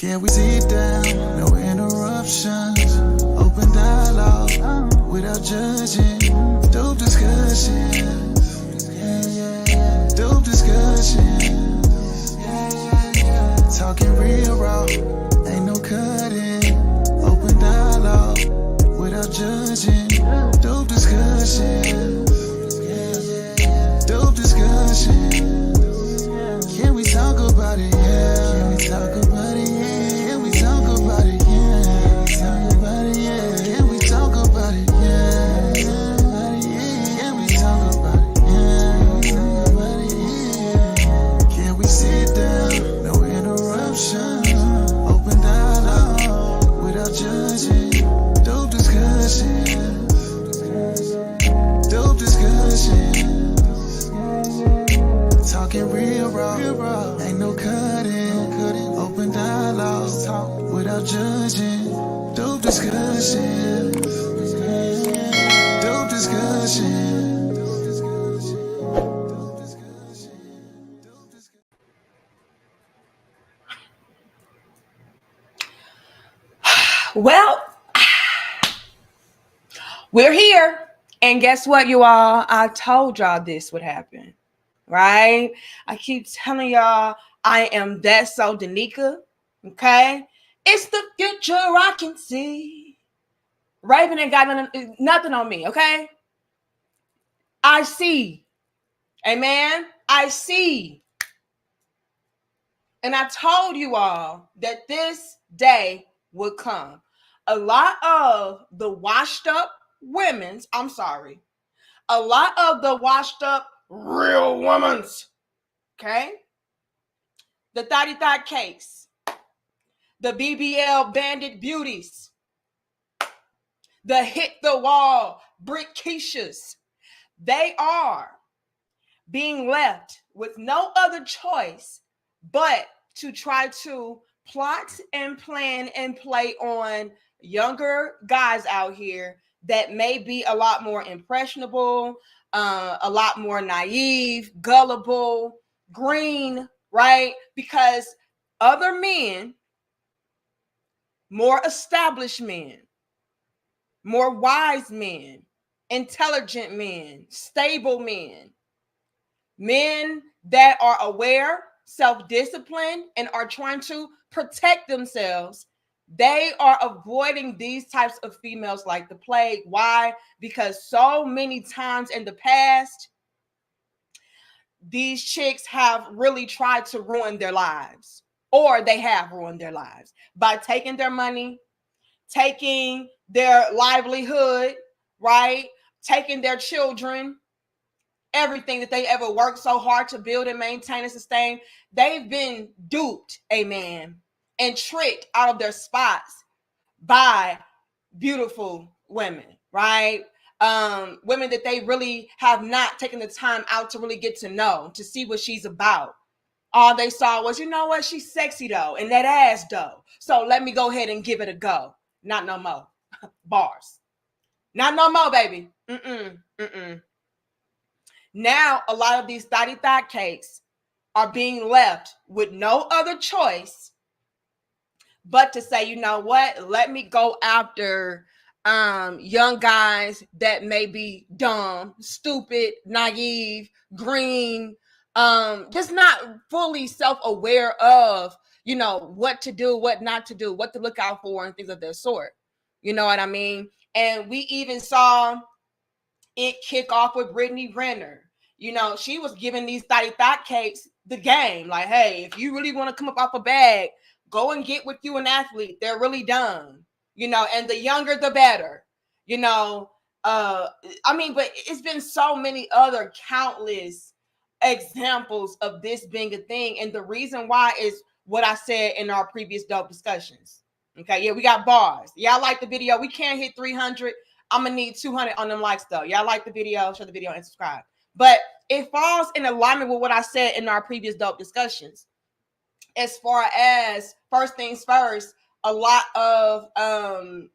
Can we sit down? No interruptions. Open dialogue without judging. Dope discussions. Dope discussions. Talking real raw. Ain't no cutting. Open dialogue without judging. Dope discussions. Dope discussions. Can we talk about it? Yeah. Can we talk about it? Yeah. Can we talk about it? Yeah. Talk about it? Yeah. Can we talk about it? Yeah. Can we talk about it? Yeah. Talk about it? Yeah. Can we sit down? No interruptions. Open dialogue without judging. Dope discussions. Dope discussions. Talking real raw, ain't no cutting. Open dialogue without judging. Dope discussion. Dope discussion. Well, we're here. And guess what, you all? I told y'all this would happen, right? I keep telling y'all I am that so Danica, okay? It's the future I can see. Raven ain't got nothing on me, okay? I see. Amen? I see. And I told you all that this day would come. A lot of the washed up women's, a lot of the washed up real women's, okay? The Thotty Thot Cakes, the BBL Bandit Beauties, the Hit the Wall Brick Keishas, they are being left with no other choice but to try to plot and plan and play on younger guys out here that may be a lot more impressionable, a lot more naive, gullible, green, right? Because other men, more established men, more wise men, intelligent men, stable men, men that are aware, self-disciplined, and are trying to protect themselves, they are avoiding these types of females like the plague. Why? Because so many times in the past, these chicks have really tried to ruin their lives, or they have ruined their lives by taking their money, taking their livelihood, right? Taking their children, everything that they ever worked so hard to build and maintain and sustain. They've been duped, amen, and tricked out of their spots by beautiful women, right? Women that they really have not taken the time out to really get to know, to see what she's about. All they saw was, you know what, she's sexy though, and that ass though. So let me go ahead and give it a go. Not no more. Bars. Not no more, baby. Now, a lot of these Thotty Thot Cakes are being left with no other choice but to say, you know what, let me go after young guys that may be dumb, stupid, naive, green, just not fully self-aware of, you know, what to do, what not to do, what to look out for, and things of that sort. You know what I mean? And we even saw it kick off with Brittany Renner. You know, she was giving these Thotty Thot Cakes the game. Like, hey, if you really want to come up off a bag, go and get with you an athlete. They're really dumb. You know, and the younger, the better. You know, but it's been so many other countless examples of this being a thing. And the reason why is what I said in our previous dope discussions. Okay, yeah, we got bars. Y'all like the video. We can't hit 300. I'm going to need 200 on them likes, though. Y'all like the video, share the video, and subscribe. But it falls in alignment with what I said in our previous dope discussions. As far as first things first, a lot of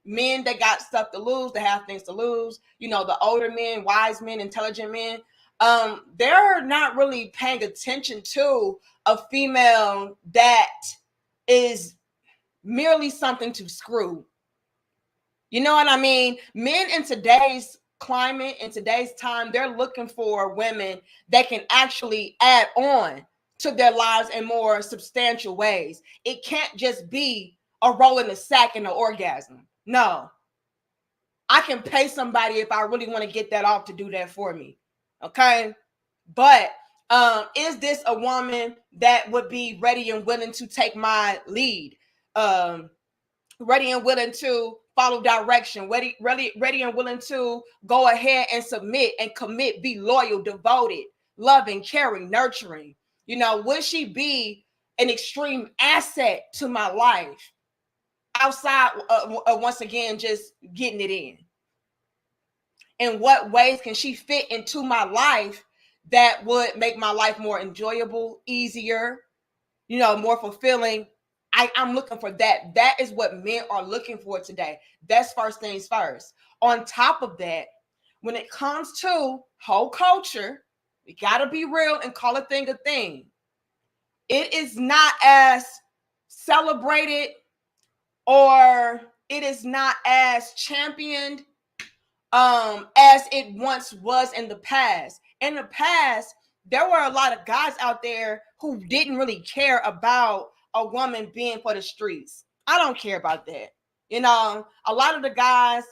men that got stuff to lose, that have things to lose, you know, the older men, wise men, intelligent men, they're not really paying attention to a female that is merely something to screw. You know what I mean? Men in today's climate, in today's time, they're looking for women that can actually add on to their lives in more substantial ways. It can't just be a roll in the sack and an orgasm. No. I can pay somebody if I really want to get that off to do that for me. Okay? But is this a woman that would be ready and willing to take my lead? Ready and willing to follow direction, ready and willing to go ahead and submit and commit, be loyal, devoted, loving, caring, nurturing. You know, would she be an extreme asset to my life outside once again, just getting it in? In what ways can she fit into my life that would make my life more enjoyable, easier, you know, more fulfilling? I'm looking for that. That is what men are looking for today. That's first things first. On top of that, when it comes to whole culture, we got to be real and call a thing a thing. It is not as celebrated, or it is not as championed as it once was in the past. In the past, there were a lot of guys out there who didn't really care about a woman being for the streets. I don't care about that. You know, a lot of the guys,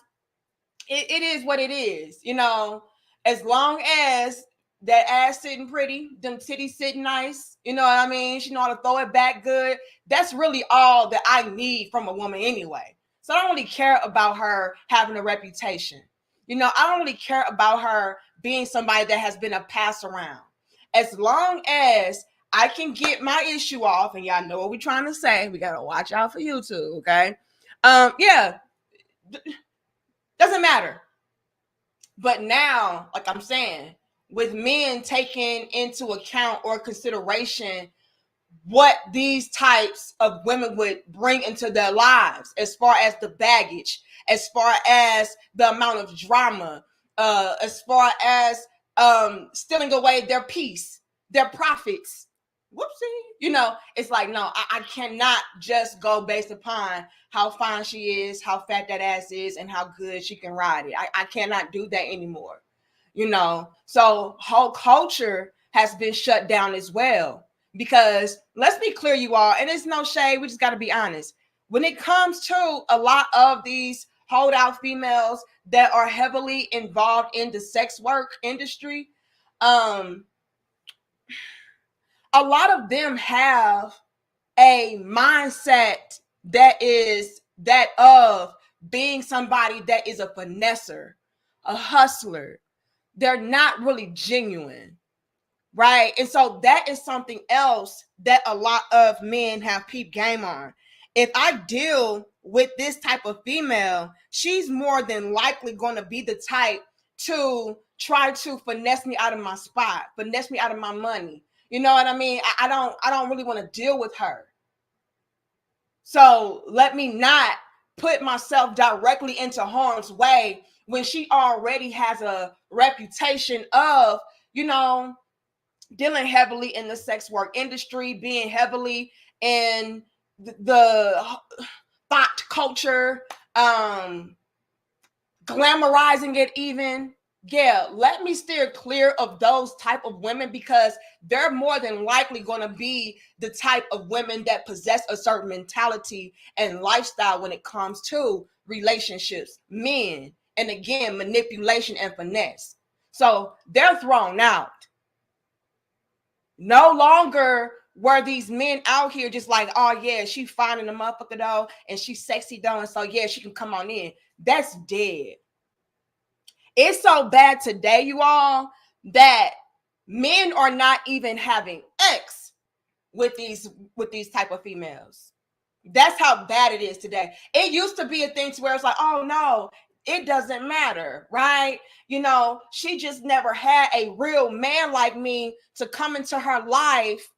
it is what it is. You know, as long as that ass sitting pretty, them titties sitting nice, you know what I mean? She know how to throw it back good. That's really all that I need from a woman anyway. So I don't really care about her having a reputation. You know, I don't really care about her being somebody that has been a pass around. As long as I can get my issue off, and y'all know what we're trying to say. We gotta watch out for YouTube, okay? Yeah, doesn't matter. But now, like I'm saying, with men taking into account or consideration what these types of women would bring into their lives, as far as the baggage, as far as the amount of drama, as far as stealing away their peace, their profits. Whoopsie. You know, it's like, no, I cannot just go based upon how fine she is, how fat that ass is, and how good she can ride it. I cannot do that anymore. You know, so whole culture has been shut down as well. Because let's be clear, you all, and it's no shade, we just got to be honest. When it comes to a lot of these holdout females that are heavily involved in the sex work industry, a lot of them have a mindset that is that of being somebody that is a finesser, a hustler. They're not really genuine, right? And so that is something else that a lot of men have peep game on. If I deal with this type of female, she's more than likely going to be the type to try to finesse me out of my spot, finesse me out of my money. You know what I mean? I don't really want to deal with her. So let me not put myself directly into harm's way when she already has a reputation of, you know, dealing heavily in the sex work industry, being heavily in the thought culture, glamorizing it even. Yeah, let me steer clear of those type of women, because they're more than likely going to be the type of women that possess a certain mentality and lifestyle when it comes to relationships, men, and again, manipulation and finesse. So they're thrown out. No longer were these men out here just like, oh yeah, she fine in the motherfucker though, and she's sexy though, and so yeah, she can come on in. That's dead. It's so bad today, you all, that men are not even having sex with these type of females. That's how bad it is today. It used to be a thing to where it's like, oh no, it doesn't matter, right? You know, she just never had a real man like me to come into her life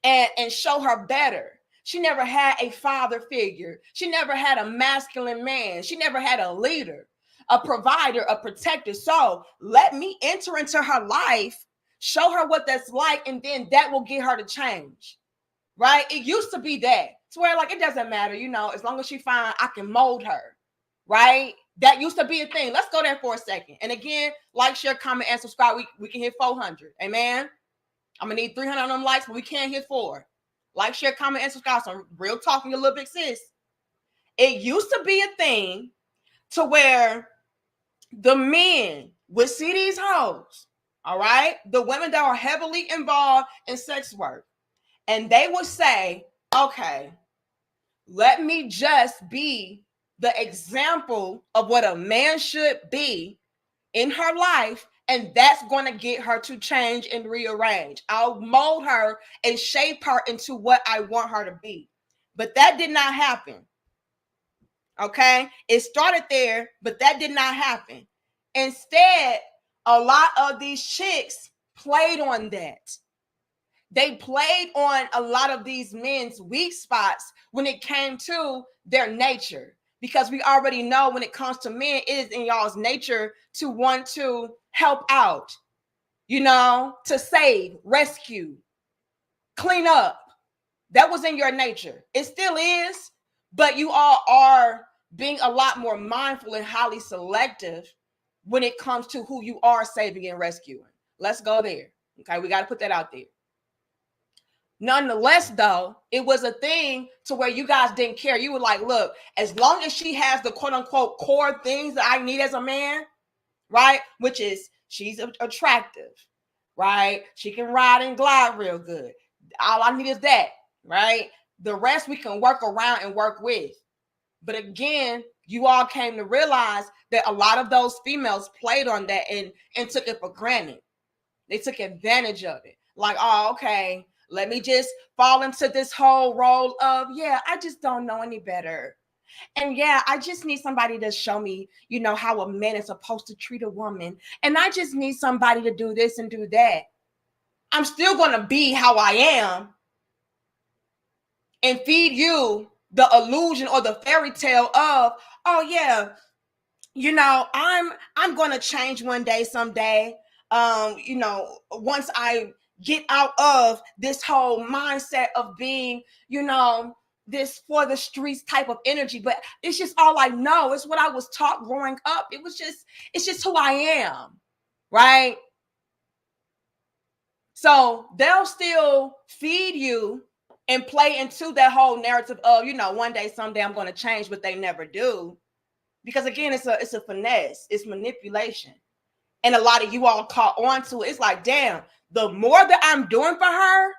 and show her better. She never had a father figure. She never had a masculine man. She never had a leader, a provider, a protector. So let me enter into her life, show her what that's like, and then that will get her to change, right? It used to be that. Swear, like, it doesn't matter, as long as she fine, I can mold her, right? That used to be a thing. Let's go there for a second. And again, like, share, comment, and subscribe. We can hit 400. Amen. I'm gonna need 300 of them likes, but we can't hit 4. Like, share, comment, and subscribe. So real talking, a little bit, sis. It used to be a thing to where the men would see these hoes, all right? The women that are heavily involved in sex work. And they would say, okay, let me just be the example of what a man should be in her life, and that's going to get her to change and rearrange. I'll mold her and shape her into what I want her to be. But that did not happen. Okay? It started there, but that did not happen. Instead, a lot of these chicks played on that. They played on a lot of these men's weak spots when it came to their nature. Because we already know when it comes to men, it is in y'all's nature to want to help out, to save, rescue, clean up. That was in your nature. It still is, but you all are being a lot more mindful and highly selective when it comes to who you are saving and rescuing. Let's go there. Okay, we got to put that out there. Nonetheless, though, it was a thing to where you guys didn't care. You were like, look, as long as she has the quote unquote core things that I need as a man, right? Which is she's attractive, right? She can ride and glide real good. All I need is that, right? The rest we can work around and work with. But again, you all came to realize that a lot of those females played on that and took it for granted. They took advantage of it. Like, oh, okay, let me just fall into this whole role of, yeah, I just don't know any better. And yeah, I just need somebody to show me, how a man is supposed to treat a woman. And I just need somebody to do this and do that. I'm still going to be how I am and feed you the illusion or the fairy tale of, oh yeah, I'm going to change one day, someday. Once I get out of this whole mindset of being, this for the streets type of energy, but it's just all I know. It's what I was taught growing up. It's just who I am, right? So they'll still feed you and play into that whole narrative of, one day, someday I'm going to change, but they never do. Because again, it's a finesse, it's manipulation. And a lot of you all caught on to it. It's like, damn, the more that I'm doing for her,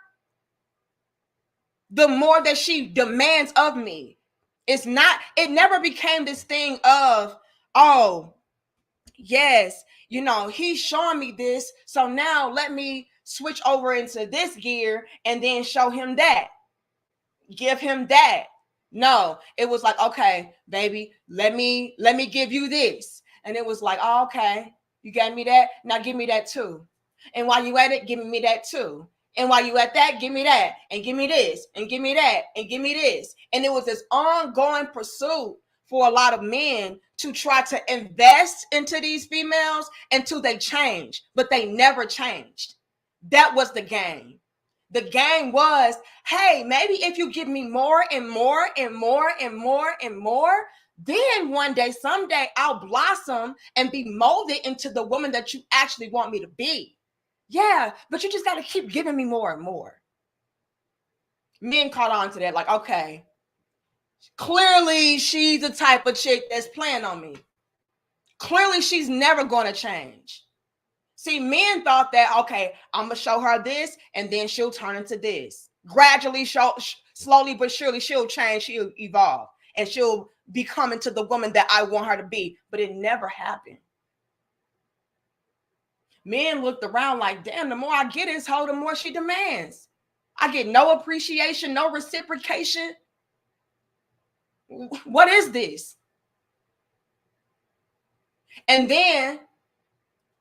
the more that she demands of me. It never became this thing of, oh, yes, he's showing me this. So now let me switch over into this gear and then show him that. Give him that. No, it was like, okay, baby, let me give you this. And it was like, oh, okay, you gave me that. Now give me that too. And while you at it, give me that too. And while you at that, give me that. And give me this. And give me that. And give me this. And it was this ongoing pursuit for a lot of men to try to invest into these females until they change. But they never changed. That was the game. The game was, hey, maybe if you give me more and more and more and more and more, then one day, someday, I'll blossom and be molded into the woman that you actually want me to be. Yeah, but you just got to keep giving me more and more. Men caught on to that, like, okay, clearly she's the type of chick that's playing on me. Clearly she's never going to change. See, men thought that, okay, I'm going to show her this, and then she'll turn into this. Gradually, slowly but surely, she'll change, she'll evolve, and she'll become into the woman that I want her to be. But it never happened. Men looked around like, damn, the more I get this hoe, the more she demands. I get no appreciation, no reciprocation. What is this? And then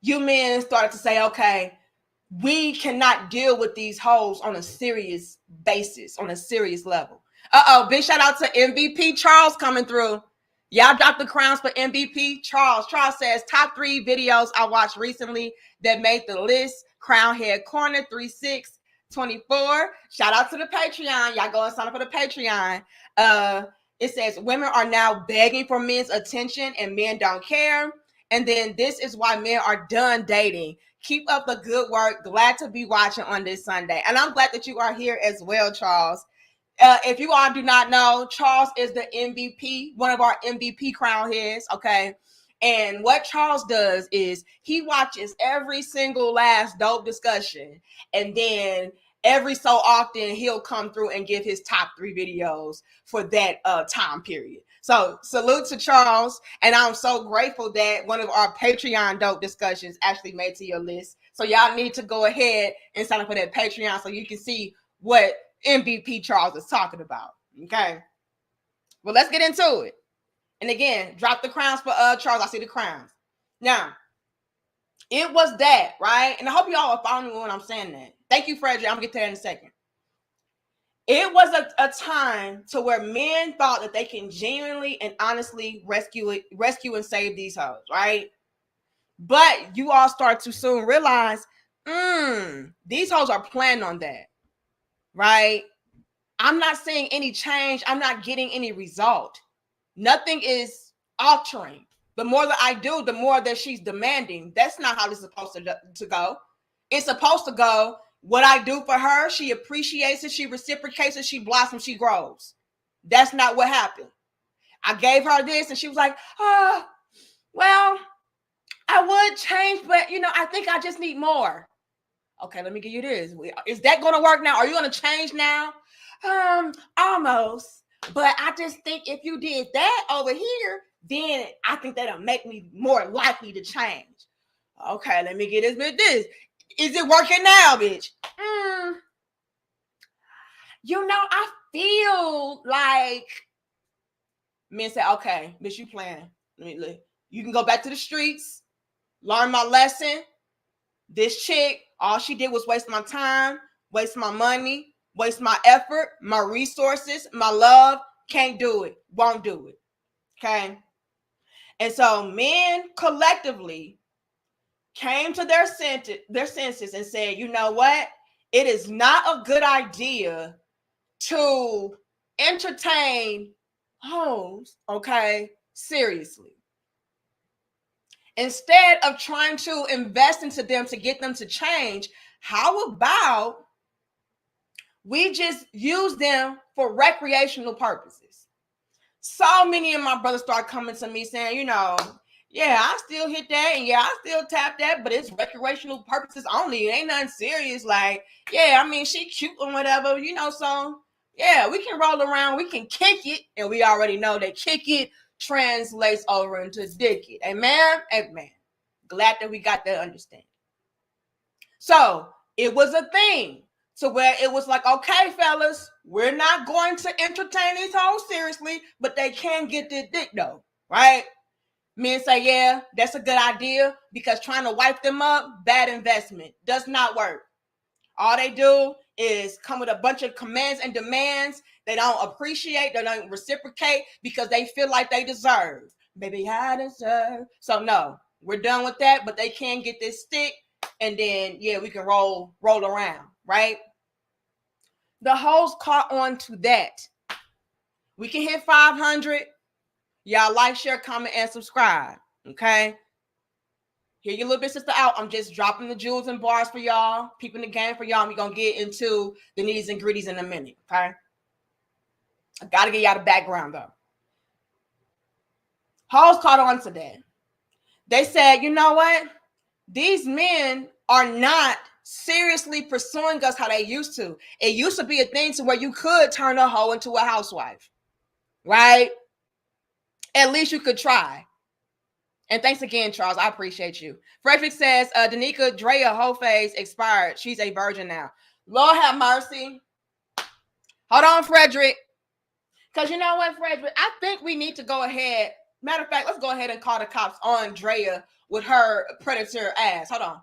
you men started to say, okay, we cannot deal with these hoes on a serious basis, on a serious level. Big shout out to MVP Charles coming through. Y'all dropped the crowns for MVP Charles. Charles says, top 3 videos I watched recently that made the list: Crown Head Corner 3-6, 24. Shout out to the Patreon. Y'all go and sign up for the Patreon. It says women are now begging for men's attention and men don't care. And then this is why men are done dating. Keep up the good work. Glad to be watching on this Sunday. And I'm glad that you are here as well, Charles. If you all do not know, Charles is the MVP, one of our MVP crown heads, okay? And what Charles does is he watches every single last dope discussion, and then every so often he'll come through and give his top 3 videos for that time period. So salute to Charles, and I'm so grateful that one of our Patreon dope discussions actually made to your list. So y'all need to go ahead and sign up for that Patreon so you can see what MVP Charles is talking about. Okay. Well, let's get into it. And again, drop the crowns for Charles. I see the crowns. Now, it was that, right? And I hope y'all are following me when I'm saying that. Thank you, Frederick. I'm gonna get to that in a second. It was a time to where men thought that they can genuinely and honestly rescue and save these hoes, right? But you all start to soon realize, these hoes are planning on that, right? I'm not seeing any change. I'm not getting any result. Nothing is altering. The more that I do, the more that she's demanding. That's not how this is supposed to go. It's supposed to go, what I do for her, she appreciates it, she reciprocates it, she blossoms, she grows. That's not what happened. I gave her this and she was like, well, I would change, but I think I just need more. Okay, let me give you this. Is that going to work now? Are you going to change now? Almost. But I just think if you did that over here, then I think that'll make me more likely to change. Okay, let me get this. Is it working now, bitch? I feel like men say, okay, bitch, you playing. You can go back to the streets, learn my lesson. This chick, all she did was waste my time, waste my money, waste my effort, my resources, my love. Can't do it. Won't do it. Okay. And so men collectively came to their senses and said, you know what? It is not a good idea to entertain hoes, okay, seriously. Instead of trying to invest into them to get them to change, how about we just use them for recreational purposes? So many of my brothers start coming to me saying, yeah, I still hit that and yeah, I still tap that, but it's recreational purposes only. It ain't nothing serious. Like, yeah, I mean, she cute or whatever, so yeah, we can roll around, we can kick it, and we already know that kick it translates over into dick it. Amen? Amen. Glad that we got that understanding. So it was a thing to where it was like, okay, fellas, we're not going to entertain these hoes seriously, but they can get this dick though, right? Men say, yeah, that's a good idea, because trying to wipe them up, bad investment, does not work. All they do is come with a bunch of commands and demands they don't appreciate, they don't reciprocate, because they feel like they deserve. Baby, I deserve. So no, we're done with that, but they can get this stick, and then, yeah, we can roll around, right? The hoes caught on to that. We can hit 500. Y'all like, share, comment, and subscribe, okay? Here your little bit, sister out. I'm just dropping the jewels and bars for y'all, peeping the game for y'all, and we're going to get into the nitties and gritties in a minute, okay? I got to get y'all the background, though. Hoes caught on to that. They said, you know what? These men are not seriously pursuing us how they used to. It used to be a thing to where you could turn a hoe into a housewife, right? At least you could try. And thanks again, Charles. I appreciate you. Frederick says, Danica Draya whole phase expired. She's a virgin now. Lord have mercy. Hold on, Frederick. Because you know what, Frederick? I think we need to go ahead. Matter of fact, let's go ahead and call the cops on Draya with her predator ass. Hold on.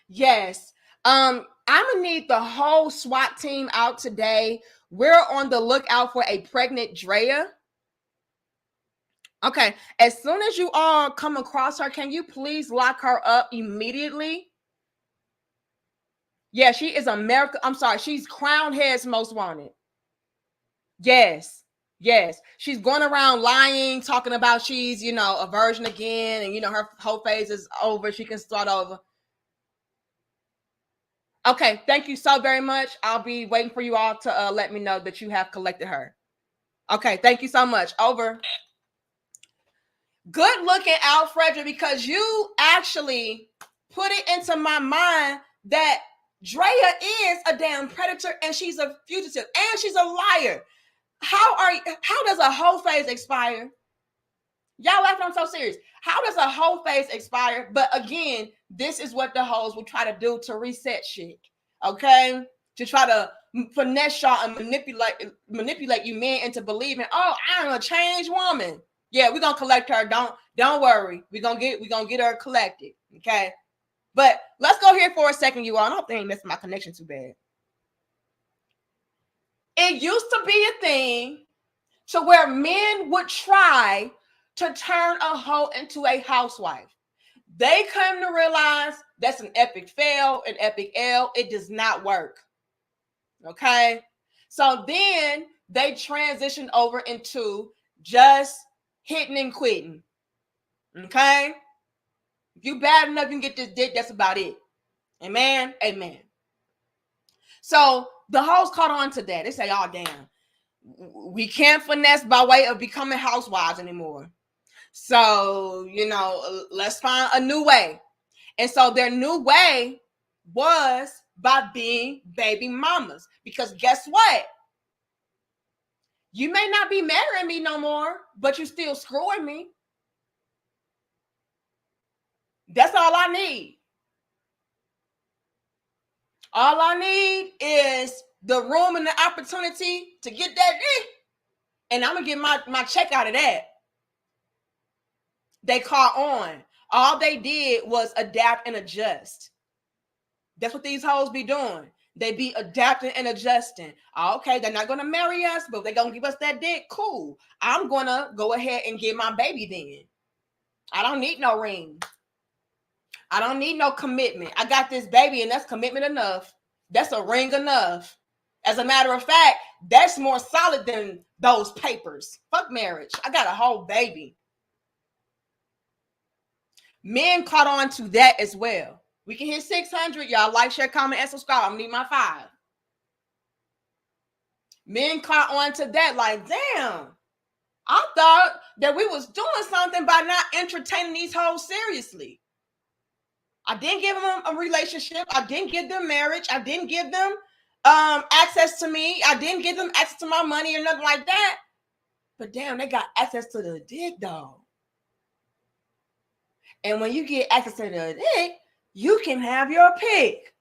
Yes. I'm gonna need the whole SWAT team out today. We're on the lookout for a pregnant Draya. Okay. As soon as you all come across her, can you please lock her up immediately? Yeah, she is America. I'm sorry, she's Crown Head's most wanted. Yes. Yes. She's going around lying, talking about she's, a virgin again, and her whole phase is over. She can start over. Okay, thank you so very much. I'll be waiting for you all to let me know that you have collected her. Okay, thank you so much. Over. Good looking out, Frederick, because you actually put it into my mind that Draya is a damn predator and she's a fugitive and she's a liar. How does a whole phase expire? Y'all laughing, I'm so serious. How does a whole phase expire? But again, this is what the hoes will try to do to reset shit. Okay? To try to finesse y'all and manipulate you men into believing, oh, I'm a changed woman. Yeah, we're gonna collect her. Don't worry. We're gonna get her collected. Okay. But let's go here for a second, you all. I don't think that's my connection too bad. It used to be a thing to where men would try to turn a hoe into a housewife. They come to realize that's an epic fail, an epic L. It does not work. Okay. So then they transition over into just hitting and quitting. Okay. If you bad enough, you can get this dick. That's about it. Amen. Amen. So the hoes caught on to that. They say, oh, damn. We can't finesse by way of becoming housewives anymore. So, let's find a new way. And so their new way was by being baby mamas. Because guess what? You may not be marrying me no more, but you're still screwing me. That's all I need. All I need is the room and the opportunity to get that dick. And I'm going to get my check out of that. They caught on. All they did was adapt and adjust. That's what these hoes be doing. They be adapting and adjusting. Okay, they're not going to marry us, but they're going to give us that dick. Cool. I'm going to go ahead and get my baby then. I don't need no ring. I don't need no commitment. I got this baby and that's commitment enough. That's a ring enough. As a matter of fact, that's more solid than those papers. Fuck marriage. I got a whole baby. Men caught on to that as well. We can hit 600. Y'all like, share, comment, and subscribe. I'm gonna need my 5. Men caught on to that like, damn. I thought that we was doing something by not entertaining these hoes seriously. I didn't give them a relationship. I didn't give them marriage. I didn't give them access to me. I didn't give them access to my money or nothing like that. But damn, they got access to the dick, though. And when you get access to the dick, you can have your pick.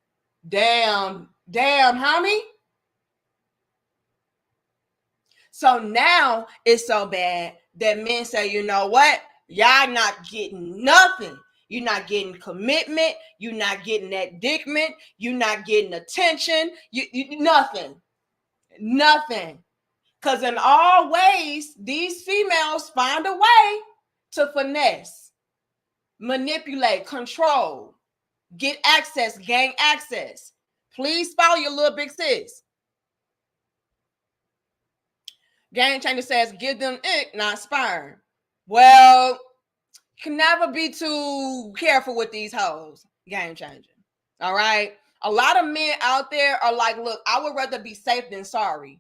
Damn, homie. So now it's so bad that men say, you know what? Y'all not getting nothing. You're not getting commitment. You're not getting that dickment. You're not getting attention. You nothing. Nothing. Because in all ways, these females find a way to finesse, manipulate, control, get access, gain access. Please follow your little big sis. Game Changer says, give them ick, not sperm. Well, you can never be too careful with these hoes. Game Changer. All right? A lot of men out there are like, look, I would rather be safe than sorry.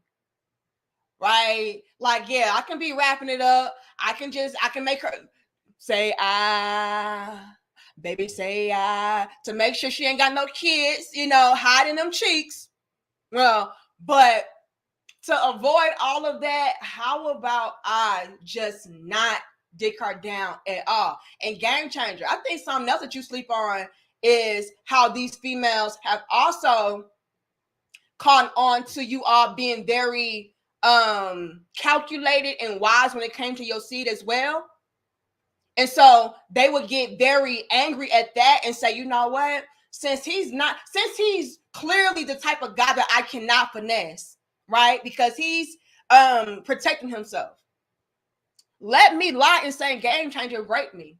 Right? Like, yeah, I can be wrapping it up. I can make her say, baby, say, to make sure she ain't got no kids, hiding them cheeks. Well, but to avoid all of that, how about I just not dick her down at all? And Game Changer, I think something else that you sleep on is how these females have also caught on to you all being very calculated and wise when it came to your seed as well. And so they would get very angry at that and say, you know what? Since he's clearly the type of guy that I cannot finesse, right? Because he's protecting himself. Let me lie and say, Game Changer, rape me.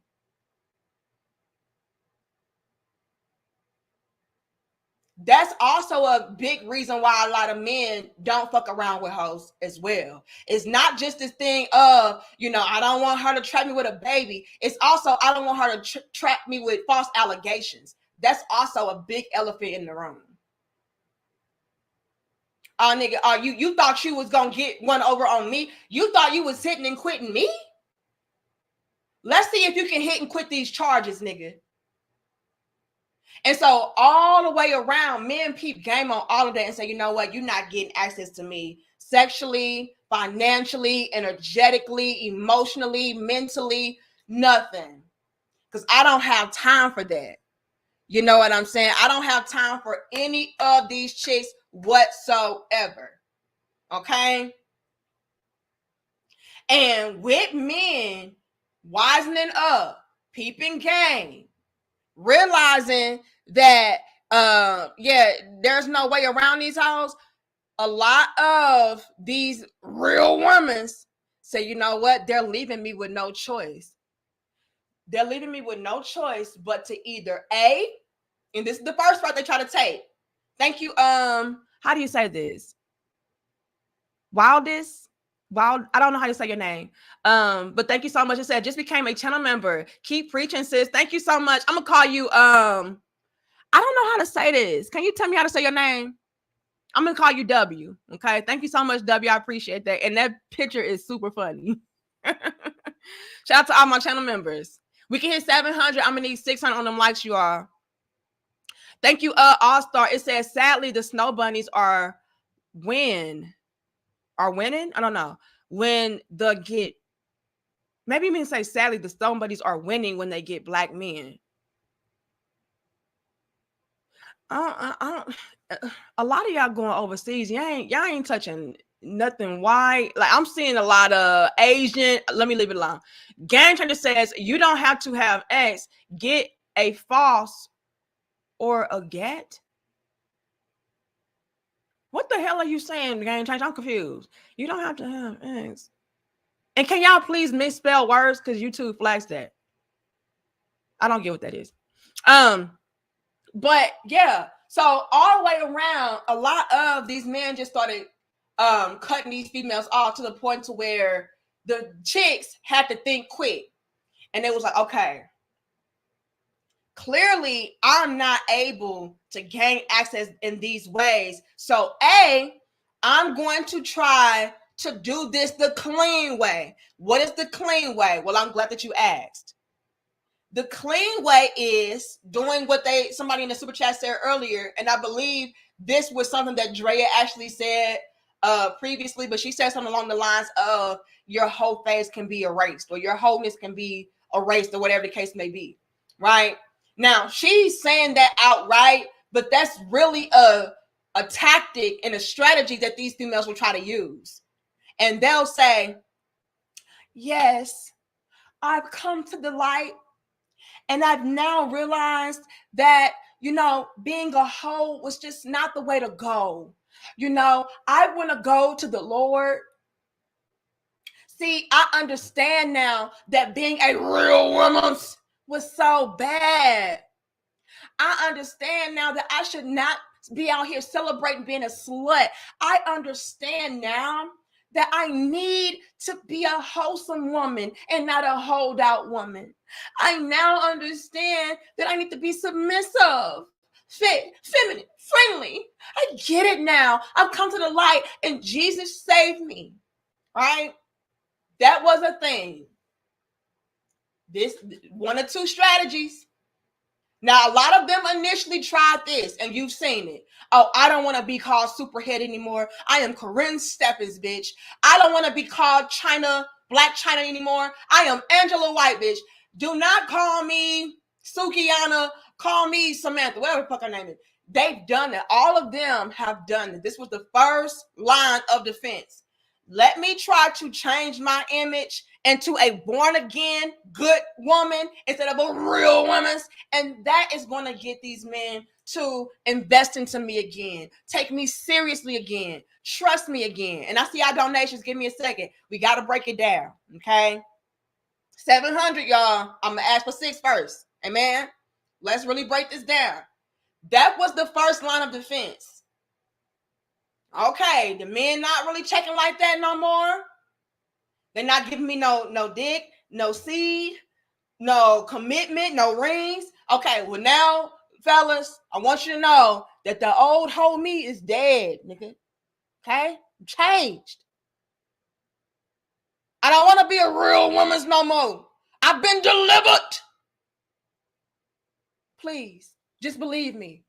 that's also a big reason why a lot of men don't fuck around with hoes as well. It's not just this thing of, I don't want her to trap me with a baby. It's also, I don't want her to trap me with false allegations. That's also a big elephant in the room. Oh, nigga, you thought you was gonna get one over on me? You thought you was hitting and quitting me? Let's see if you can hit and quit these charges, nigga. And so all the way around, men peep game on all of that and say, you know what? You're not getting access to me sexually, financially, energetically, emotionally, mentally, nothing. Because I don't have time for that. You know what I'm saying? I don't have time for any of these chicks whatsoever. Okay? And with men wisening up, peeping game, realizing that there's no way around these hoes, a lot of these real women say, you know what, they're leaving me with no choice. They're leaving me with no choice but to either A, and this is the first part they try to take. Thank you. How do you say this? Wild, I don't know how to say your name. But thank you so much. It said just became a channel member. Keep preaching, sis. Thank you so much. I'm gonna call you I don't know how to say this. Can you tell me how to say your name? I'm gonna call you W. Okay. Thank you so much, W. I appreciate that. And that picture is super funny. Shout out to all my channel members. We can hit 700. I'm gonna need 600 on them likes, you are. Thank you, All Star. It says sadly the snow bunnies are winning. I don't know. When maybe you mean say sadly the stone buddies are winning when they get black men. I don't, a lot of y'all going overseas. Y'all ain't touching nothing white. Like I'm seeing a lot of Asian. Let me leave it alone. Game Changer says you don't have to have X. Get a false or a get. What the hell are you saying, Game Changer? I'm confused. You don't have to have X. And can y'all please misspell words because YouTube flags that? I don't get what that is. But yeah, so all the way around, a lot of these men just started cutting these females off to the point to where the chicks had to think quick. And it was like, okay, clearly I'm not able to gain access in these ways. So I'm going to try to do this the clean way. What is the clean way? Well, I'm glad that you asked. The clean way is doing what somebody in the super chat said earlier, and I believe this was something that Draya actually said previously, but she said something along the lines of your whole face can be erased, or your wholeness can be erased, or whatever the case may be, right? Now, she's saying that outright, but that's really a tactic and a strategy that these females will try to use. And they'll say, yes, I've come to the light. And I've now realized that, being a hoe was just not the way to go. I want to go to the Lord. See, I understand now that being a real woman was so bad. I understand now that I should not be out here celebrating being a slut. I understand now that I need to be a wholesome woman and not a holdout woman. I now understand that I need to be submissive, fit, feminine, friendly. I get it now. I've come to the light and Jesus saved me, right? That was a thing. This one or two strategies. Now, a lot of them initially tried this, and you've seen it. Oh, I don't want to be called Superhead anymore. I am Corinne Stephens, bitch. I don't want to be called Black China anymore. I am Angela White, bitch. Do not call me Sukiana. Call me Samantha, whatever the fuck her name is. They've done it. All of them have done it. This was the first line of defense. Let me try to change my image into a born-again, good woman instead of a real woman. And that is going to get these men to invest into me again. Take me seriously again. Trust me again. And I see our donations. Give me a second. We got to break it down, okay? 700, y'all. I'm going to ask for 6 first. Amen? Let's really break this down. That was the first line of defense. Okay, the men not really checking like that no more. They're not giving me no dick, no seed, no commitment, no rings. Okay, well now, fellas, I want you to know that the old hoe me is dead, nigga. Okay? Changed. I don't want to be a real woman's no more. I've been delivered. Please, just believe me.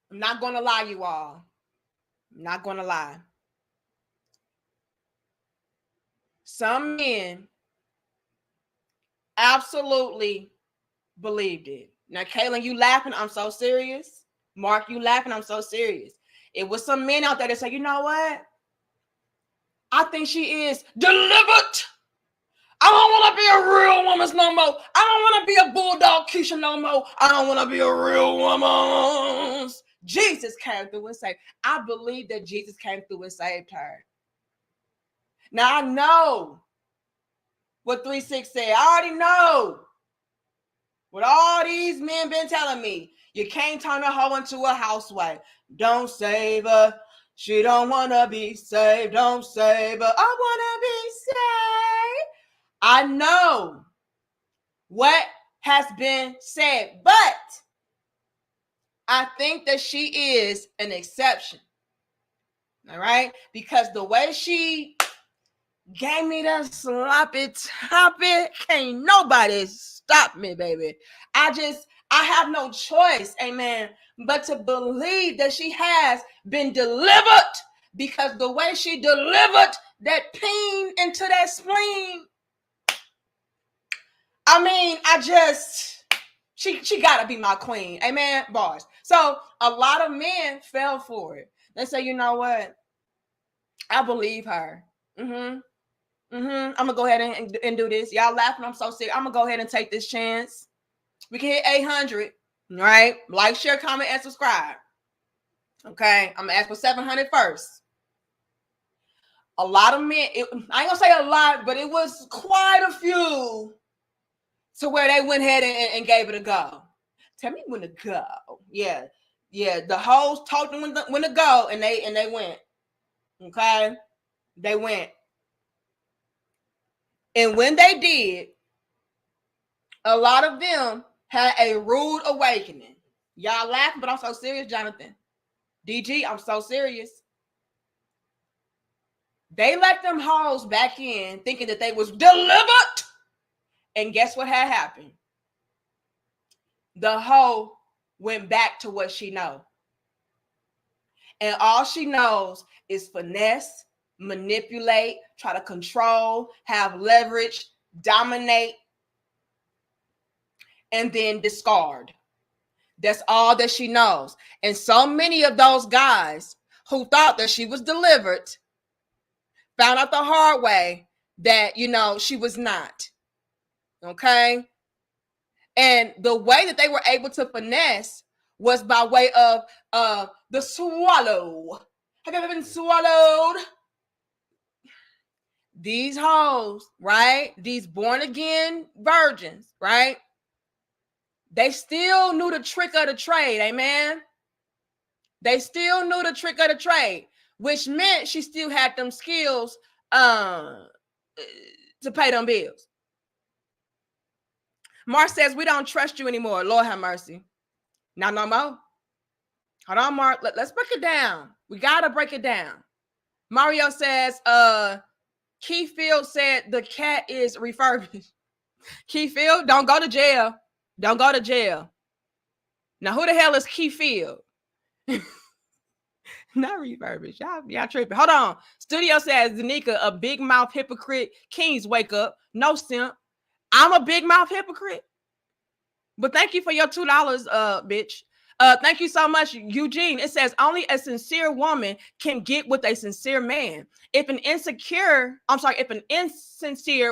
I'm not going to lie, you all. I'm not going to lie. Some men absolutely believed it. Now, Kaylin, you laughing? I'm so serious. Mark, you laughing? I'm so serious. It was some men out there that say, you know what? I think she is delivered. I don't want to be a real woman no more. I don't want to be a bulldog Keisha no more. I don't want to be a real woman. Jesus came through and saved. I believe that Jesus came through and saved her. Now I know what 3-6 said. I already know what all these men been telling me. You can't turn a hoe into a housewife. Don't save her. She don't want to be saved. Don't save her. I want to be saved. I know what has been said, but I think that she is an exception. All right? Because the way she gave me that sloppy topic, can't nobody stop me, baby. I have no choice, amen, but to believe that she has been delivered, because the way she delivered that peen into that spleen, I mean, she gotta be my queen, amen, bars. So a lot of men fell for it. They say, you know what? I believe her. I'm gonna go ahead and do this. Y'all laughing? I'm so sick. I'm gonna go ahead and take this chance. We can hit 800, right? Like, share, comment, and subscribe. Okay, I'm gonna ask for 700 first. A lot of men, I ain't gonna say a lot, but it was quite a few to where they went ahead and gave it a go. Tell me when to go. Yeah. The hoes told them when to go, and they went. Okay, they went. And when they did, a lot of them had a rude awakening. Y'all laughing, but I'm so serious, Jonathan. DG, I'm so serious. They let them hoes back in thinking that they was delivered. And guess what had happened? The hoe went back to what she know. And all she knows is finesse, manipulate, try to control, have leverage, dominate, and then discard. That's all that she knows. And so many of those guys who thought that she was delivered found out the hard way that, she was not. Okay? And the way that they were able to finesse was by way of the swallow. Have you ever been swallowed? These hoes, right? These born again virgins, right? They still knew the trick of the trade, amen? They still knew the trick of the trade, which meant she still had them skills to pay them bills. Mark says, we don't trust you anymore. Lord have mercy. Now, no more. Hold on, Mark. Let's break it down. We got to break it down. Mario says, Keith Field said the cat is refurbished. Keith Field, don't go to jail. Don't go to jail. Now, who the hell is Keith Field? Not refurbished. Y'all tripping. Hold on. Studio says, Danica, a big mouth hypocrite. Kings, wake up. No simp. I'm a big mouth hypocrite. But thank you for your $2, bitch. Thank you so much, Eugene. It says only a sincere woman can get with a sincere man. If an insincere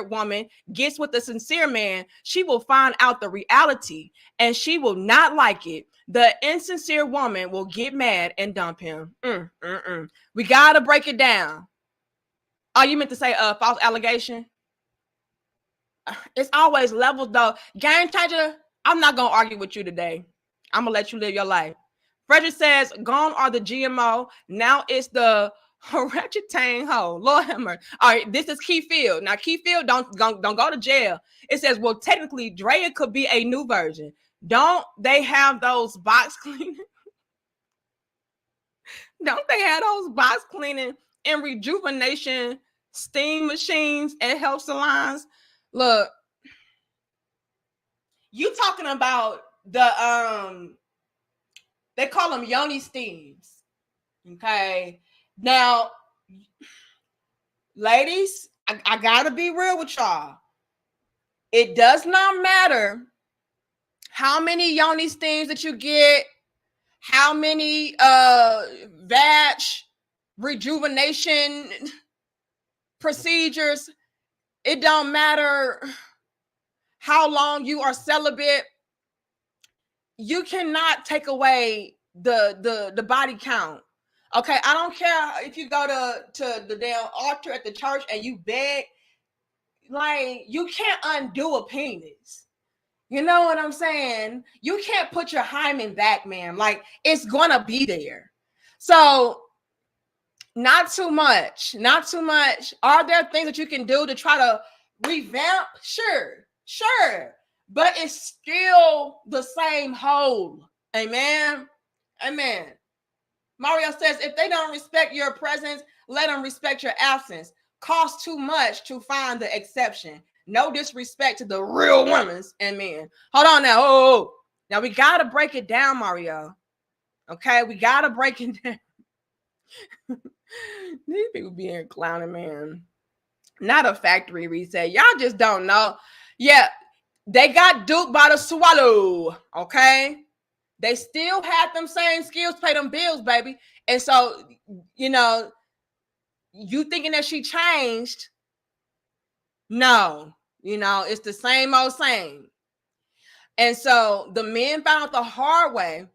woman gets with a sincere man, she will find out the reality and she will not like it. The insincere woman will get mad and dump him. We gotta break it down. Oh, you meant to say false allegation? it's always levels though. Game changer, I'm not gonna argue with you today. I'm gonna let you live your life. Frederick says, gone are the GMO. Now it's the Ratchetane hoe. Lord have mercy. All right, this is Key Field. Now, Key Field, don't go to jail. It says, well, technically, Draya could be a new version. Don't they have those box cleaning? Don't they have those box cleaning and rejuvenation steam machines at health salons? Look, you talking about the they call them yoni steams. Okay. Now, ladies, I gotta be real with y'all. It does not matter how many yoni steams that you get, how many vag rejuvenation procedures. It don't matter how long you are celibate. You cannot take away the body count. Okay, I don't care if you go to the damn altar at the church and you beg, like, you can't undo a penis. You know what I'm saying? You can't put your hymen back, man. Like, it's gonna be there. So, not too much. Are there things that you can do to try to revamp? Sure. But it's still the same hole. Amen. Mario says, if they don't respect your presence, let them respect your absence. Costs too much to find the exception. No disrespect to the real women and men. Hold on now. Oh. Now we got to break it down, Mario. Okay, we got to break it down. These people being clowning, man. Not a factory reset. Y'all just don't know. Yeah, they got duped by the swallow. Okay. They still had them same skills, pay them bills, baby. And so, you know, you thinking that she changed? No, it's the same old same. And so the men found the hard way,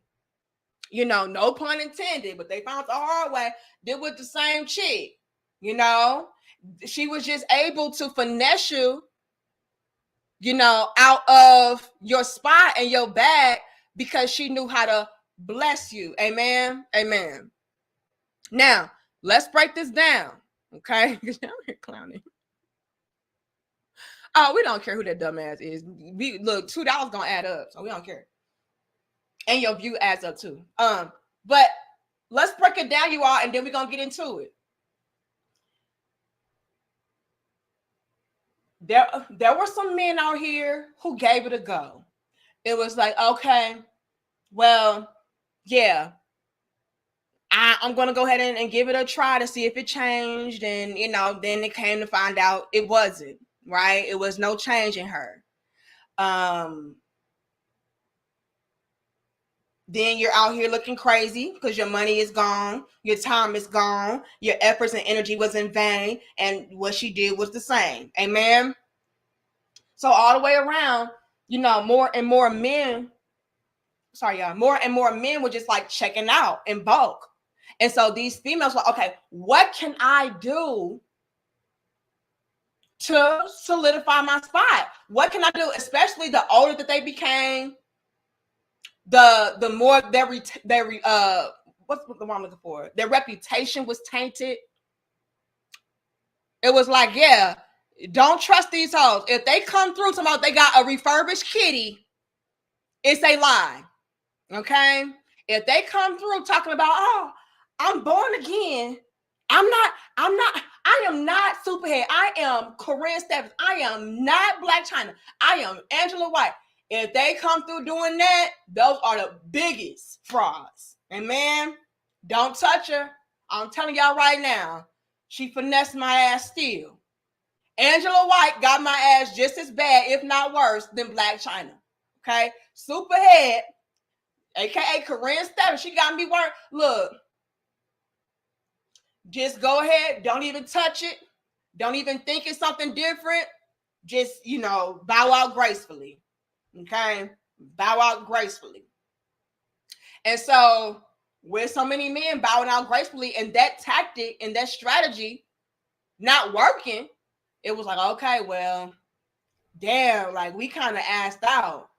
no pun intended, but they found the hard way. Did with the same chick, she was just able to finesse you, out of your spot and your bag because she knew how to bless you. Amen. Now, let's break this down, okay? Because y'all here clowning. Oh, we don't care who that dumbass is. Look, $2 gonna add up, so we don't care. And your view adds up too. But let's break it down, you all, and then we're gonna get into it. There were some men out here who gave it a go. It was like, okay, well, yeah, I'm going to go ahead and give it a try to see if it changed. And, then it came to find out it wasn't, right? It was no change in her. Then you're out here looking crazy because your money is gone. Your time is gone. Your efforts and energy was in vain. And what she did was the same. Amen. So all the way around, more and more men were just like checking out in bulk. And so these females were, okay, what can I do to solidify my spot? What can I do? Especially the older that they became, the more what's the one I'm looking for? Their reputation was tainted. It was like, yeah, don't trust these hoes. If they come through talking about they got a refurbished kitty, it's a lie. Okay? If they come through talking about, oh, I'm born again. I am not Superhead. I am Corinne Stephens. I am not Black China. I am Angela White. If they come through doing that, those are the biggest frauds. Amen. Don't touch her. I'm telling y'all right now, she finessed my ass still. Angela White got my ass just as bad, if not worse, than Black China. Okay? Superhead, aka Corinne Stephens, she got me worried. Look, just go ahead. Don't even touch it. Don't even think it's something different. Just, bow out gracefully. Okay? Bow out gracefully. And so, with so many men bowing out gracefully and that tactic and that strategy not working, it was like, okay, well, damn, like we kind of asked out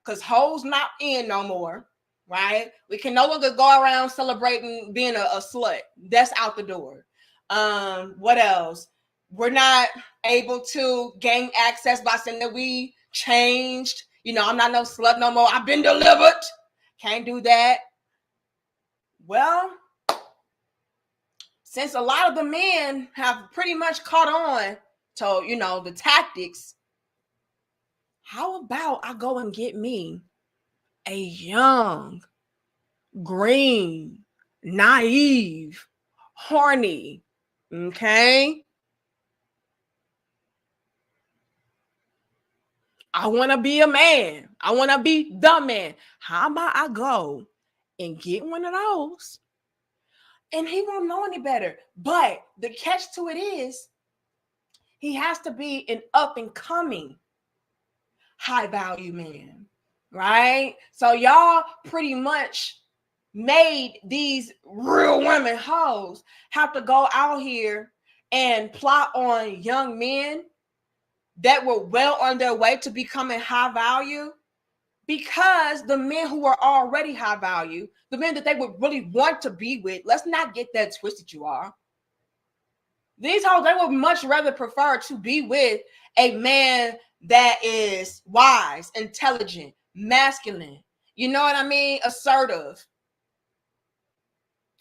because hoes not in no more, right? We can no longer go around celebrating being a slut. That's out the door. What else? We're not able to gain access by saying that we changed. You know, I'm not no slut no more. I've been delivered. Can't do that. Well, since a lot of the men have pretty much caught on to, you know, the tactics, how about I go and get me a young, green, naive, horny, okay? I want to be a man. I want to be the man. How about I go and get one of those? And he won't know any better. But the catch to it is, he has to be an up and coming high value man, right? So y'all pretty much made these real women hoes have to go out here and plot on young men that were well on their way to becoming high value, because the men who are already high value, the men that they would really want to be with, let's not get that twisted, you are. These hoes, they would much rather prefer to be with a man that is wise, intelligent, masculine, you know what I mean, assertive,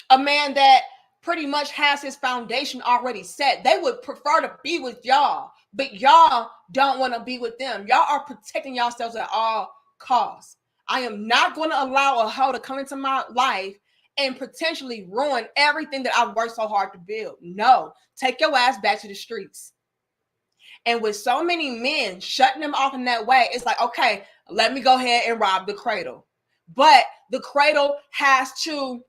a man that pretty much has his foundation already set. They would prefer to be with y'all, but y'all don't want to be with them. Y'all are protecting yourselves at all costs. I am not going to allow a hoe to come into my life and potentially ruin everything that I've worked so hard to build. No, take your ass back to the streets. And with so many men shutting them off in that way, it's like, okay, let me go ahead and rob the cradle. But the cradle has to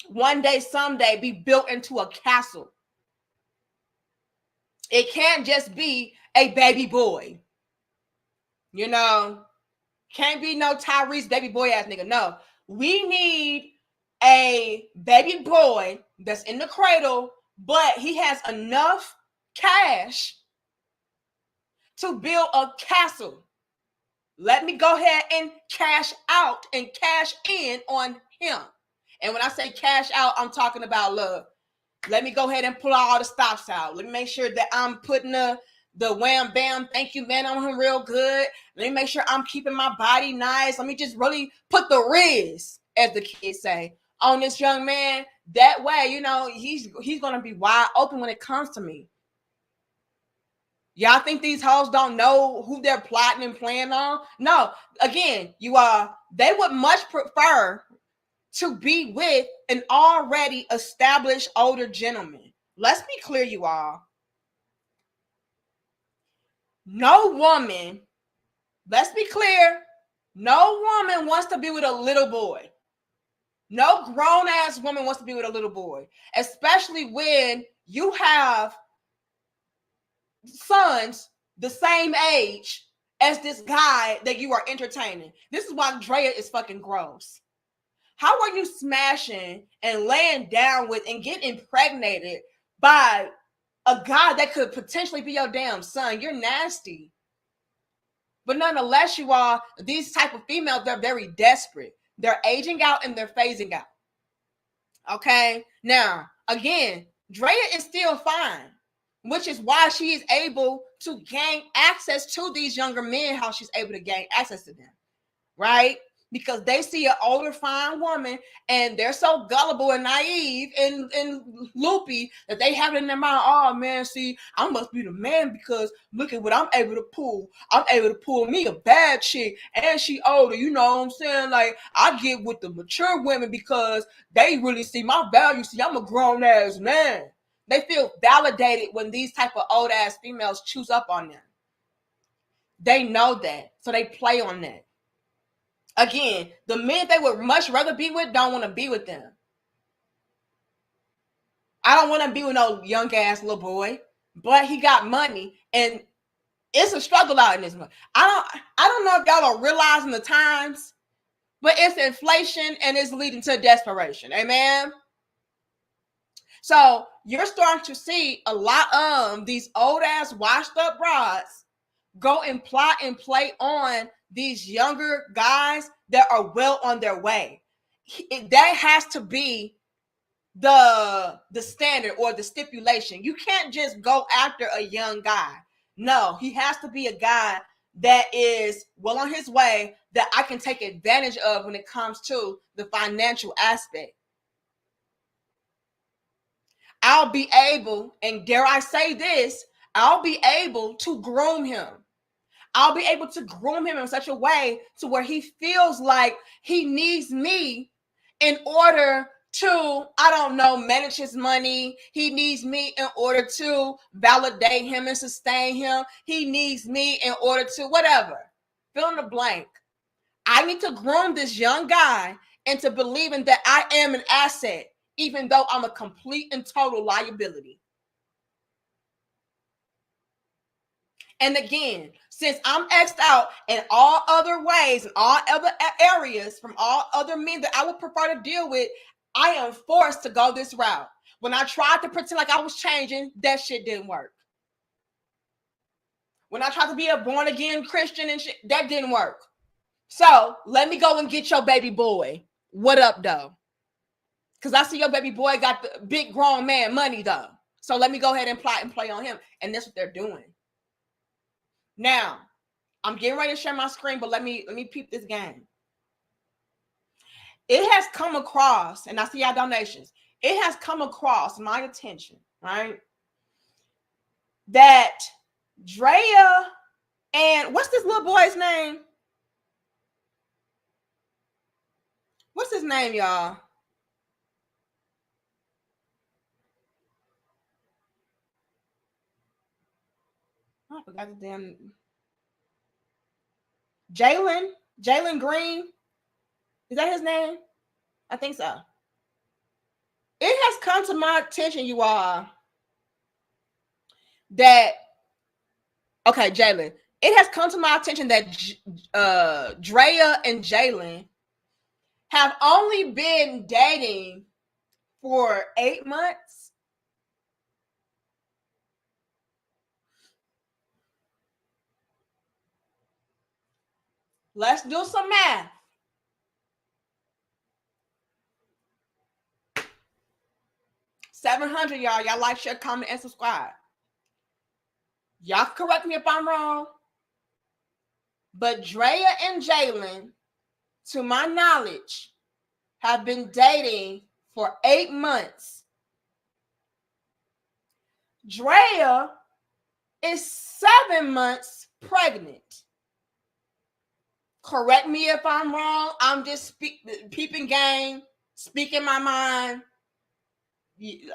one day, someday be built into a castle. It can't just be a baby boy. You know, can't be no Tyrese baby boy ass nigga. No, we need a baby boy that's in the cradle, but he has enough cash to build a castle. Let me go ahead and cash out and cash in on him. And when I say cash out, I'm talking about love. Let me go ahead and pull all the stops out. Let me make sure that I'm putting the wham bam thank you man on him real good. Let me make sure I'm keeping my body nice. Let me just really put the riz, as the kids say, on this young man. That way, you know, he's gonna be wide open when it comes to me. Y'all think these hoes don't know who they're plotting and playing on? No, again, they would much prefer to be with an already established older gentleman. Let's be clear, you all. No woman, let's be clear, no woman wants to be with a little boy. No grown-ass woman wants to be with a little boy, especially when you have sons the same age as this guy that you are entertaining. This is why Draya is fucking gross. How are you smashing and laying down with and get impregnated by a guy that could potentially be your damn son? You're nasty. But nonetheless, you are, these type of females, they're very desperate. They're aging out and they're phasing out. Okay? Now, again, Draya is still fine, which is why she is able to gain access to these younger men, how she's able to gain access to them, right? Because they see an older, fine woman and they're so gullible and naive and loopy that they have it in their mind, oh man, see, I must be the man because look at what I'm able to pull. I'm able to pull me a bad chick and she older, you know what I'm saying? Like, I get with the mature women because they really see my value. See, I'm a grown-ass man. They feel validated when these type of old-ass females choose up on them. They know that, so they play on that. Again, the men they would much rather be with don't want to be with them. I don't want to be with no young ass little boy, but he got money and it's a struggle out in this month. I don't know if y'all are realizing the times, but it's inflation and it's leading to desperation. Amen. So you're starting to see a lot of these old ass washed up broads go and plot and play on these younger guys that are well on their way. That has to be the standard or the stipulation. You can't just go after a young guy. No, he has to be a guy that is well on his way, that I can take advantage of when it comes to the financial aspect. I'll be able, and dare I say this, I'll be able to groom him. I'll be able to groom him in such a way to where he feels like he needs me in order to, I don't know, manage his money. He needs me in order to validate him and sustain him. He needs me in order to whatever. Fill in the blank. I need to groom this young guy into believing that I am an asset, even though I'm a complete and total liability. And again, since I'm X'd out in all other ways and all other areas from all other men that I would prefer to deal with, I am forced to go this route. When I tried to pretend like I was changing, that shit didn't work. When I tried to be a born again Christian and shit, that didn't work. So let me go and get your baby boy. What up, though? Because I see your baby boy got the big grown man money, though. So let me go ahead and plot and play on him. And that's what they're doing. Now, I'm getting ready to share my screen, but let me peep this game. It has come across, and I see our donations. It has come across my attention, right? That Draya and what's this little boy's name? What's his name, y'all? I forgot the damn Jalen Green. Is that his name? I think so. It has come to my attention, you all, that Jalen. It has come to my attention that Draya and Jalen have only been dating for 8 months. Let's do some math. $700, y'all. Y'all like, share, comment, and subscribe. Y'all correct me if I'm wrong, but Draya and Jalen, to my knowledge, have been dating for 8 months. Draya is 7 months pregnant. Correct me if I'm wrong. I'm just peeping game, speaking my mind.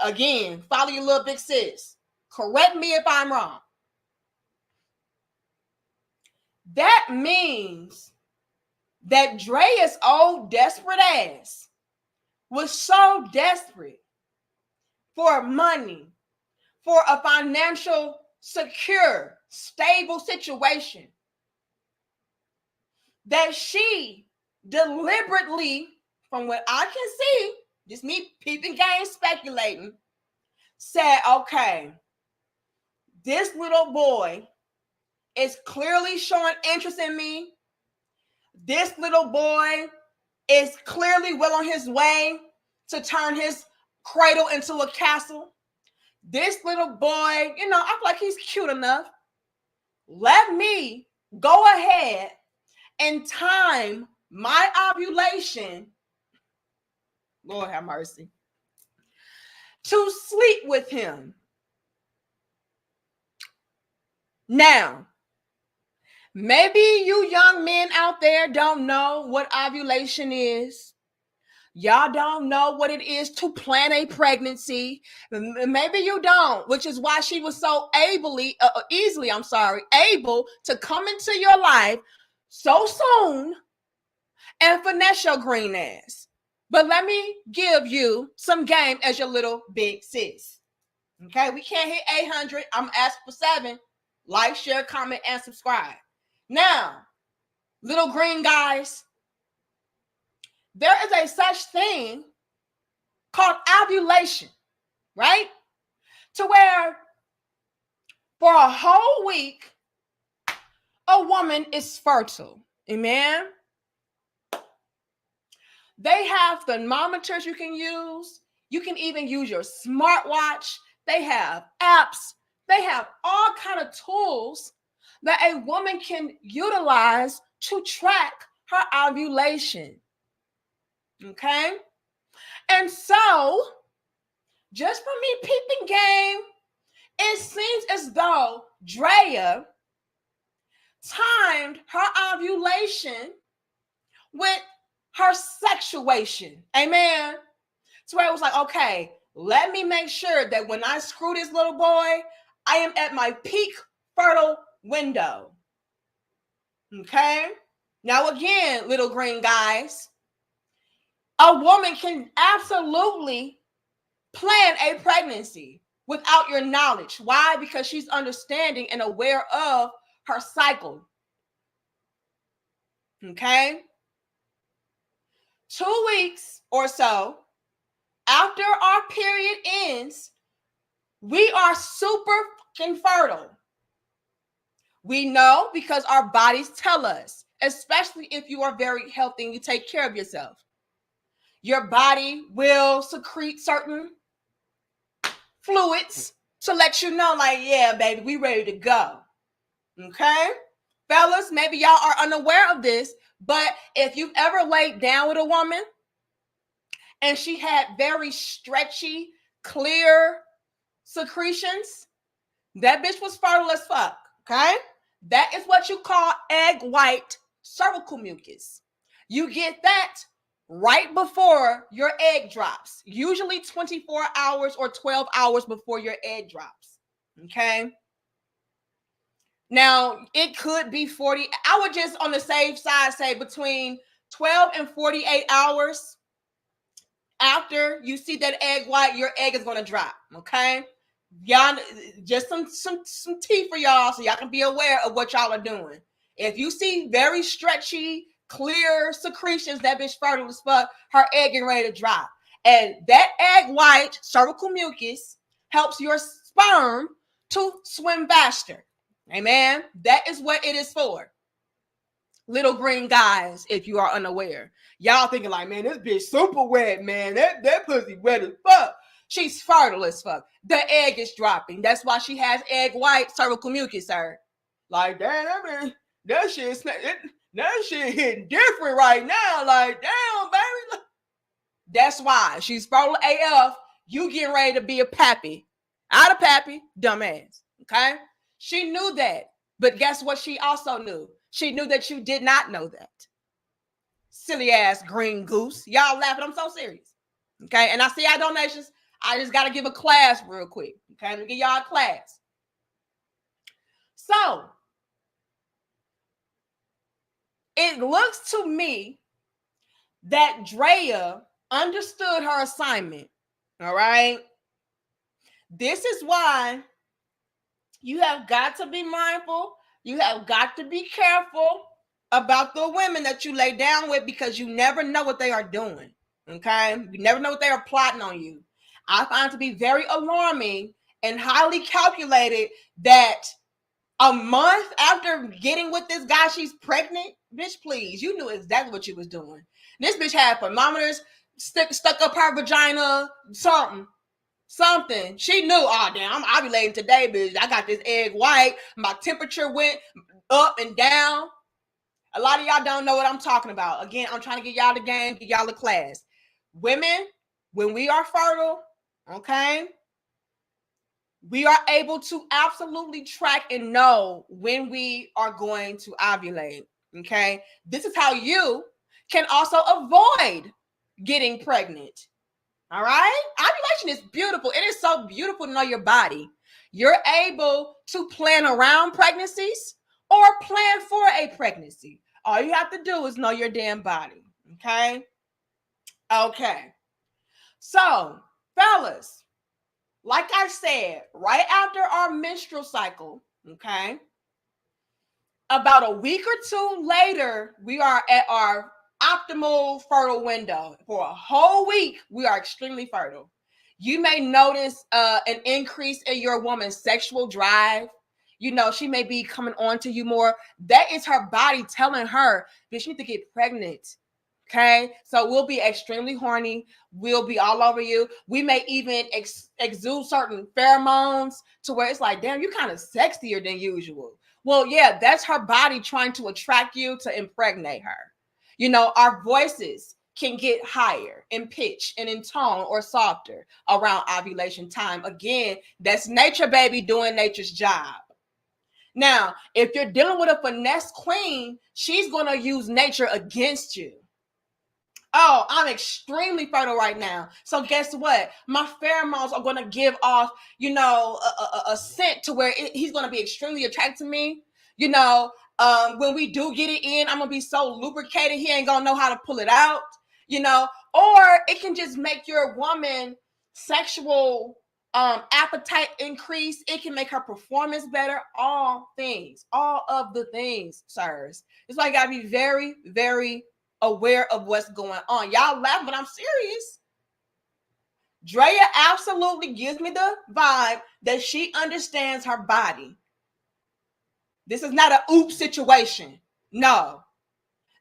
Again, follow your little big sis. Correct me if I'm wrong. That means that Draya's old desperate ass was so desperate for money, for a financial, secure, stable situation, that she deliberately, from what I can see, just me peeping game speculating, said, okay, this little boy is clearly showing interest in me. This little boy is clearly well on his way to turn his cradle into a castle. This little boy, I feel like he's cute enough. Let me go ahead and time my ovulation, Lord have mercy, to sleep with him. Now, maybe you young men out there don't know what ovulation is. Y'all don't know what it is to plan a pregnancy. Maybe you don't, which is why she was so easily able to come into your life so soon and finesse your green ass. But let me give you some game as your little big sis. Okay, we can't hit 800. I'm asking for 7. Like, share, comment, and subscribe. Now, little green guys, there is a such thing called ovulation, right? To where for a whole week, a woman is fertile. Amen. They have thermometers you can use. You can even use your smartwatch. They have apps. They have all kind of tools that a woman can utilize to track her ovulation. Okay? And so, just from me peeping game, it seems as though Draya timed her ovulation with her sexuation. Amen. So it was like, okay, let me make sure that when I screw this little boy, I am at my peak fertile window. Okay. Now, again, little green guys, a woman can absolutely plan a pregnancy without your knowledge. Why? Because she's understanding and aware of her cycle. Okay. 2 weeks or so after our period ends, we are super fucking fertile. We know because our bodies tell us, especially if you are very healthy and you take care of yourself. Your body will secrete certain fluids to let you know, like, yeah, baby, we ready to go. Okay? Fellas, maybe y'all are unaware of this, but if you've ever laid down with a woman and she had very stretchy, clear secretions, that bitch was fertile as fuck. Okay? That is what you call egg white cervical mucus. You get that right before your egg drops, usually 24 hours or 12 hours before your egg drops. Okay? Now, it could be 40. I would just on the safe side say between 12 and 48 hours after you see that egg white, your egg is going to drop. Okay? Y'all, just some tea for y'all so y'all can be aware of what y'all are doing. If you see very stretchy, clear secretions, that bitch fertile as fuck, her egg getting ready to drop. And that egg white cervical mucus helps your sperm to swim faster. Amen. That is what it is for. Little green guys, if you are unaware. Y'all thinking like, man, this bitch super wet, man. That pussy wet as fuck. She's fertile as fuck. The egg is dropping. That's why she has egg white cervical mucus, sir. Like, damn, that shit hitting different right now. Like, damn, baby. That's why she's fertile AF. You getting ready to be a pappy. Out of pappy, dumbass. Okay? She knew that. But guess what she also knew? She knew that you did not know that. Silly ass green goose. Y'all laughing. I'm so serious. Okay? And I see our donations. I just got to give a class real quick. Okay? Let me give y'all a class. So, it looks to me that Draya understood her assignment. All right? This is why you have got to be mindful. You have got to be careful about the women that you lay down with because you never know what they are doing. Okay? You never know what they are plotting on you. I find it to be very alarming and highly calculated that a month after getting with this guy, she's pregnant. Bitch, please. You knew exactly what you was doing. This bitch had thermometers stuck up her vagina, something. She knew, oh, damn, I'm ovulating today, bitch. I got this egg white. My temperature went up and down. A lot of y'all don't know what I'm talking about. Again, I'm trying to get y'all the game, get y'all the class. Women, when we are fertile, okay, we are able to absolutely track and know when we are going to ovulate, okay? This is how you can also avoid getting pregnant, all right? Ovulation is beautiful. It is so beautiful to know your body. You're able to plan around pregnancies or plan for a pregnancy. All you have to do is know your damn body, okay? Okay. So, fellas, like I said, right after our menstrual cycle, okay, about a week or two later, we are at our optimal fertile window. For a whole week, we are extremely fertile. You may notice an increase in your woman's sexual drive. she may be coming on to you more. That is her body telling her, bitch, you need to get pregnant. Okay, so we'll be extremely horny. We'll be all over you. We may even exude certain pheromones to where it's like, damn, you're kind of sexier than usual. Well, yeah, that's her body trying to attract you to impregnate her. Our voices can get higher in pitch and in tone or softer around ovulation time. Again, that's nature, baby, doing nature's job. Now, if you're dealing with a finesse queen, she's going to use nature against you. Oh, I'm extremely fertile right now. So guess what? My pheromones are going to give off, a scent to where he's going to be extremely attracted to me. When we do get it in, I'm going to be so lubricated, he ain't going to know how to pull it out, or it can just make your woman sexual appetite increase. It can make her performance better. All of the things, sirs. It's why you got to be very, very aware of what's going on. Y'all laugh, but I'm serious. Draya absolutely gives me the vibe that she understands her body. This is not a oops situation. No.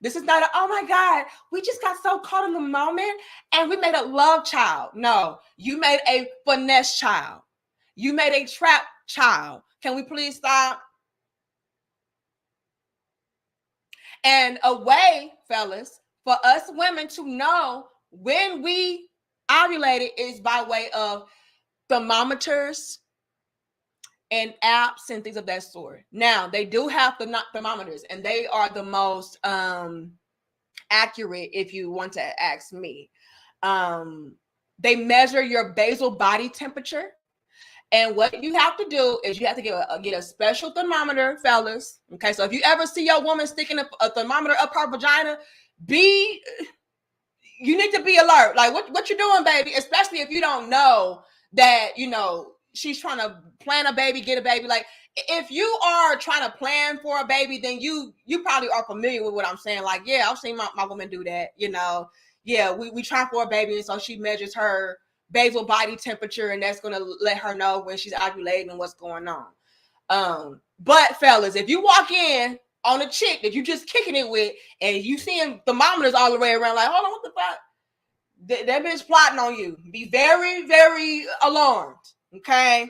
This is not a, oh my God, we just got so caught in the moment and we made a love child. No, you made a finesse child. You made a trap child. Can we please stop? And a way, fellas, for us women to know when we ovulated is by way of thermometers and apps and things of that sort. Now, they do have thermometers, and they are the most accurate, if you want to ask me. They measure your basal body temperature. And what you have to do is you have to get a special thermometer, fellas. Okay, so if you ever see your woman sticking a thermometer up her vagina, you need to be alert. Like, what you doing, baby? Especially if you don't know that, she's trying to plan a baby, get a baby. Like, if you are trying to plan for a baby, then you probably are familiar with what I'm saying. Like, yeah, I've seen my woman do that, Yeah, we try for a baby, and so she measures her basal body temperature, and that's going to let her know when she's ovulating and what's going on. But fellas, if you walk in on a chick that you just kicking it with and you seeing thermometers all the way around, like, hold on, what the fuck? That bitch plotting on you. Be very, very alarmed. Okay.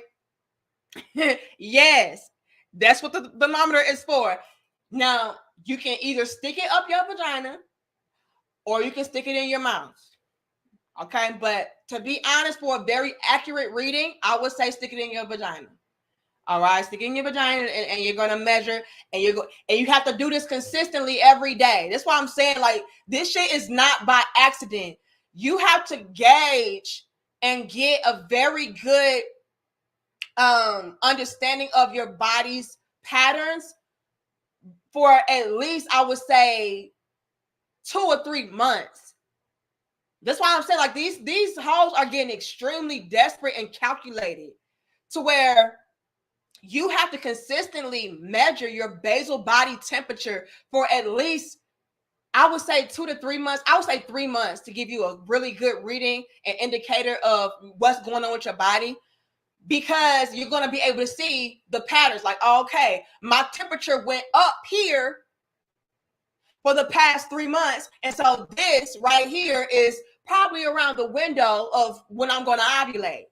Yes, that's what the thermometer is for. Now, you can either stick it up your vagina or you can stick it in your mouth. Okay, but to be honest, for a very accurate reading, I would say stick it in your vagina. All right, stick it in your vagina, and you're gonna measure, and you have to do this consistently every day. That's why I'm saying, like, this shit is not by accident. You have to gauge and get a very good understanding of your body's patterns for at least, I would say, 2 or 3 months. That's why I'm saying, like, these hoes are getting extremely desperate and calculated to where you have to consistently measure your basal body temperature for at least, I would say, 2 to 3 months. I would say 3 months to give you a really good reading and indicator of what's going on with your body, because you're going to be able to see the patterns. Like, okay, my temperature went up here for the past 3 months. And so this right here is probably around the window of when I'm going to ovulate.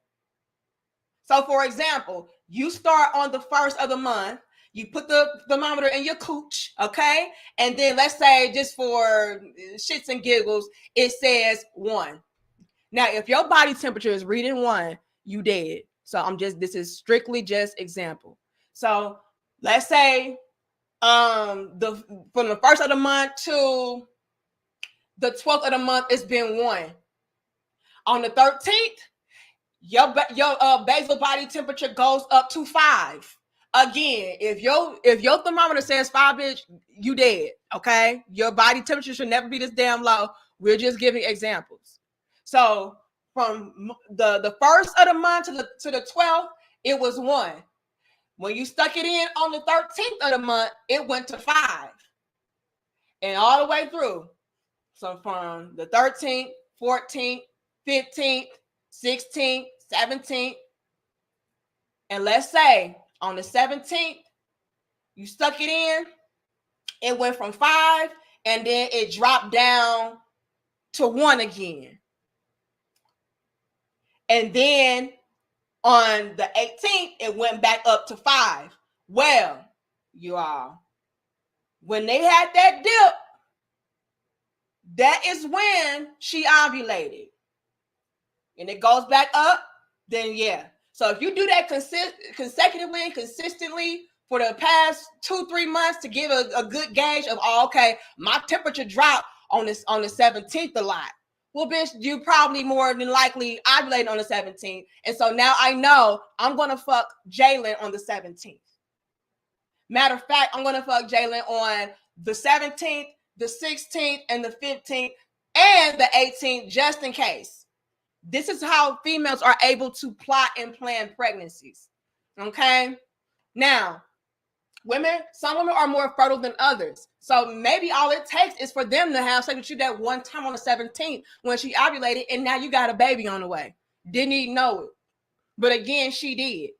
So, for example, you start on the 1st of the month, you put the thermometer in your cooch, okay? And then let's say, just for shits and giggles, it says 1. Now, if your body temperature is reading 1, you dead. So this is strictly just example. So let's say from the 1st of the month to the 12th of the month, it's been 1. On the 13th, your basal body temperature goes up to 5. Again, if your thermometer says 5, bitch, you dead. Okay, your body temperature should never be this damn low. We're just giving examples. So from the 1st of the month to the 12th, it was 1. When you stuck it in on the 13th of the month, it went to 5, and all the way through. So from the 13th, 14th, 15th, 16th, 17th, and let's say on the 17th, You stuck it in, it went from 5, and then it dropped down to 1 again. And then on the 18th, it went back up to 5. Well, you all, when they had that dip, that is when she ovulated. And it goes back up, then yeah. So if you do that consecutively and consistently for the past 2-3 months to give a good gauge of, oh, okay, my temperature dropped on the 17th a lot. Well, bitch, you probably more than likely ovulated on the 17th. And so now I know I'm going to fuck Jalen on the 17th. Matter of fact, I'm going to fuck Jalen on the 17th, the 16th, and the 15th, and the 18th, just in case. This is how females are able to plot and plan pregnancies. Okay? Now, some women are more fertile than others. So maybe all it takes is for them to have sex with you that one time on the 17th when she ovulated, and now you got a baby on the way. Didn't even know it. But again, she did.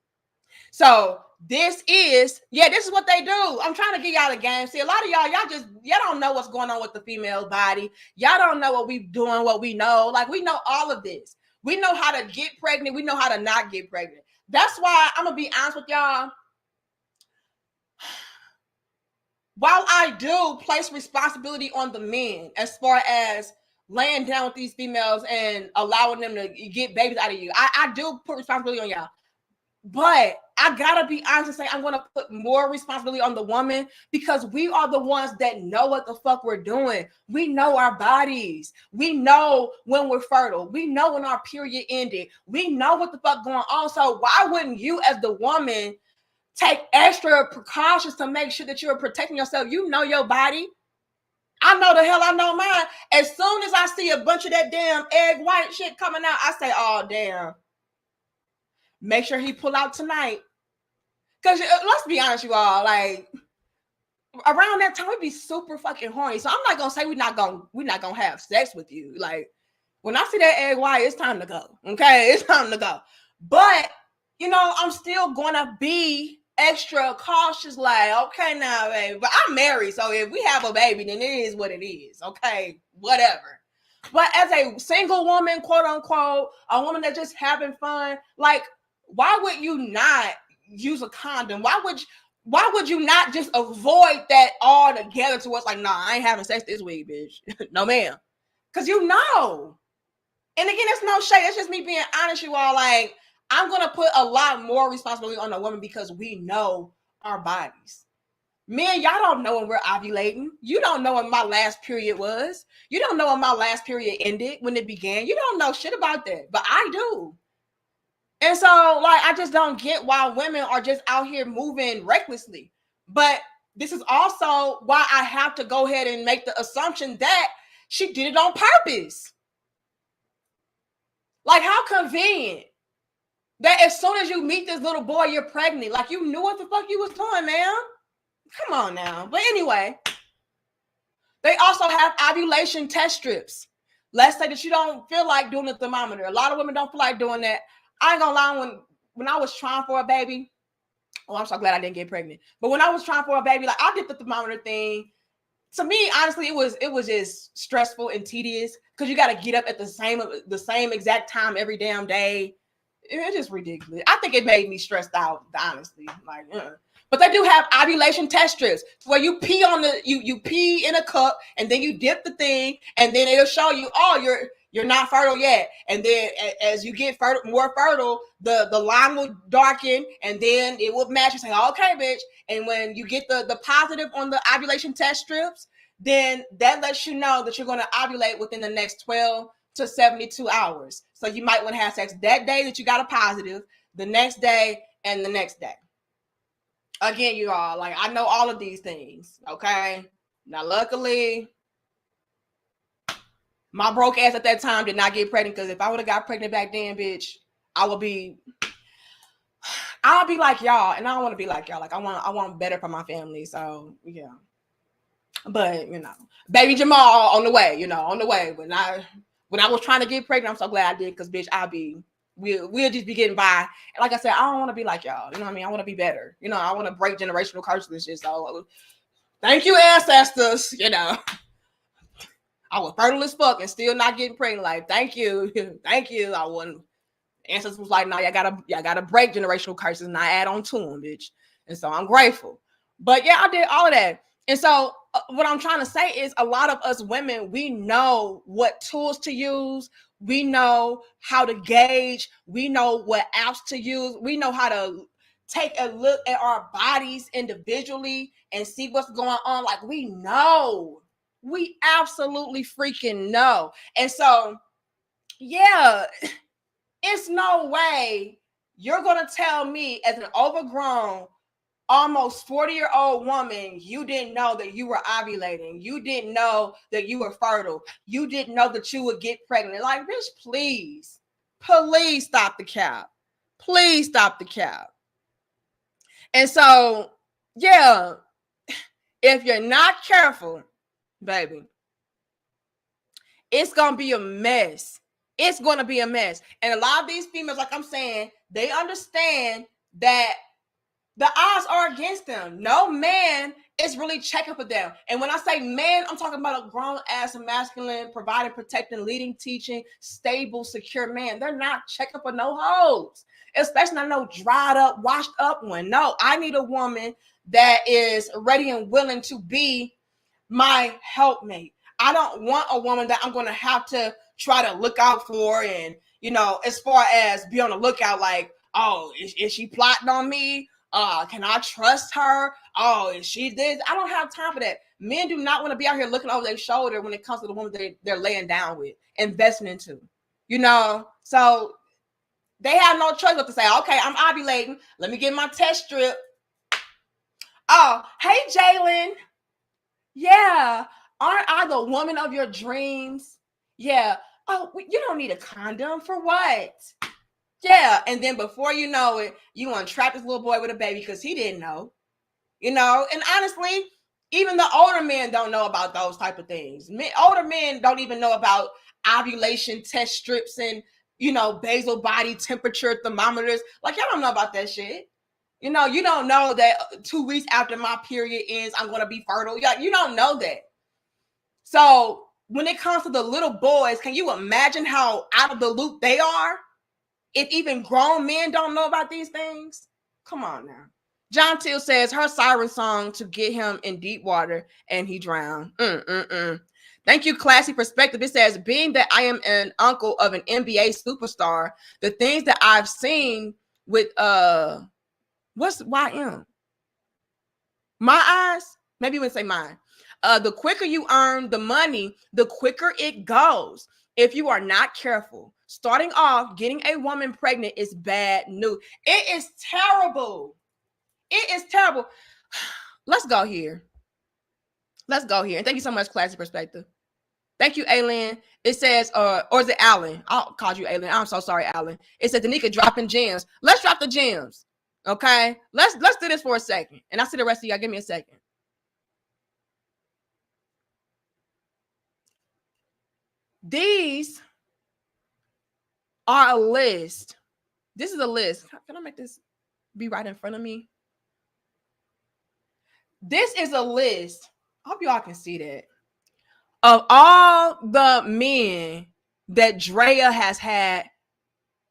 So this is what they do. I'm trying to get y'all the game. See, a lot of y'all don't know what's going on with the female body. Y'all don't know what we doing, what we know. Like, we know all of this. We know how to get pregnant. We know how to not get pregnant. That's why I'm going to be honest with y'all. While I do place responsibility on the men as far as laying down with these females and allowing them to get babies out of you, I do put responsibility on y'all. But I gotta be honest and say I'm gonna put more responsibility on the woman, because we are the ones that know what the fuck we're doing. We know our bodies. We know when we're fertile. We know when our period ended. We know what the fuck going on. So why wouldn't you, as the woman, take extra precautions to make sure that you're protecting yourself? You know your body. I know the hell I know mine. As soon as I see a bunch of that damn egg white shit coming out, I say, oh damn. Make sure he pull out tonight. Because let's be honest, you all, like, around that time we'd be super fucking horny. So I'm not gonna say we're not gonna have sex with you. Like, when I see that egg white, it's time to go. Okay, it's time to go. But I'm still gonna be extra cautious. Like, okay, now, baby, but I'm married, so if we have a baby, then it is what it is. Okay, whatever. But as a single woman, quote unquote, a woman that's just having fun, like, why would you not use a condom? Why would you not just avoid that altogether to what's like, nah, I ain't having sex this week, bitch. No, ma'am. Because And again, it's no shade. It's just me being honest, you all. Like, I'm going to put a lot more responsibility on a woman because we know our bodies. Men, y'all don't know when we're ovulating. You don't know when my last period was. You don't know when my last period ended, when it began. You don't know shit about that, but I do. And so, like, I just don't get why women are just out here moving recklessly. But this is also why I have to go ahead and make the assumption that she did it on purpose. Like, how convenient that as soon as you meet this little boy, you're pregnant. Like, you knew what the fuck you was doing, man. Come on now. But anyway, they also have ovulation test strips. Let's say that you don't feel like doing the thermometer. A lot of women don't feel like doing that. I ain't gonna lie, when I was trying for a baby, I'm so glad I didn't get pregnant. But when I was trying for a baby, like, I did the thermometer thing. To me, honestly, it was just stressful and tedious because you got to get up at the same exact time every damn day. It's just ridiculous. I think it made me stressed out, honestly. Like, But they do have ovulation test strips where you pee you pee in a cup and then you dip the thing and then it'll show you, oh, you're not fertile yet. And then as you get more fertile, the line will darken and then it will match. You say, okay, bitch. And when you get the positive on the ovulation test strips, then that lets you know that you're going to ovulate within the next 12 to 72 hours. So you might want to have sex that day that you got a positive, the next day, and the next day. Again, you all, like, I know all of these things, okay? Now, luckily, my broke ass at that time did not get pregnant, because if I would have got pregnant back then, bitch, I'll be like y'all, and I don't want to be like y'all. Like, I want better for my family, so, yeah. But, baby Jamal on the way, on the way. When I was trying to get pregnant, I'm so glad I did, because, bitch, I'll be we'll just be getting by. And like I said, I don't want to be like y'all. You know what I mean? I want to be better. You know, I want to break generational curses and shit. So thank you, ancestors. You know, I was fertile as fuck and still not getting pregnant. Like, thank you. Thank you. I wasn't. Ancestors was like, no, y'all gotta break generational curses and not add on to them, bitch. And so I'm grateful. But yeah, I did all of that. And so what I'm trying to say is a lot of us women, we know what tools to use. We know how to gauge. We know what apps to use. We know how to take a look at our bodies individually and see what's going on. Like, we know. We absolutely freaking know. And so, yeah, it's no way you're going to tell me as an overgrown, almost 40-year-old woman, you didn't know that you were ovulating. You didn't know that you were fertile. You didn't know that you would get pregnant. Like, bitch, please stop the cap. Please stop the cap. And so, yeah, if you're not careful, baby, it's going to be a mess. It's going to be a mess. And a lot of these females, like I'm saying, they understand that the odds are against them. No man is really checking for them. And when I say man, I'm talking about a grown-ass, masculine, providing, protecting, leading, teaching, stable, secure man. They're not checking for no hoes, especially not no dried up, washed up one. No, I need a woman that is ready and willing to be my helpmate. I don't want a woman that I'm going to have to try to look out for and, you know, as far as be on the lookout, like, oh, is she plotting on me? Can I trust her? Oh, is she this? I don't have time for that. Men do not want to be out here looking over their shoulder when it comes to the woman they're laying down with, investing into, you know? So they have no choice but to say, okay, I'm ovulating. Let me get my test strip. Oh, hey, Jalen. Yeah. Aren't I the woman of your dreams? Yeah. Oh, you don't need a condom for what? Yeah. And then before you know it, you want to trap this little boy with a baby because he didn't know, you know? And honestly, even the older men don't know about those type of things. Older men don't even know about ovulation test strips and, you know, basal body temperature thermometers. Like, y'all don't know about that shit. You know, you don't know that 2 weeks after my period ends, I'm going to be fertile. You don't know that. So when it comes to the little boys, can you imagine how out of the loop they are? If even grown men don't know about these things? Come on now. John Till says her siren song to get him in deep water and he drowned. Thank you, Classy Perspective. It says, being that I am an uncle of an NBA superstar, the things that I've seen with, what's YM? My eyes? Maybe you wouldn't say mine. The quicker you earn the money, the quicker it goes. If you are not careful, starting off, getting a woman pregnant is bad news. It is terrible. It is terrible. Let's go here. Let's go here. And thank you so much, Classy Perspective. Thank you, Alan. It says, or is it Alan? I'll call you Alan. I'm so sorry, Alan. It says Danica dropping gems. Let's drop the gems. Okay. Let's do this for a second. And I'll see the rest of y'all. Give me a second. These are a list. This is a list. Can I make this be right in front of me? This is a list. I hope y'all can see that. Of all the men that Draya has had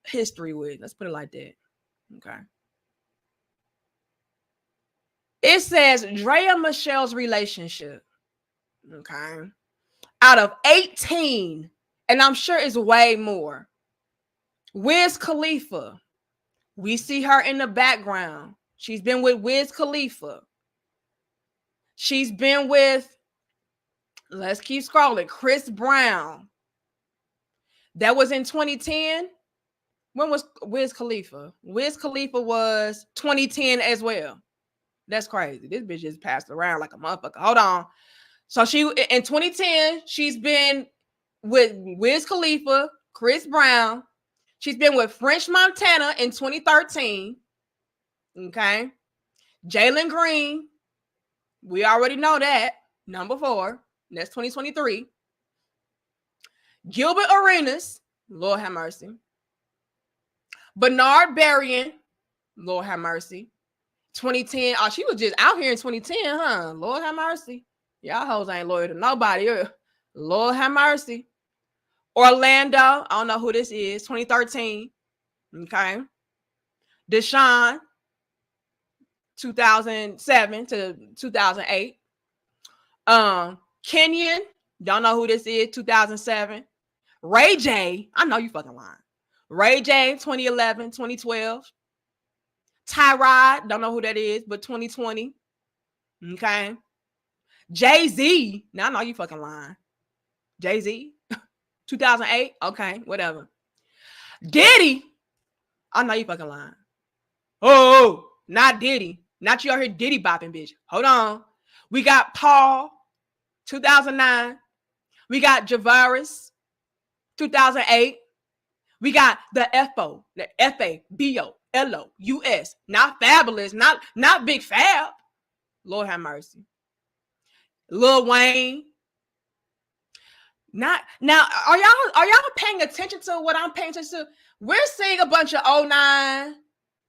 history with. Let's put it like that. Okay. It says Draya Michele's relationship. Okay. Out of 18, and I'm sure it's way more. Wiz Khalifa. We see her in the background. She's been with Wiz Khalifa. She's been with, let's keep scrolling, Chris Brown. That was in 2010. When was Wiz Khalifa? Wiz Khalifa was 2010 as well. That's crazy. This bitch just passed around like a motherfucker. Hold on. So she, in 2010, she's been with Wiz Khalifa, Chris Brown. She's been with French Montana in 2013. Okay. Jalen Green. We already know that. Number 4. That's 2023. Gilbert Arenas. Lord have mercy. Bernard Berrien, Lord have mercy. 2010. Oh, she was just out here in 2010, huh? Lord have mercy. Y'all hoes ain't loyal to nobody. Lord have mercy. Orlando, I don't know who this is. 2013. Okay. Deshaun, 2007 to 2008. Kenyon, don't know who this is. 2007. Ray J, I know you fucking lying. Ray J, 2011, 2012. Tyrod, don't know who that is, but 2020. Okay. Jay-Z, now I know you fucking lying. Jay-Z, 2008. Okay, whatever. Diddy, I know you fucking lying. Oh, not Diddy. Not you out here Diddy bopping, bitch. Hold on. We got Paul, 2009. We got Javaris, 2008. We got the FO, the FABOLOUS, not Fabulous, not Big Fab. Lord have mercy. Lil Wayne. Not now. Are y'all paying attention to what I'm paying attention to? We're seeing a bunch of 09,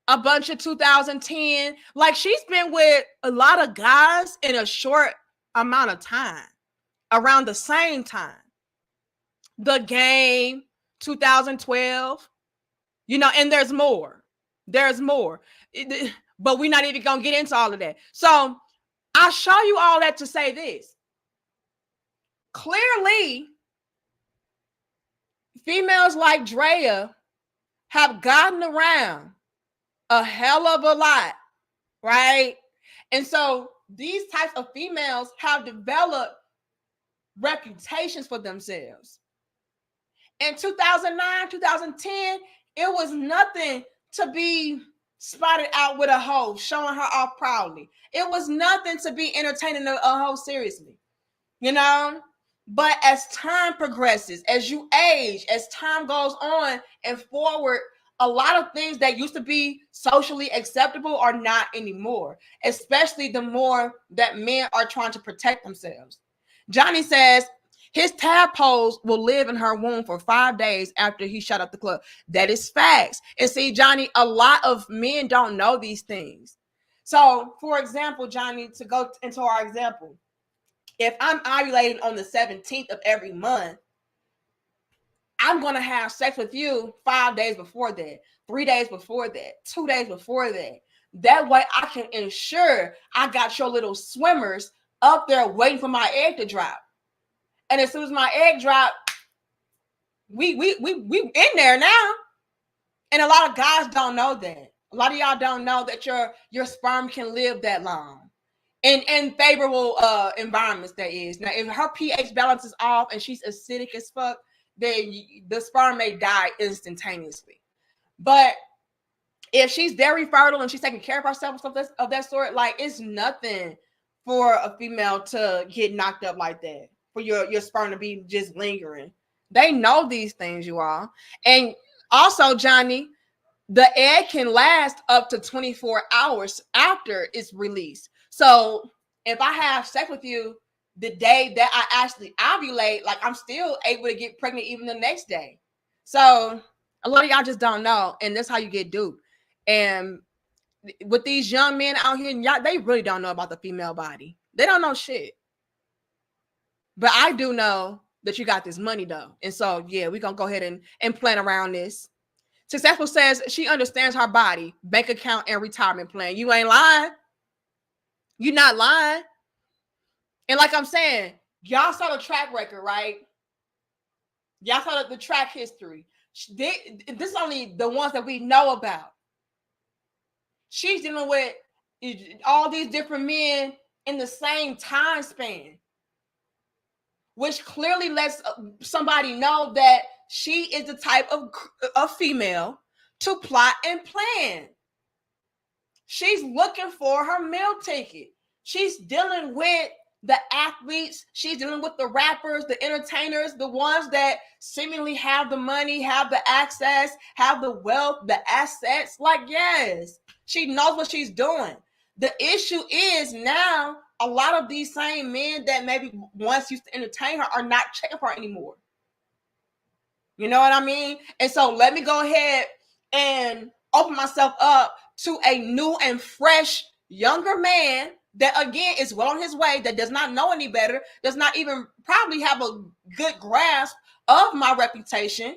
a bunch of 2010. Like, she's been with a lot of guys in a short amount of time, around the same time. The Game, 2012. And there's more. There's more. But we're not even going to get into all of that. So I show you all that to say this. Clearly, females like Draya have gotten around a hell of a lot, right? And so these types of females have developed reputations for themselves. In 2009, 2010, it was nothing to be spotted out with a hoe, showing her off proudly. It was nothing to be entertaining a hoe seriously, But as time progresses, as you age, as time goes on and forward, a lot of things that used to be socially acceptable are not anymore, especially the more that men are trying to protect themselves. Johnny says his tadpoles will live in her womb for 5 days after he shut up the club. That is facts. And see, Johnny, a lot of men don't know these things. So, for example, Johnny, to go into our example, if I'm ovulating on the 17th of every month, I'm going to have sex with you 5 days before that, 3 days before that, 2 days before that. That way I can ensure I got your little swimmers up there waiting for my egg to drop. And as soon as my egg drop, we in there now. And a lot of guys don't know that. A lot of y'all don't know that your sperm can live that long in favorable environments. That is. Now, if her pH balance is off and she's acidic as fuck, then the sperm may die instantaneously. But if she's very fertile and she's taking care of herself and stuff of that sort, like, it's nothing for a female to get knocked up like that, for your sperm to be just lingering. They know these things, you all. And also, Johnny, the egg can last up to 24 hours after it's released. So if I have sex with you the day that I actually ovulate, like, I'm still able to get pregnant even the next day. So a lot of y'all just don't know, and that's how you get duped. And with these young men out here, y'all, they really don't know about the female body. They don't know shit. But I do know that you got this money, though. And so, yeah, we're going to go ahead and plan around this. Successful says she understands her body, bank account, and retirement plan. You ain't lying. You're not lying. And like I'm saying, y'all saw the track record, right? Y'all saw the track history. This is only the ones that we know about. She's dealing with all these different men in the same time span, which clearly lets somebody know that she is the type of female to plot and plan. She's looking for her meal ticket. She's dealing with the athletes. She's dealing with the rappers, the entertainers, the ones that seemingly have the money, have the access, have the wealth, the assets. Like, yes, she knows what she's doing. The issue is now a lot of these same men that maybe once used to entertain her are not checking for her anymore. You know what I mean? And so let me go ahead and open myself up to a new and fresh younger man that again is well on his way, that does not know any better, does not even probably have a good grasp of my reputation,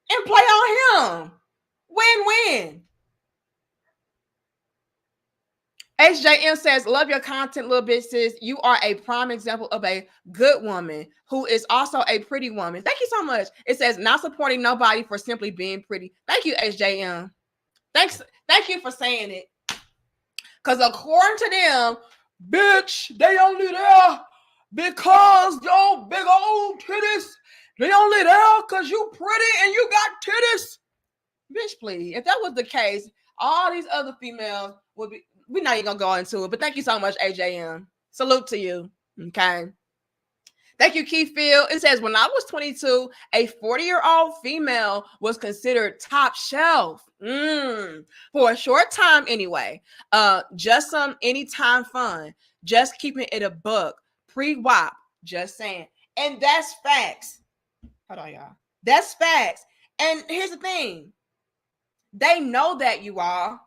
and play on him. Win-win. HJM says, love your content, little bitch, sis. You are a prime example of a good woman who is also a pretty woman. Thank you so much. It says, not supporting nobody for simply being pretty. Thank you, HJM. Thank you for saying it. Because according to them, bitch, they only there because your big old titties. They only there because you pretty and you got titties. Bitch, please. If that was the case, all these other females would be. We're not even gonna go into it, but thank you so much, AJM. Salute to you. Okay. Thank you, Keith Field. It says, when I was 22, a 40-year-old female was considered top shelf. For a short time anyway. Just some anytime fun. Just keeping it a buck. Pre-WAP. Just saying. And that's facts. Hold on, y'all. That's facts. And here's the thing. They know that, you all.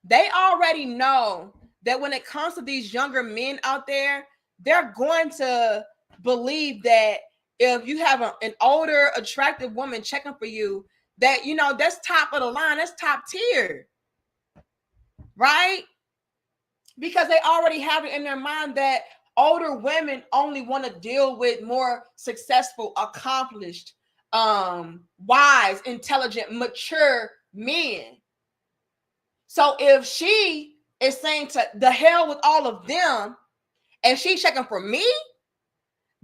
They already know that when it comes to these younger men out there, they're going to believe that if you have an older, attractive woman checking for you, that, you know, that's top of the line, that's top tier, right? Because they already have it in their mind that older women only want to deal with more successful, accomplished, wise, intelligent, mature men. So if she is saying to the hell with all of them and she's checking for me,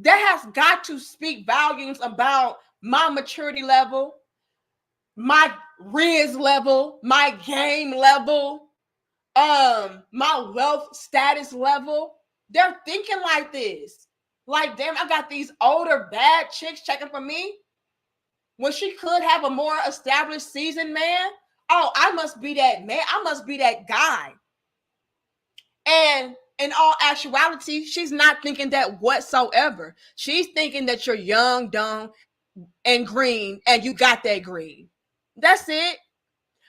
that has got to speak volumes about my maturity level, my riz level, my game level, my wealth status level. They're thinking like this. Like, damn, I got these older bad chicks checking for me when she could have a more established seasoned man. Oh, I must be that man. I must be that guy. And in all actuality, she's not thinking that whatsoever. She's thinking that you're young, dumb, and green, and you got that green. That's it.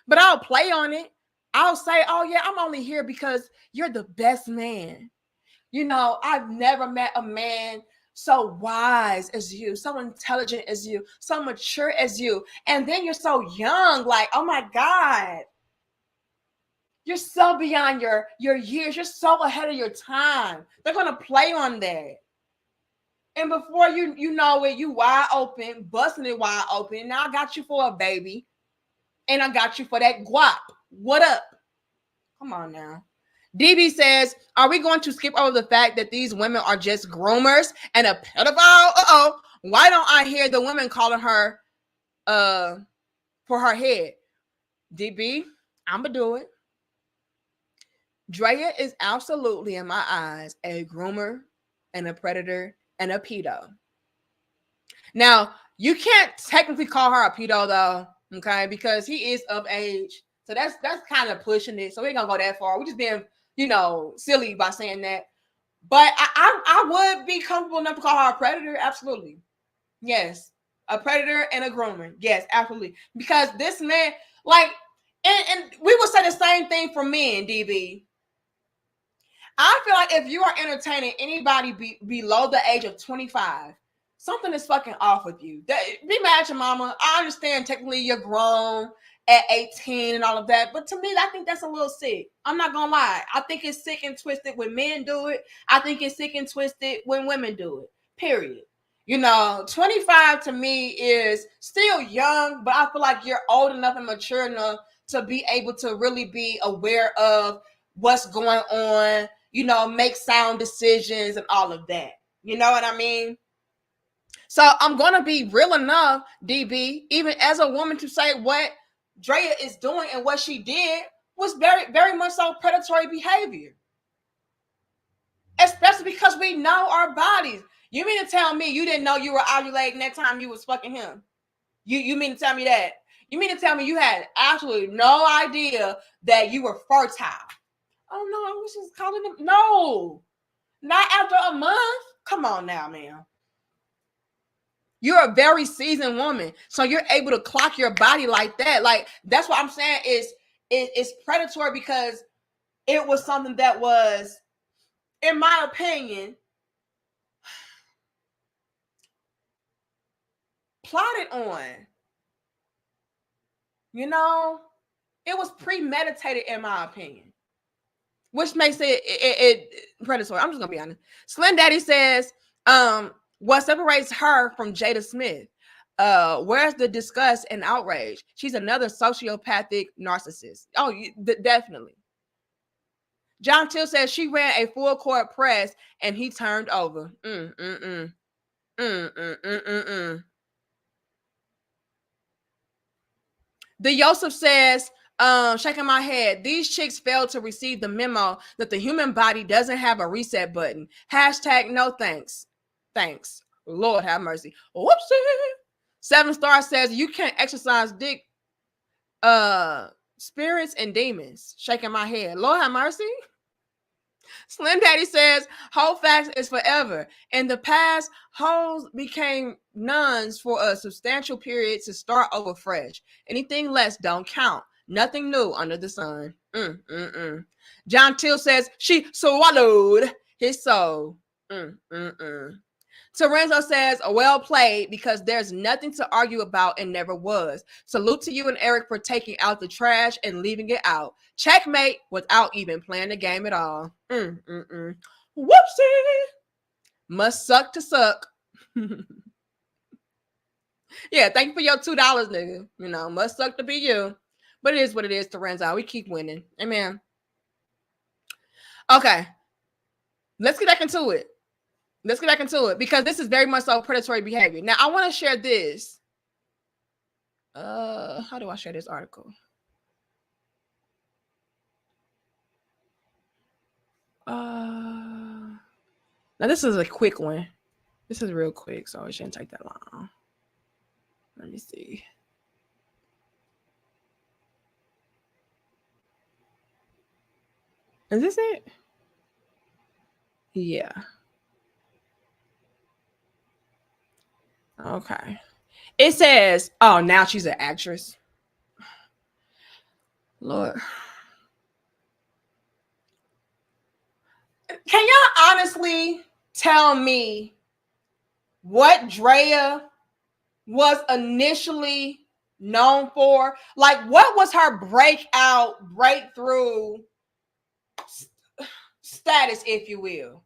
But I'll play on it. I'll say, oh yeah, I'm only here because you're the best man. You know, I've never met a man so wise as you, so intelligent as you, so mature as you. And then you're so young, like, oh my God. You're so beyond your years. You're so ahead of your time. They're going to play on that. And before you know it, you wide open, busting it wide open. Now I got you for a baby. And I got you for that guap. What up? Come on now. DB says, are we going to skip over the fact that these women are just groomers and a pedophile? Uh-oh. Why don't I hear the women calling her for her head? DB, I'm going to do it. Draya is absolutely, in my eyes, a groomer and a predator and a pedo. Now, you can't technically call her a pedo, though, okay, because he is of age. So that's kind of pushing it. So we ain't going to go that far. We're just being, you know, silly by saying that. But I would be comfortable enough to call her a predator. Absolutely. Yes. A predator and a groomer. Yes, absolutely. Because this man, like, and we would say the same thing for men, DB. I feel like if you are entertaining anybody below the age of 25, something is fucking off with you. Be mad at your mama. I understand technically you're grown at 18 and all of that, but to me, I think that's a little sick. I'm not gonna lie. I think it's sick and twisted when men do it. I think it's sick and twisted when women do it. Period. You know, 25 to me is still young, but I feel like you're old enough and mature enough to be able to really be aware of what's going on, you know, make sound decisions and all of that. You know what I mean? So I'm going to be real enough, DB, even as a woman, to say what Draya is doing and what she did was very, very much so predatory behavior. Especially because we know our bodies. You mean to tell me you didn't know you were ovulating that time you was fucking him? You mean to tell me that? You mean to tell me you had absolutely no idea that you were fertile? Oh no, I was just calling him. No, not after a month. Come on now, man. You're a very seasoned woman, so you're able to clock your body like that. Like, that's what I'm saying is predatory, because it was something that was, in my opinion, plotted on. You know, it was premeditated, in my opinion, which makes it predatory. I'm just gonna be honest. Slim Daddy says, what separates her from Jada Smith? Where's the disgust and outrage? She's another sociopathic narcissist. Oh, definitely. John Till says she ran a full court press and he turned over. The Yosef says, shaking my head, these chicks failed to receive the memo that the human body doesn't have a reset button. Hashtag no thanks. Thanks. Lord have mercy. Whoopsie. 7 Star says you can't exercise dick, spirits and demons. Shaking my head. Lord have mercy. Slim Daddy says, whole facts is forever. In the past, hoes became nuns for a substantial period to start over fresh. Anything less don't count. Nothing new under the sun. John Till says, she swallowed his soul. Terenzo says, well played, because there's nothing to argue about and never was. Salute to you and Eric for taking out the trash and leaving it out. Checkmate without even playing the game at all. Whoopsie. Must suck to suck. Yeah, thank you for your $2, nigga. You know, must suck to be you. But it is what it is, Terenzo. We keep winning. Amen. Okay. Let's get back into it. Because this is very much so predatory behavior. Now, I want to share this. How do I share this article? Now, this is a quick one. This is real quick, so it shouldn't take that long. Let me see. Is this it? Yeah. Okay. It says, oh, now she's an actress. Lord. Can y'all honestly tell me what Draya was initially known for? Like, what was her breakthrough status, if you will?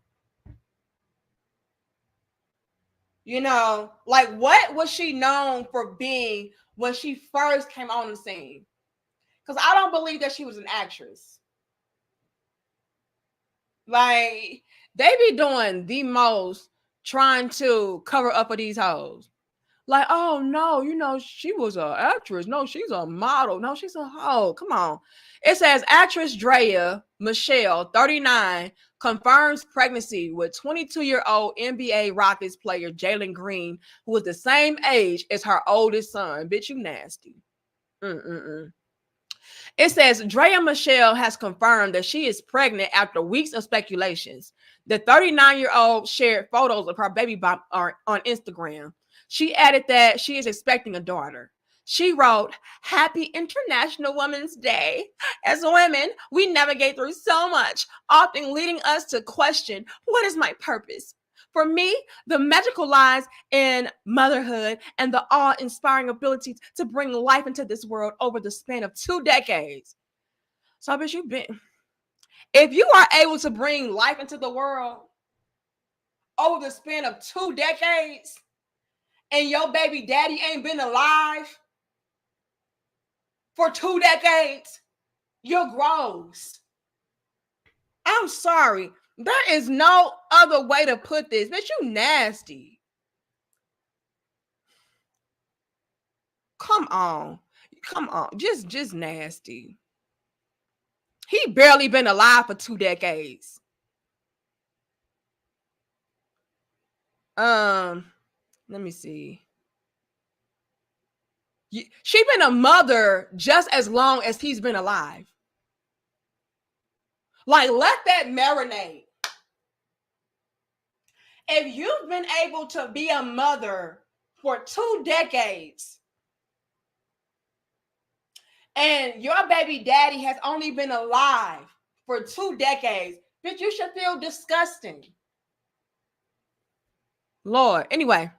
You know, like, what was she known for being when she first came on the scene? Because I don't believe that she was an actress. Like, they be doing the most trying to cover up for these hoes. Like, oh no, you know, she was an actress. No, she's a model. No, she's a hoe. Come on. It says actress Draya Michele, 39, confirms pregnancy with 22-year-old NBA Rockets player Jalen Green, who is the same age as her oldest son. Bitch, you nasty. It says Draya Michele has confirmed that she is pregnant after weeks of speculations. The 39-year-old shared photos of her baby bump on Instagram. She added that she is expecting a daughter. She wrote, "Happy International Women's Day. As women, we navigate through so much, often leading us to question, what is my purpose? For me, the magical lies in motherhood and the awe-inspiring ability to bring life into this world over the span of 2 decades." So I bet you've been. If you are able to bring life into the world over the span of 2 decades, and your baby daddy ain't been alive for 2 decades, you're gross. I'm sorry. There is no other way to put this. Bitch, you nasty. Come on. Just nasty. He barely been alive for 2 decades. Let me see. She been a mother just as long as he's been alive. Like, let that marinate. If you've been able to be a mother for 2 decades. And your baby daddy has only been alive for 2 decades. Bitch, you should feel disgusting. Lord. Anyway,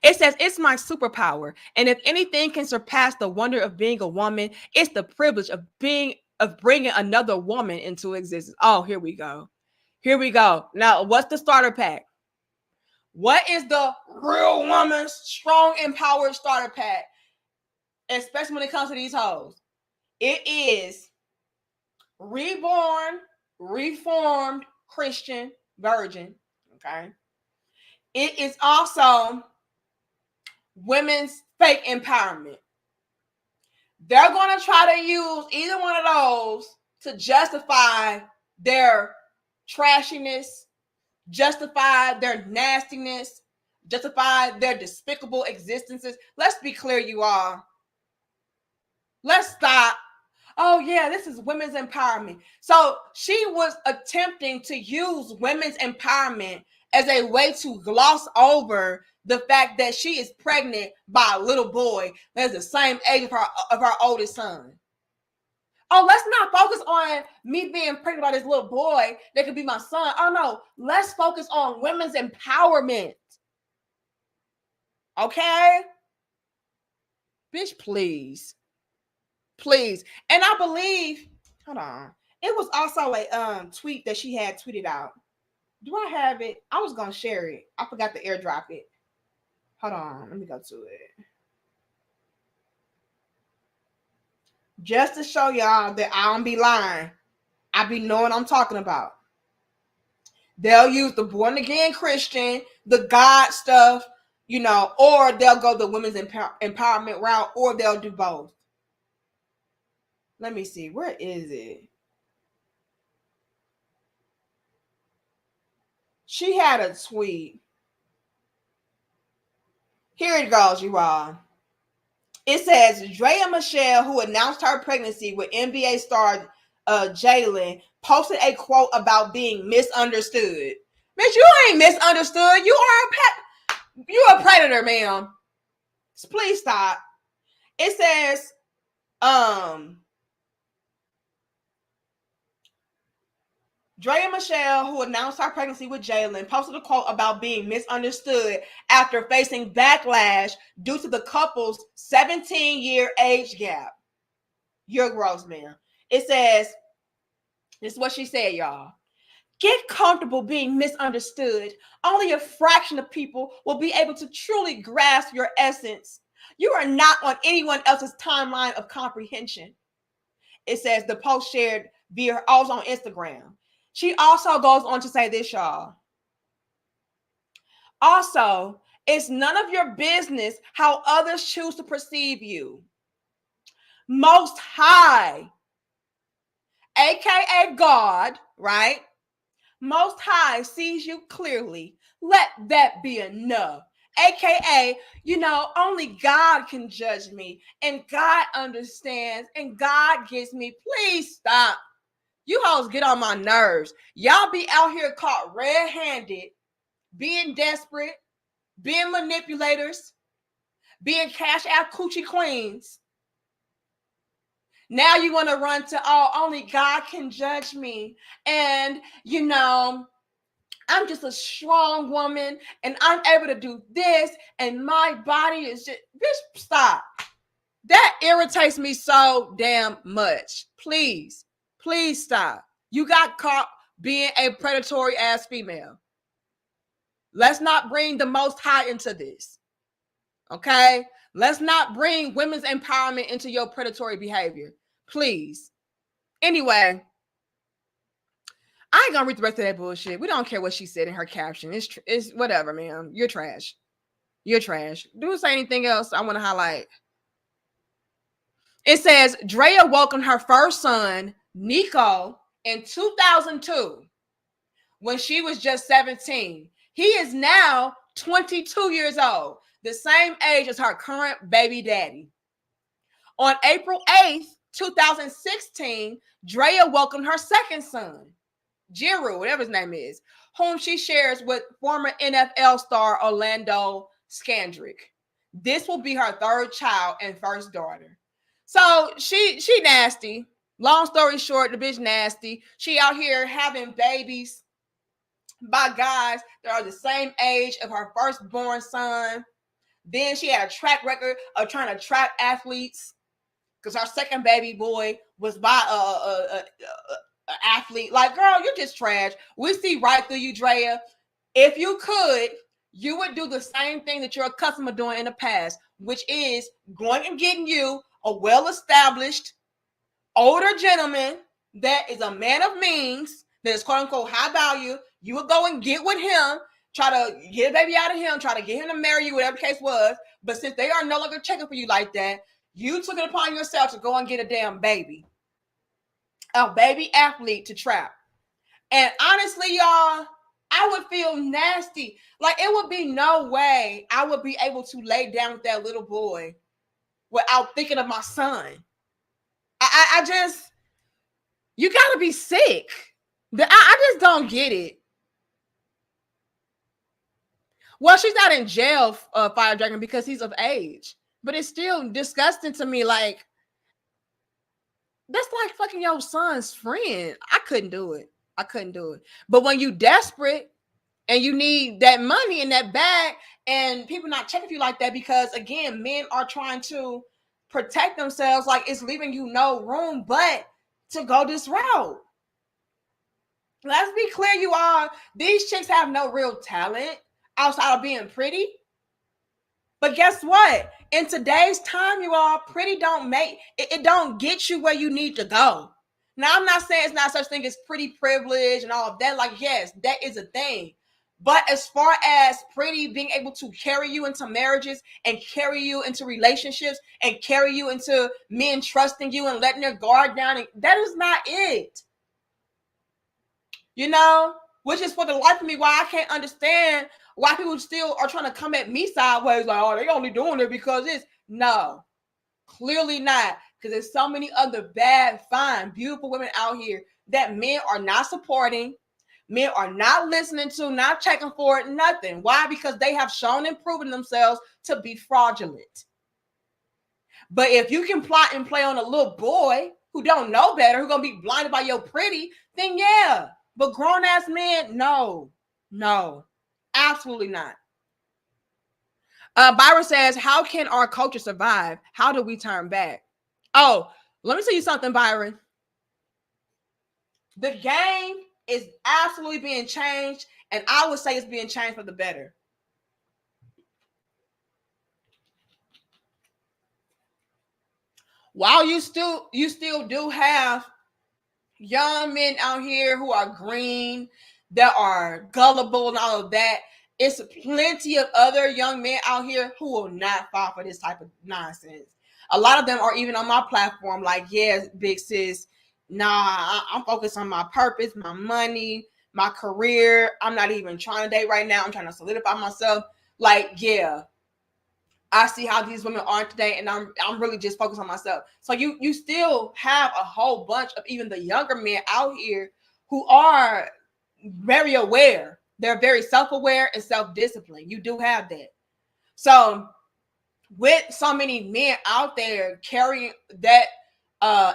it says, it's my superpower. And if anything can surpass the wonder of being a woman, it's the privilege of bringing another woman into existence. Oh, here we go. Here we go. Now, what's the starter pack? What is the real woman, strong, empowered starter pack? Especially when it comes to these hoes. It is reborn, reformed Christian virgin. Okay. It is also women's fake empowerment. They're going to try to use either one of those to justify their trashiness, justify their nastiness, justify their despicable existences. Let's be clear, you all. Let's stop. Oh, yeah, this is women's empowerment. So she was attempting to use women's empowerment as a way to gloss over the fact that she is pregnant by a little boy that's the same age of her oldest son. Oh, let's not focus on me being pregnant by this little boy that could be my son. Oh, no. Let's focus on women's empowerment. Okay? Bitch, please. Please. And I believe, hold on. It was also a tweet that she had tweeted out. Do I have it? I was going to share it. I forgot to airdrop it. Hold on. Let me go to it. Just to show y'all that I don't be lying. I be knowing what I'm talking about. They'll use the born again Christian, the God stuff, you know, or they'll go the women's empowerment route, or they'll do both. Let me see. Where is it? She had a tweet. Here it goes, you all. It says, Draya Michele, who announced her pregnancy with NBA star Jalen, posted a quote about being misunderstood. Bitch, you ain't misunderstood. You're a predator, ma'am. Please stop. It says, Draya Michele, who announced her pregnancy with Jalen, posted a quote about being misunderstood after facing backlash due to the couple's 17-year age gap. You're gross, man. It says, this is what she said, y'all. Get comfortable being misunderstood. Only a fraction of people will be able to truly grasp your essence. You are not on anyone else's timeline of comprehension. It says the post shared via also on Instagram. She also goes on to say this, y'all. Also, it's none of your business how others choose to perceive you. Most High, aka God, right? Most High sees you clearly. Let that be enough. AKA, you know, only God can judge me, and God understands, and God gets me. Please stop. You hoes get on my nerves. Y'all be out here caught red-handed, being desperate, being manipulators, being cash out coochie queens. Now you want to run to, oh, only God can judge me. And, you know, I'm just a strong woman and I'm able to do this. And my body is just, bitch, stop. That irritates me so damn much. Please, please stop. You got caught being a predatory ass female. Let's not bring the Most High into this. Okay? Let's not bring women's empowerment into your predatory behavior. Please. Anyway, I ain't gonna read the rest of that bullshit. We don't care what she said in her caption. It's whatever, man. You're trash. You're trash. Do say anything else I want to highlight? It says Draya welcomed her first son, Nico, in 2002 when she was just 17. He is now 22 years old, the same age as her current baby daddy. On April 8th, 2016, Draya welcomed her second son, Jiru, whatever his name is, whom she shares with former NFL star Orlando Scandrick. This will be her third child and first daughter. So she nasty. Long story short, the bitch nasty. She out here having babies by guys that are the same age of her firstborn son. Then she had a track record of trying to trap athletes because her second baby boy was by a athlete. Like, girl, you're just trash. We see right through you, Draya. If you could, you would do the same thing that you're accustomed to doing in the past, which is going and getting you a well-established older gentleman that is a man of means, that is quote unquote high value. You would go and get with him, try to get a baby out of him, try to get him to marry you, whatever the case was. But since they are no longer checking for you like that, you took it upon yourself to go and get a damn baby, a baby athlete to trap. And honestly, y'all, I would feel nasty. Like, it would be no way I would be able to lay down with that little boy without thinking of my son. I just, you gotta be sick. I just don't get it. Well, she's not in jail, Fire Dragon, because he's of age. But it's still disgusting to me. Like, that's like fucking your son's friend. I couldn't do it. But when you desperate and you need that money in that bag, and people not checking you like that, because again, men are trying to protect themselves, like it's leaving you no room but to go this route. Let's be clear, you all. These chicks have no real talent outside of being pretty. But guess what? In today's time, you all, pretty don't make it don't get you where you need to go. Now, I'm not saying it's not such thing as pretty privilege and all of that. Like, yes, that is a thing. But as far as pretty being able to carry you into marriages and carry you into relationships and carry you into men trusting you and letting their guard down, that is not it. You know, which is for the life of me why I can't understand why people still are trying to come at me sideways, like, oh, they only doing it because it's no, clearly not. Because there's so many other bad, fine, beautiful women out here that men are not supporting, men are not listening to, not checking for it, nothing. Why? Because they have shown and proven themselves to be fraudulent. But if you can plot and play on a little boy who don't know better, who's gonna be blinded by your pretty, then yeah. But grown-ass men, no, absolutely not. Byron says, how can our culture survive? How do we turn back? Oh, let me tell you something, Byron. The game is absolutely being changed, and I would say it's being changed for the better. While you still do have young men out here who are green, that are gullible and all of that, it's plenty of other young men out here who will not fall for this type of nonsense. A lot of them are even on my platform like, yes, big sis, nah, I'm focused on my purpose, my money, my career. I'm not even trying to date right now. I'm trying to solidify myself. Like, yeah, I see how these women are today, and I'm really just focused on myself. So you still have a whole bunch of even the younger men out here who are very aware. They're very self-aware and self-disciplined. You do have that. So with so many men out there carrying that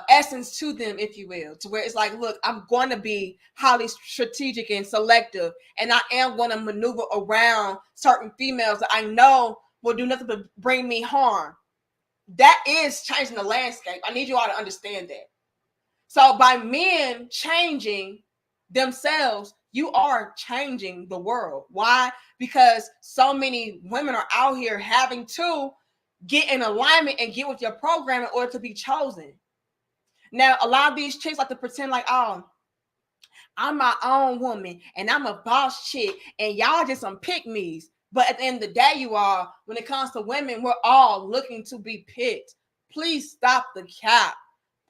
essence to them, if you will, to where it's like, look, I'm going to be highly strategic and selective, and I am going to maneuver around certain females that I know will do nothing but bring me harm. That is changing the landscape. I need you all to understand that. So by men changing themselves, you are changing the world. Why? Because so many women are out here having to get in alignment and get with your program in order to be chosen. Now, a lot of these chicks like to pretend like, oh, I'm my own woman and I'm a boss chick and y'all just some pick-me's. But at the end of the day, you all, when it comes to women, we're all looking to be picked. Please stop the cap.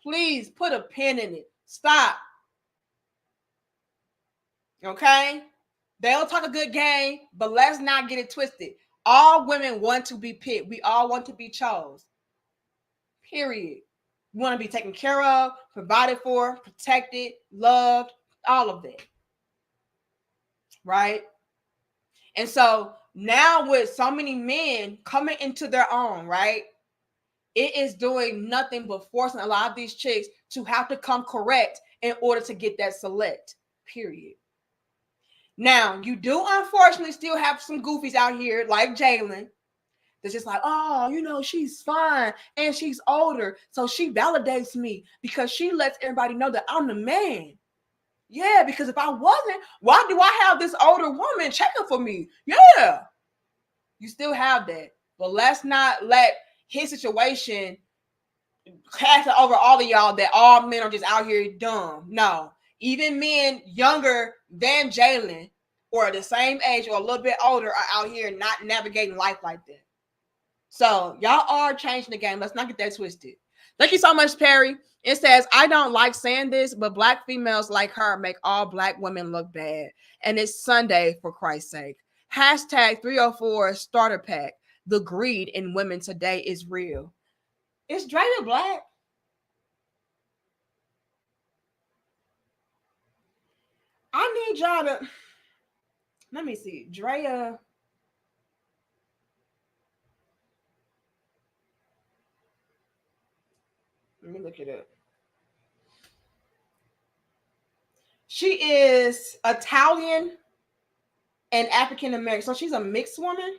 Please put a pin in it. Stop. Okay? They'll talk a good game, but let's not get it twisted. All women want to be picked. We all want to be chose. Period. We want to be taken care of, provided for, protected, loved, all of that. Right? And so now with so many men coming into their own, right? It is doing nothing but forcing a lot of these chicks to have to come correct in order to get that select, period. Now, you do unfortunately still have some goofies out here like Jalen that's just like, oh, you know, she's fine and she's older. So she validates me because she lets everybody know that I'm the man. Yeah, because if I wasn't, why do I have this older woman checking for me? Yeah, you still have that. But let's not let his situation cast it over all of y'all that all men are just out here dumb. No, even men younger than Jalen or the same age or a little bit older are out here not navigating life like that. So y'all are changing the game. Let's not get that twisted. Thank you so much, Perry. It says, I don't like saying this, but black females like her make all black women look bad. And it's Sunday, for Christ's sake. Hashtag 304 starter pack. The greed in women today is real. Is Draya black? I need y'all to, let me see. Draya. Let me look it up. She is Italian and African American. So she's a mixed woman.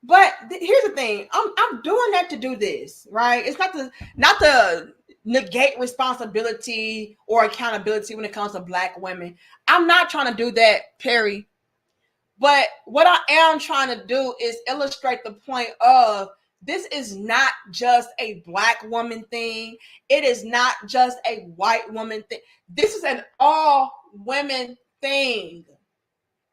But here's the thing. I'm doing that to do this, right? It's not to negate responsibility or accountability when it comes to black women. I'm not trying to do that, Perry. But what I am trying to do is illustrate the point of this is not just a black woman thing. It is not just a white woman thing. This is an all women thing,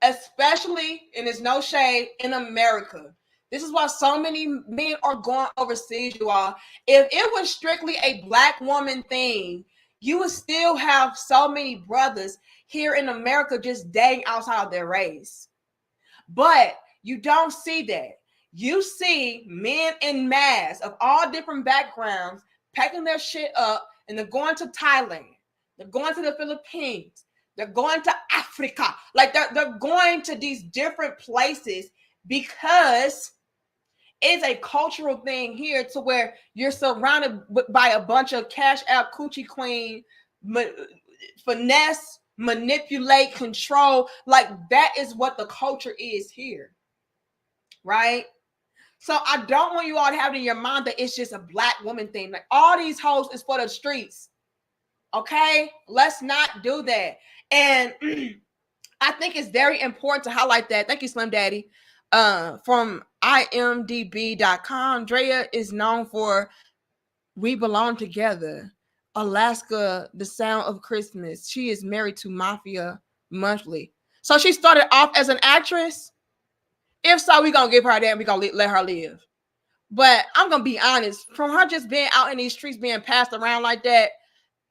especially, and there's no shade, in America. This is why so many men are going overseas, you all. If it was strictly a black woman thing, you would still have so many brothers here in America just dating outside of their race. But you don't see that. You see men in mass of all different backgrounds packing their shit up and they're going to Thailand. They're going to the Philippines. They're going to Africa. Like they're going to these different places because it's a cultural thing here to where you're surrounded by a bunch of cash out coochie queen, finesse, manipulate, control. Like that is what the culture is here, right? So I don't want you all to have in your mind that it's just a black woman thing. Like all these hoes is for the streets. Okay, let's not do that. And I think it's very important to highlight that. Thank you, Slim Daddy. From imdb.com, Draya is known for We Belong Together, Alaska, The Sound of Christmas. She is married to Mafia Monthly. So she started off as an actress. If so, we're going to give her that and we're going to let her live. But I'm going to be honest, from her just being out in these streets, being passed around like that,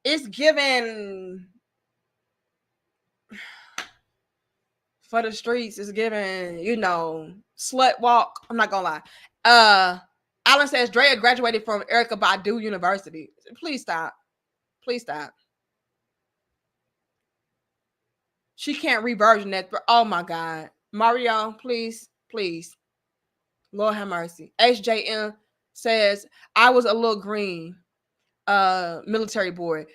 it's given for the streets. It's given, you know, slut walk. I'm not gonna lie. Alan says Draya graduated from Erica Badu University. Please stop. Please stop. She can't reversion that. Oh my God, Mario, please, please. Lord have mercy. HJM says I was a little green. Military boy,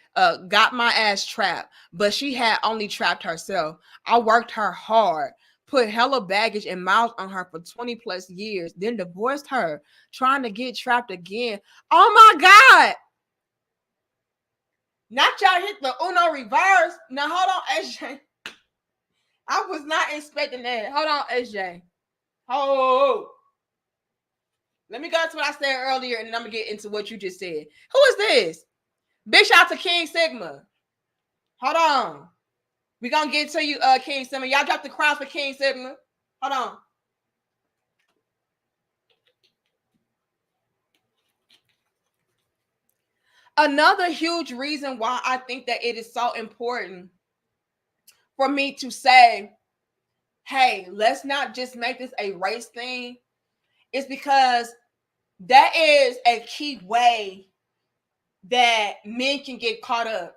got my ass trapped, but she had only trapped herself. I worked her hard, put hella baggage and miles on her for 20 plus years, then divorced her, trying to get trapped again. Oh my God. Not y'all hit the Uno reverse. Now hold on, SJ. I was not expecting that. Hold on, SJ. Oh, let me go to what I said earlier, and then I'm gonna get into what you just said. Who is this? Big shout out to King Sigma. Hold on. We're going to get to you, King Sigma. Y'all drop the crowns for King Sigma. Hold on. Another huge reason why I think that it is so important for me to say, hey, let's not just make this a race thing, is because that is a key way that men can get caught up.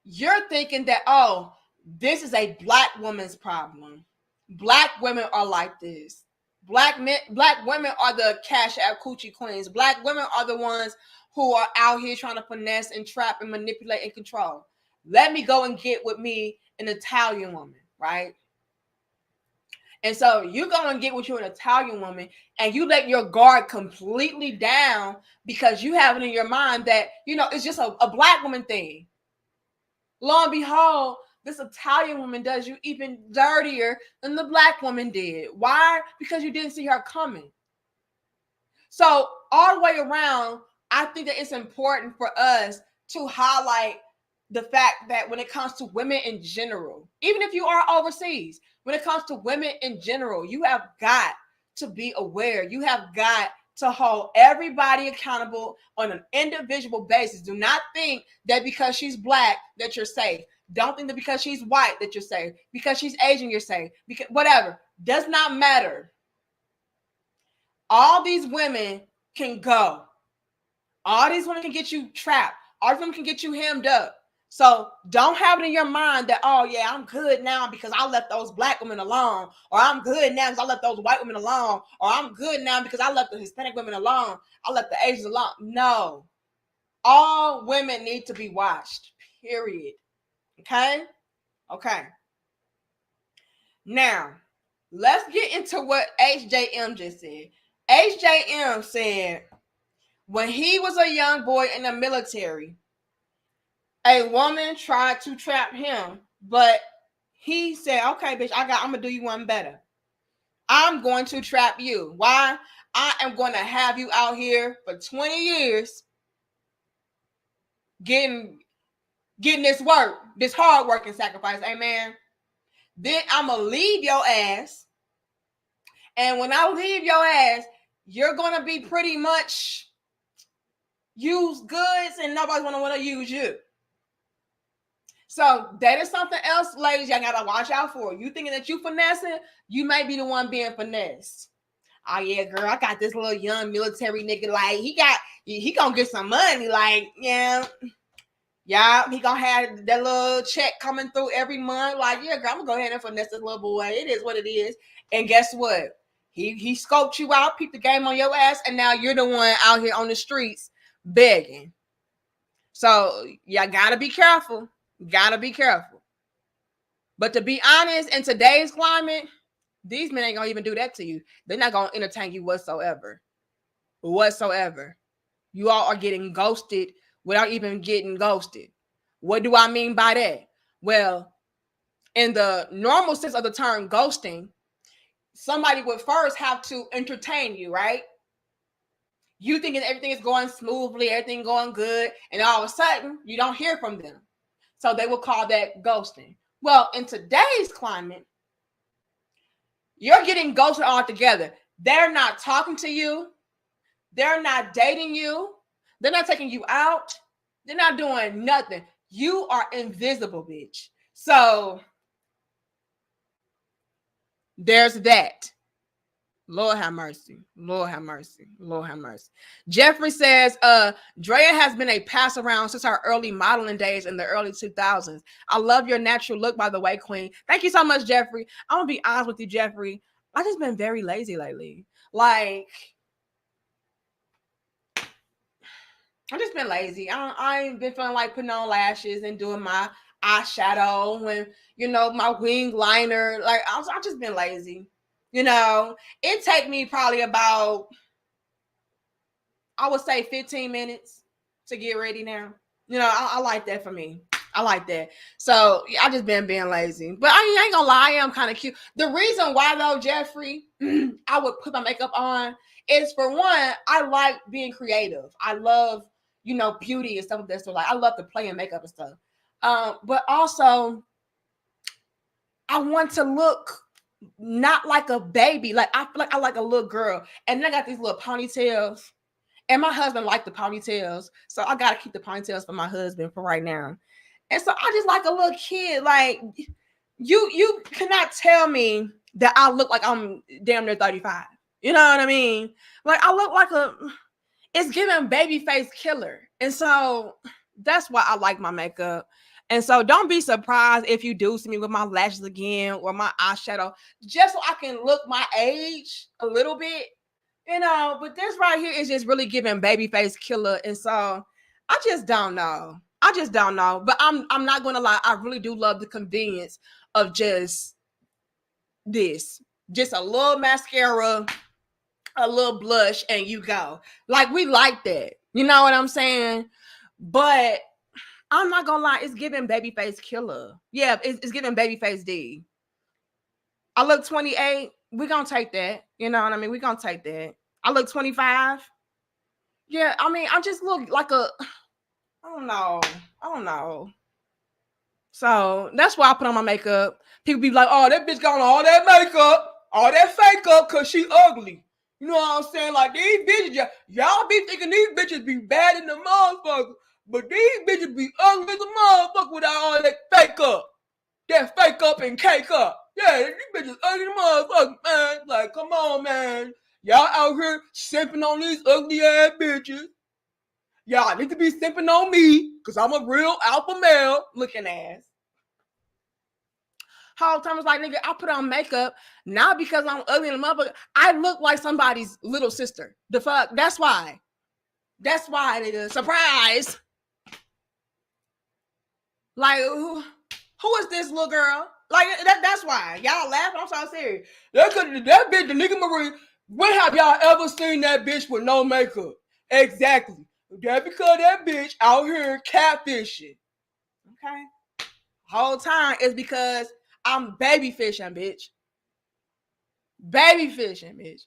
You're thinking that, oh, this is a black woman's problem. Black women are like this. Black women are the cash out coochie queens. Black women are the ones who are out here trying to finesse and trap and manipulate and control. Let me go and get with me an Italian woman, right? And so you go and get with you an Italian woman and you let your guard completely down because you have it in your mind that, it's just a black woman thing. Lo and behold, this Italian woman does you even dirtier than the black woman did. Why? Because you didn't see her coming. So all the way around, I think that it's important for us to highlight the fact that when it comes to women in general, even if you are overseas, when it comes to women in general, you have got to be aware. You have got to hold everybody accountable on an individual basis. Do not think that because she's black that you're safe. Don't think that because she's white that you're safe. Because she's Asian, you're safe. Because whatever. Does not matter. All these women can go. All these women can get you trapped. All these women can get you hemmed up. So don't have it in your mind that, oh yeah, I'm good now because I left those black women alone. Or I'm good now because I left those white women alone. Or I'm good now because I left the Hispanic women alone. I left the Asians alone. No. All women need to be watched. Period. Okay? Okay. Now, let's get into what HJM just said. HJM said when he was a young boy in the military, a woman tried to trap him, but he said, okay, bitch, I'm gonna do you one better. I'm going to trap you. Why? I am going to have you out here for 20 years getting this work, this hard work and sacrifice. Amen. Then I'm gonna leave your ass. And when I leave your ass, you're gonna be pretty much used goods and nobody's gonna want to use you. So that is something else, ladies, y'all gotta watch out for. You thinking that you finessing, you may be the one being finessed. Oh yeah, girl, I got this little young military nigga. Like he gonna get some money. Like yeah, he gonna have that little check coming through every month. Like yeah, girl, I'm gonna go ahead and finesse this little boy. It is what it is. And guess what? He scoped you out, peeped the game on your ass, and now you're the one out here on the streets begging. So y'all gotta be careful. Gotta be careful. But to be honest, in today's climate, these men ain't gonna even do that to you. They're not gonna entertain you whatsoever. You all are getting ghosted without even getting ghosted. What do I mean by that? Well, in the normal sense of the term ghosting, somebody would first have to entertain you, right? You thinking everything is going smoothly, everything going good, and all of a sudden you don't hear from them. So they will call that ghosting. Well, in today's climate, you're getting ghosted altogether. They're not talking to you. They're not dating you. They're not taking you out. They're not doing nothing. You are invisible, bitch. So there's that. Lord have mercy. Lord have mercy. Lord have mercy. Jeffrey says, Draya has been a pass around since her early modeling days in the early 2000s. I love your natural look, by the way, queen. Thank you so much, Jeffrey. I'm going to be honest with you, Jeffrey. I've just been very lazy lately. Like, I've just been lazy. I ain't been feeling like putting on lashes and doing my eyeshadow and, my wing liner. Like, I've just been lazy. It take me probably about, I would say 15 minutes to get ready now. I like that for me. I like that. So I just been being lazy. But I ain't gonna lie, I am kind of cute. The reason why though, Jeffrey, I would put my makeup on is for one, I like being creative. I love, beauty and stuff like that. So like I love to play in makeup and stuff. But also I want to look not like a baby. Like I feel like I like a little girl. And then I got these little ponytails. And my husband liked the ponytails. So I gotta keep the ponytails for my husband for right now. And so I just like a little kid. Like you cannot tell me that I look like I'm damn near 35. You know what I mean? Like I look like it's giving baby face killer. And so that's why I like my makeup. And so don't be surprised if you do see me with my lashes again or my eyeshadow, just so I can look my age a little bit, but this right here is just really giving babyface killer. And so I just don't know. But I'm not gonna lie, I really do love the convenience of just this. Just a little mascara, a little blush, and you go. Like, we like that. You know what I'm saying? But I'm not gonna lie, it's giving babyface killer. Yeah, it's giving babyface D. I look 28. We're gonna take that. You know what I mean? We're gonna take that. I look 25. Yeah, I mean, I just look like I don't know. So that's why I put on my makeup. People be like, oh, that bitch got on all that makeup, all that fake up, cause she ugly. You know what I'm saying? Like, these bitches, y'all be thinking these bitches be bad in the motherfucker, but these bitches be ugly as a motherfucker without all that fake up. That fake up and cake up. Yeah, these bitches ugly as a motherfucker, man. Like, come on, man. Y'all out here simping on these ugly ass bitches. Y'all need to be simping on me, because I'm a real alpha male looking ass. Whole time was like, nigga, I put on makeup not because I'm ugly in the motherfucker. I look like somebody's little sister. The fuck? That's why. That's why, nigga. Surprise. Like, who is this little girl? Like, that's why. Y'all laughing? I'm so serious. That bitch, the nigga Marie, when have y'all ever seen that bitch with no makeup? Exactly. That's because that bitch out here catfishing. Okay? Whole time is because I'm baby fishing, bitch. Baby fishing, bitch.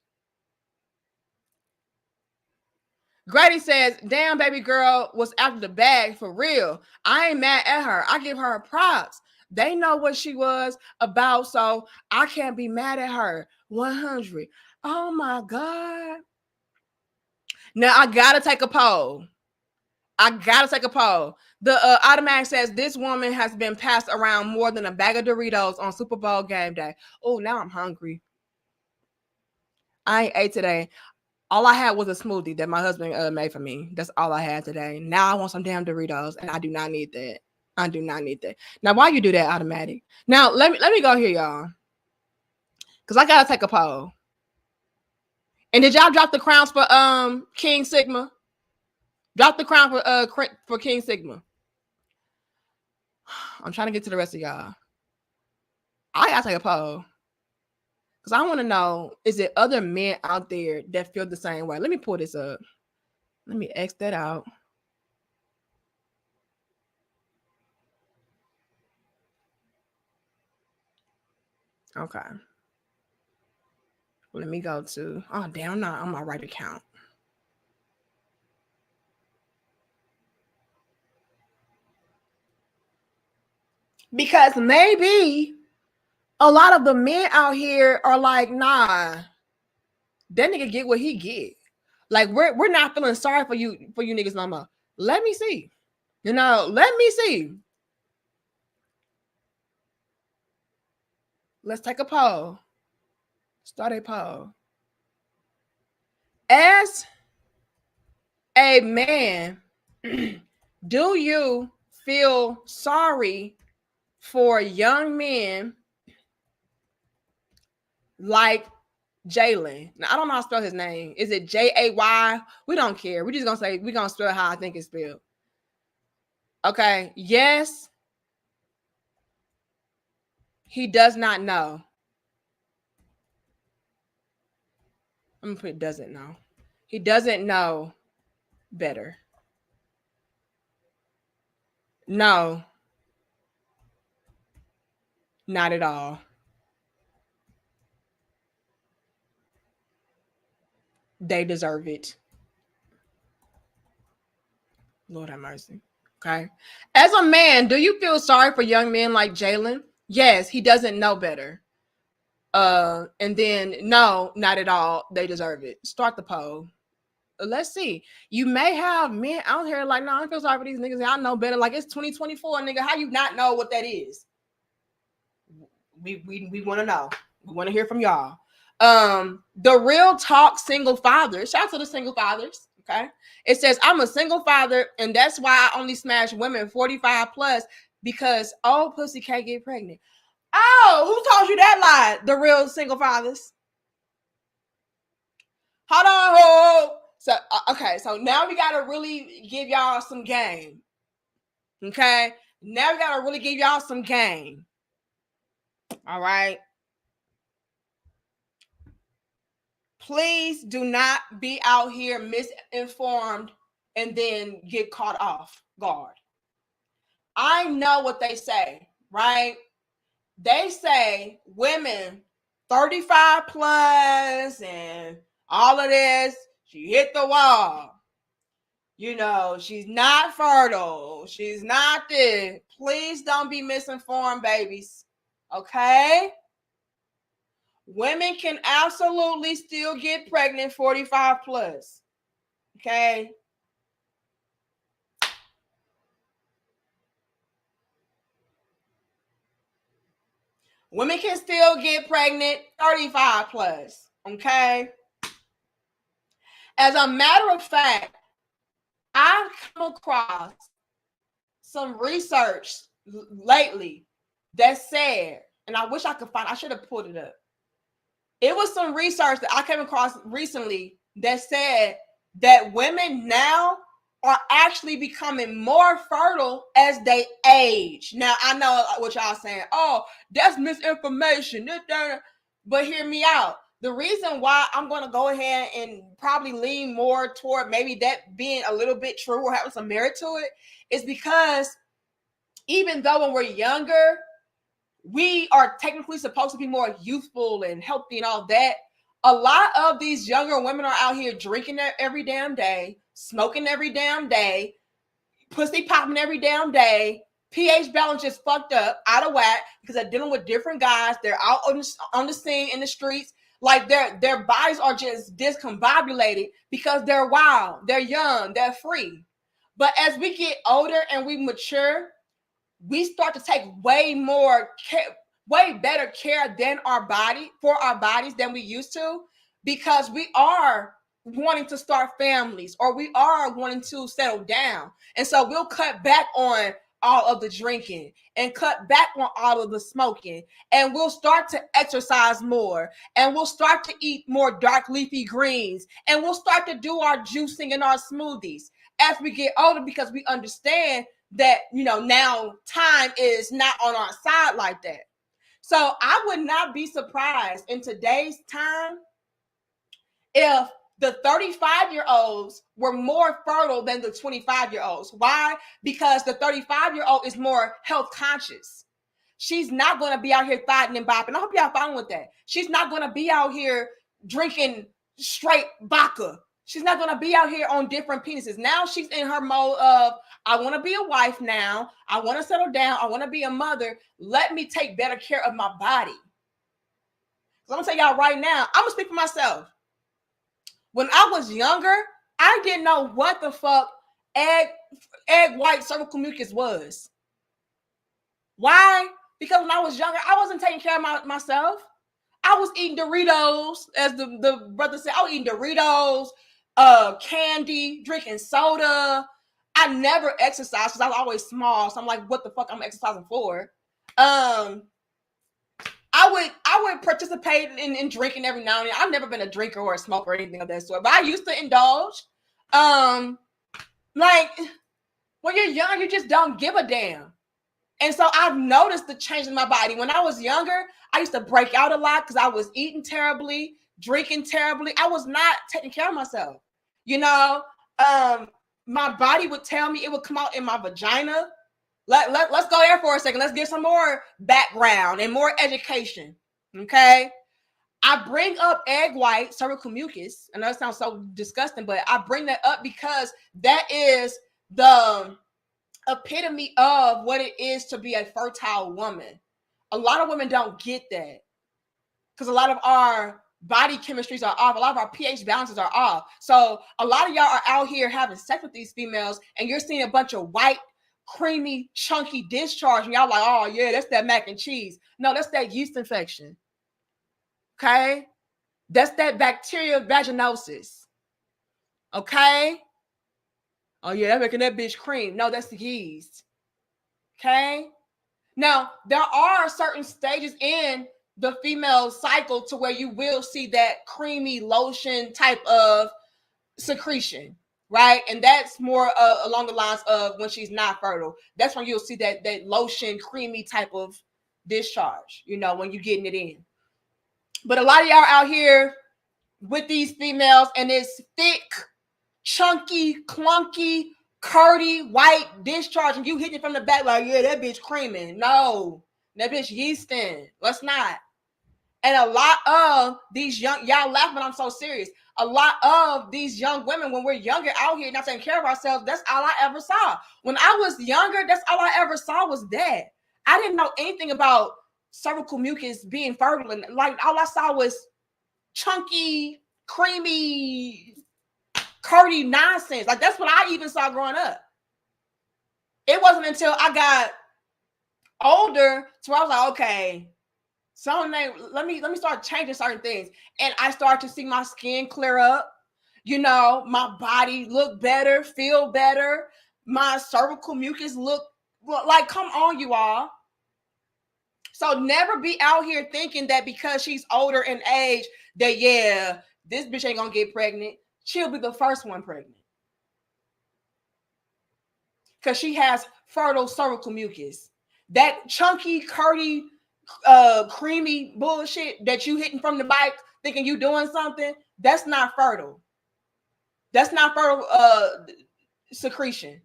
Grady says, damn, baby girl was after the bag for real. I ain't mad at her. I give her props. They know what she was about, so I can't be mad at her. 100. Oh my God. Now I gotta take a poll. The automatic says this woman has been passed around more than a bag of Doritos on Super Bowl game day. Oh, now I'm hungry. I ain't ate today. All I had was a smoothie that my husband made for me. That's all I had today. Now I want some damn Doritos, and I do not need that. Now, why you do that, automatic? Now, let me go here, y'all, because I gotta take a poll. And did y'all drop the crowns for King Sigma? Drop the crown for King Sigma. I'm trying to get to the rest of y'all. I gotta take a poll. Because I want to know, is it other men out there that feel the same way? Let me pull this up. Let me X that out. Okay. Let me go to, oh, damn, I'm not on my right account. Because maybe a lot of the men out here are like, nah, that nigga get what he get. Like, we're not feeling sorry for you niggas no more. Let me see. Let me see. Let's take a poll. Start a poll. As a man, do you feel sorry for young men like Jalen? Now, I don't know how to spell his name. Is it Jay? We don't care. We're just going to say, we're going to spell how I think it's spelled. Okay. Yes. He does not know. I'm going to put doesn't know. He doesn't know better. No. Not at all. They deserve it. Lord have mercy. Okay. As a man, do you feel sorry for young men like Jalen? Yes, he doesn't know better. And then no, not at all. They deserve it. Start the poll. Let's see. You may have men out here like, no, I don't feel sorry for these niggas. I know better. Like, it's 2024, nigga. How you not know what that is? We want to know. We want to hear from y'all. The real talk single father. Shout out to the single fathers. Okay. It says, I'm a single father, and that's why I only smash women 45 plus. because old pussy can't get pregnant. Oh, who told you that lie? The real single fathers. Hold on, hold. So okay, so now we gotta really give y'all some game. Okay, now we gotta really give y'all some game. All right. Please do not be out here misinformed and then get caught off guard. I know what they say, right? They say women 35 plus and all of this, she hit the wall. You know, she's not fertile. She's not this. Please don't be misinformed, babies. Okay? Women can absolutely still get pregnant 45 plus. Okay? Women can still get pregnant 35 plus. Okay? As a matter of fact, I've come across some research lately that said, and I wish I could find, I should have pulled it up. It was some research that I came across recently that said that women now are actually becoming more fertile as they age. Now, I know what y'all saying. Oh, that's misinformation. But hear me out. The reason why I'm going to go ahead and probably lean more toward maybe that being a little bit true or having some merit to it is because even though when we're younger, we are technically supposed to be more youthful and healthy and all that, a lot of these younger women are out here drinking every damn day, smoking every damn day, pussy popping every damn day, pH balance just fucked up, out of whack, because they're dealing with different guys. They're out on the scene in the streets. Like their bodies are just discombobulated because they're wild, they're young, they're free. But as we get older and we mature, we start to take way better care than our bodies than we used to, because we are wanting to start families or we are wanting to settle down. And so we'll cut back on all of the drinking and cut back on all of the smoking, and we'll start to exercise more, and we'll start to eat more dark leafy greens, and we'll start to do our juicing and our smoothies as we get older, because we understand that, you know, now time is not on our side like that. So I would not be surprised in today's time if the 35-year-olds were more fertile than the 25-year-olds. Why? Because the 35-year-old is more health conscious. She's not going to be out here thotting and bopping. I hope y'all fine with that. She's not going to be out here drinking straight vodka. She's not going to be out here on different penises. Now she's in her mode of, I want to be a wife now. I want to settle down. I want to be a mother. Let me take better care of my body. So I'm going to tell y'all right now, I'm going to speak for myself. When I was younger, I didn't know what the fuck egg white cervical mucus was. Why? Because when I was younger, I wasn't taking care of myself. I was eating Doritos, as the brother said. I was eating Doritos, candy, drinking soda. I never exercised because I was always small. So I'm like, what the fuck I'm exercising for? I would participate in drinking every now and then. I've never been a drinker or a smoker or anything of that sort, but I used to indulge. Like when you're young, you just don't give a damn. And so I've noticed the change in my body. When I was younger, I used to break out a lot because I was eating terribly, drinking terribly. I was not taking care of myself. You know, my body would tell me, it would come out in my vagina. Let's go there for a second. Let's get some more background and more education. Okay. I bring up egg white cervical mucus. I know it sounds so disgusting, but I bring that up because that is the epitome of what it is to be a fertile woman. A lot of women don't get that because a lot of our body chemistries are off. A lot of our pH balances are off. So a lot of y'all are out here having sex with these females and you're seeing a bunch of white, creamy, chunky discharge. And y'all like, oh yeah, that's that mac and cheese. No, that's that yeast infection. Okay? That's that bacterial vaginosis. Okay? Oh yeah, that's making that bitch cream. No, that's the yeast. Okay. Now, there are certain stages in the female cycle to where you will see that creamy lotion type of secretion, right? And that's more along the lines of when she's not fertile. That's when you'll see that lotion, creamy type of discharge, when you're getting it in. But a lot of y'all out here with these females, and it's thick, chunky, clunky, curdy, white discharge, and you hitting it from the back like, yeah, that bitch creaming. No, that bitch yeasting. Let's not. And a lot of these young, y'all laugh, but I'm so serious. A lot of these young women, when we're younger out here not taking care of ourselves, that's all I ever saw. When I was younger, that's all I ever saw was that. I didn't know anything about cervical mucus being fertile. And like all I saw was chunky, creamy, curdy nonsense. Like that's what I even saw growing up. It wasn't until I got older to where I was like, okay, so let me start changing certain things. And I started to see my skin clear up, my body look better, feel better. My cervical mucus look like, come on, you all. So never be out here thinking that because she's older in age that, yeah, this bitch ain't gonna get pregnant. She'll be the first one pregnant. Because she has fertile cervical mucus. That chunky, curdy, creamy bullshit that you hitting from the bike thinking you doing something, that's not fertile. That's not fertile secretion.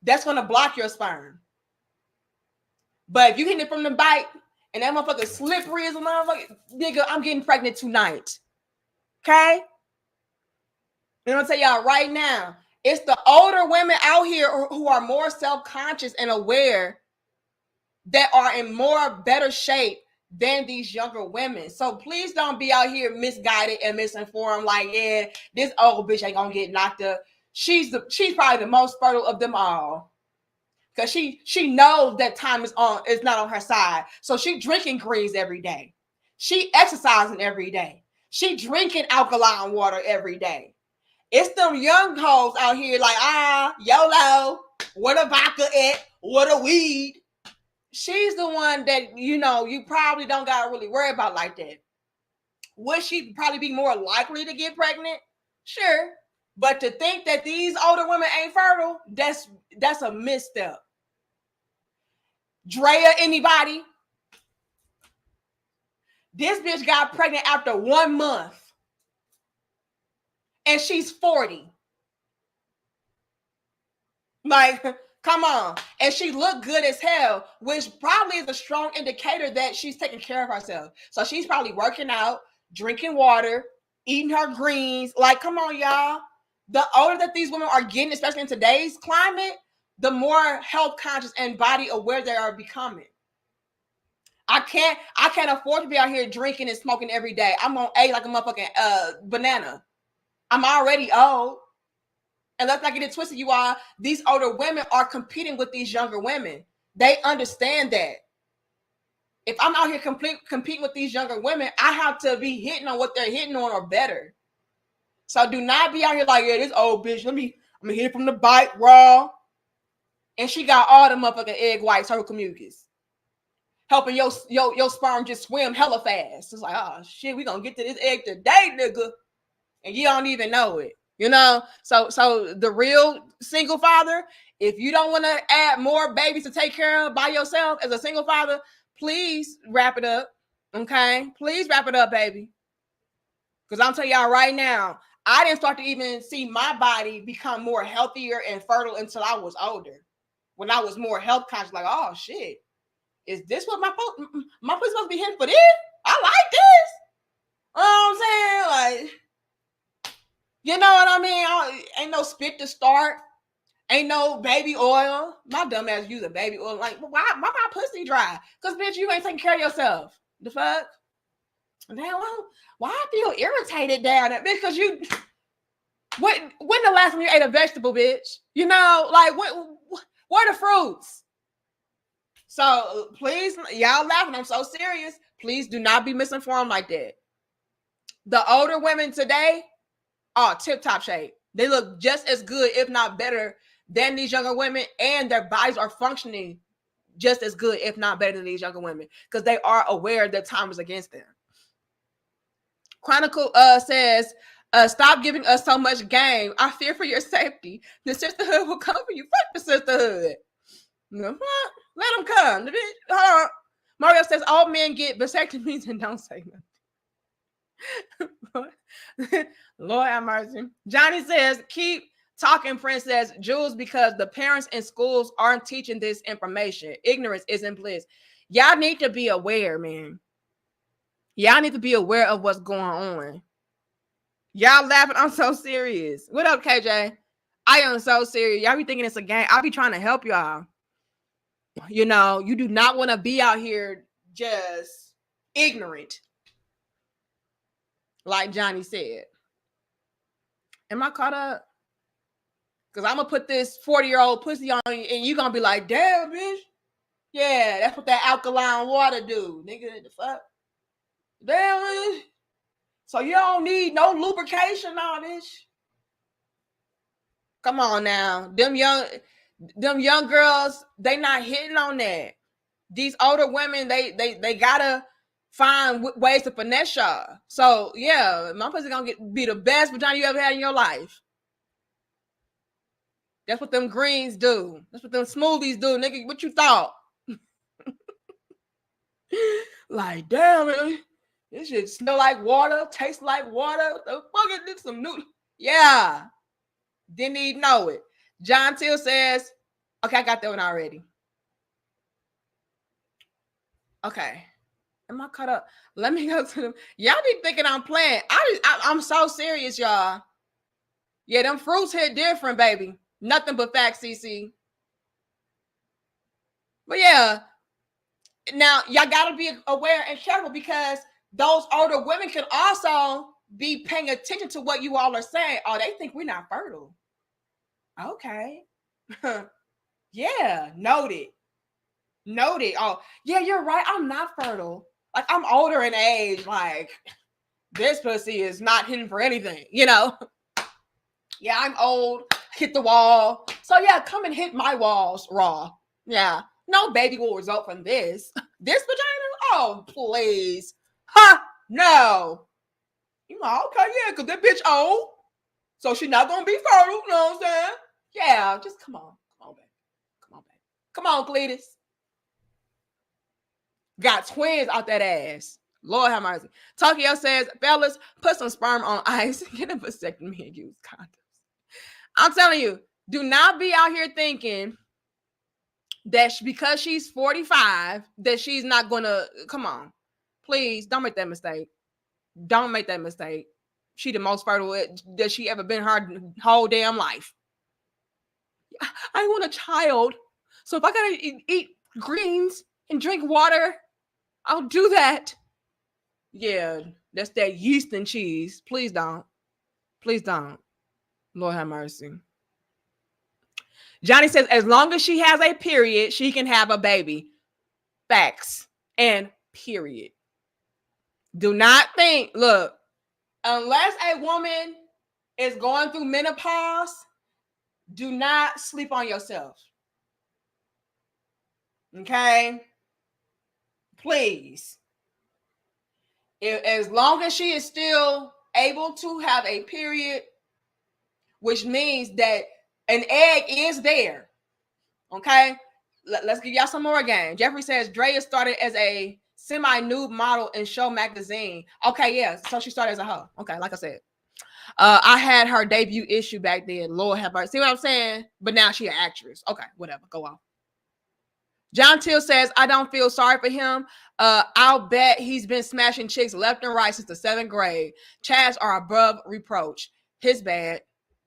That's going to block your sperm. But if you hitting it from the bike and that motherfucker slippery as a motherfucker, nigga, I'm getting pregnant tonight. Okay? I'm going to tell y'all right now, it's the older women out here who are more self-conscious and aware that are in better shape than these younger women. So please don't be out here misguided and misinformed like, yeah, this old bitch ain't gonna get knocked up. She's probably the most fertile of them all. Because she knows that time is not on her side. So she drinking greens every day. She exercising every day. She drinking alkaline water every day. It's them young hoes out here like, YOLO, what a vodka at, what a weed. She's the one that, you probably don't got to really worry about like that. Would she probably be more likely to get pregnant? Sure. But to think that these older women ain't fertile, that's a misstep. Draya, anybody? This bitch got pregnant after 1 month. And she's 40. Like, come on. And she looked good as hell, which probably is a strong indicator that she's taking care of herself. So she's probably working out, drinking water, eating her greens. Like, come on, y'all. The older that these women are getting, especially in today's climate, the more health conscious and body aware they are becoming. I can't afford to be out here drinking and smoking every day. I'm gonna age like a motherfucking banana. I'm already old. And let's not get it twisted, you all. These older women are competing with these younger women. They understand that. If I'm out here competing with these younger women, I have to be hitting on what they're hitting on or better. So do not be out here like, yeah, this old bitch, I'm gonna hit it from the bike raw. And she got all the motherfucking egg white cervical mucus. Helping your sperm just swim hella fast. It's like, oh shit, we gonna get to this egg today, nigga. And you don't even know it. So the real single father, if you don't want to add more babies to take care of by yourself as a single father, please wrap it up. Okay? Please wrap it up, baby. Because I'm telling y'all right now, I didn't start to even see my body become more healthier and fertile until I was older. When I was more health conscious, like, oh shit, is this what my pussy supposed to be hitting for this? I like this. You know what I'm saying? Like, you know what I mean? Ain't no spit to start. Ain't no baby oil. My dumb ass use a baby oil. Like, why my pussy dry? Because, bitch, you ain't taking care of yourself. The fuck? Damn, why I feel irritated down there? Because when the last time you ate a vegetable, bitch? Like, where the fruits? So, please, y'all laughing. I'm so serious. Please do not be misinformed like that. The older women today, tip-top shape. They look just as good, if not better, than these younger women, and their bodies are functioning just as good, if not better than these younger women, because they are aware that time is against them. Chronicle says, stop giving us so much game. I fear for your safety. The sisterhood will come for you. Fuck the sisterhood. Let them come. Hold on. Mario says, all men get vasectomies and don't say nothing. Lord have mercy. Johnny says, keep talking, Princess Jules, because the parents in schools aren't teaching this information. Ignorance isn't bliss. Y'all need to be aware, man. Y'all need to be aware of what's going on. Y'all laughing. I'm so serious. What up, KJ? I am so serious. Y'all be thinking it's a game. I'll be trying to help y'all. You know, you do not want to be out here just ignorant. Like Johnny said. Am I caught up? Because I'm going to put this 40-year-old pussy on you and you're going to be like, damn, bitch. Yeah, that's what that alkaline water do. Nigga, the fuck? Damn. So you don't need no lubrication on this. Come on now. Them young girls, they not hitting on that. These older women, they gotta find ways to finesse y'all. So yeah, my pussy gonna be the best vagina you ever had in your life. That's what them greens do. That's what them smoothies do, nigga. What you thought? Like, damn it. This shit smell like water, taste like water. What the fuck is this? Some new. Yeah. Didn't even know it. John Till says, okay, I got that one already. Okay. Am I caught up? Let me go to them. Y'all be thinking I'm playing. I'm so serious, y'all. Yeah, them fruits hit different, baby. Nothing but facts, CC. But yeah, now y'all gotta be aware and careful because those older women can also be paying attention to what you all are saying. Oh, they think we're not fertile. Okay. Yeah, noted. Oh, yeah, you're right. I'm not fertile. Like, I'm older in age. Like, this pussy is not hidden for anything, you know? Yeah, I'm old. Hit the wall. So, yeah, come and hit my walls raw. Yeah. No baby will result from this. This vagina? Oh, please. Ha! No. You know, okay, yeah, because that bitch old. So, she's not going to be fertile. You know what I'm saying? Yeah, just come on. Come on, baby. Come on, Cletus. Got twins out that ass. Lord have mercy. Tokyo says, fellas, put some sperm on ice, get a vasectomy and use condoms. I'm telling you, do not be out here thinking that because she's 45, that she's not going to, come on. Please, don't make that mistake. Don't make that mistake. She the most fertile that she ever been her whole damn life. I want a child. So if I got to eat greens and drink water, I'll do that. Yeah, that's that yeast and cheese. Please don't. Please don't. Lord have mercy. Johnny says, as long as she has a period, she can have a baby. Facts. And period. Do not think, look, unless a woman is going through menopause, do not sleep on yourself. Okay? Please. As long as she is still able to have a period, which means that an egg is there. Okay? Let's give y'all some more game. Jeffrey says, Draya started as a semi-nude model in Show magazine. Okay, yeah. So she started as a hoe. Okay, like I said. I had her debut issue back then. Lord have mercy. See what I'm saying? But now she an actress. Okay, whatever. Go on. John Till says, I don't feel sorry for him. I'll bet he's been smashing chicks left and right since the 7th grade. Chads are above reproach. His bad.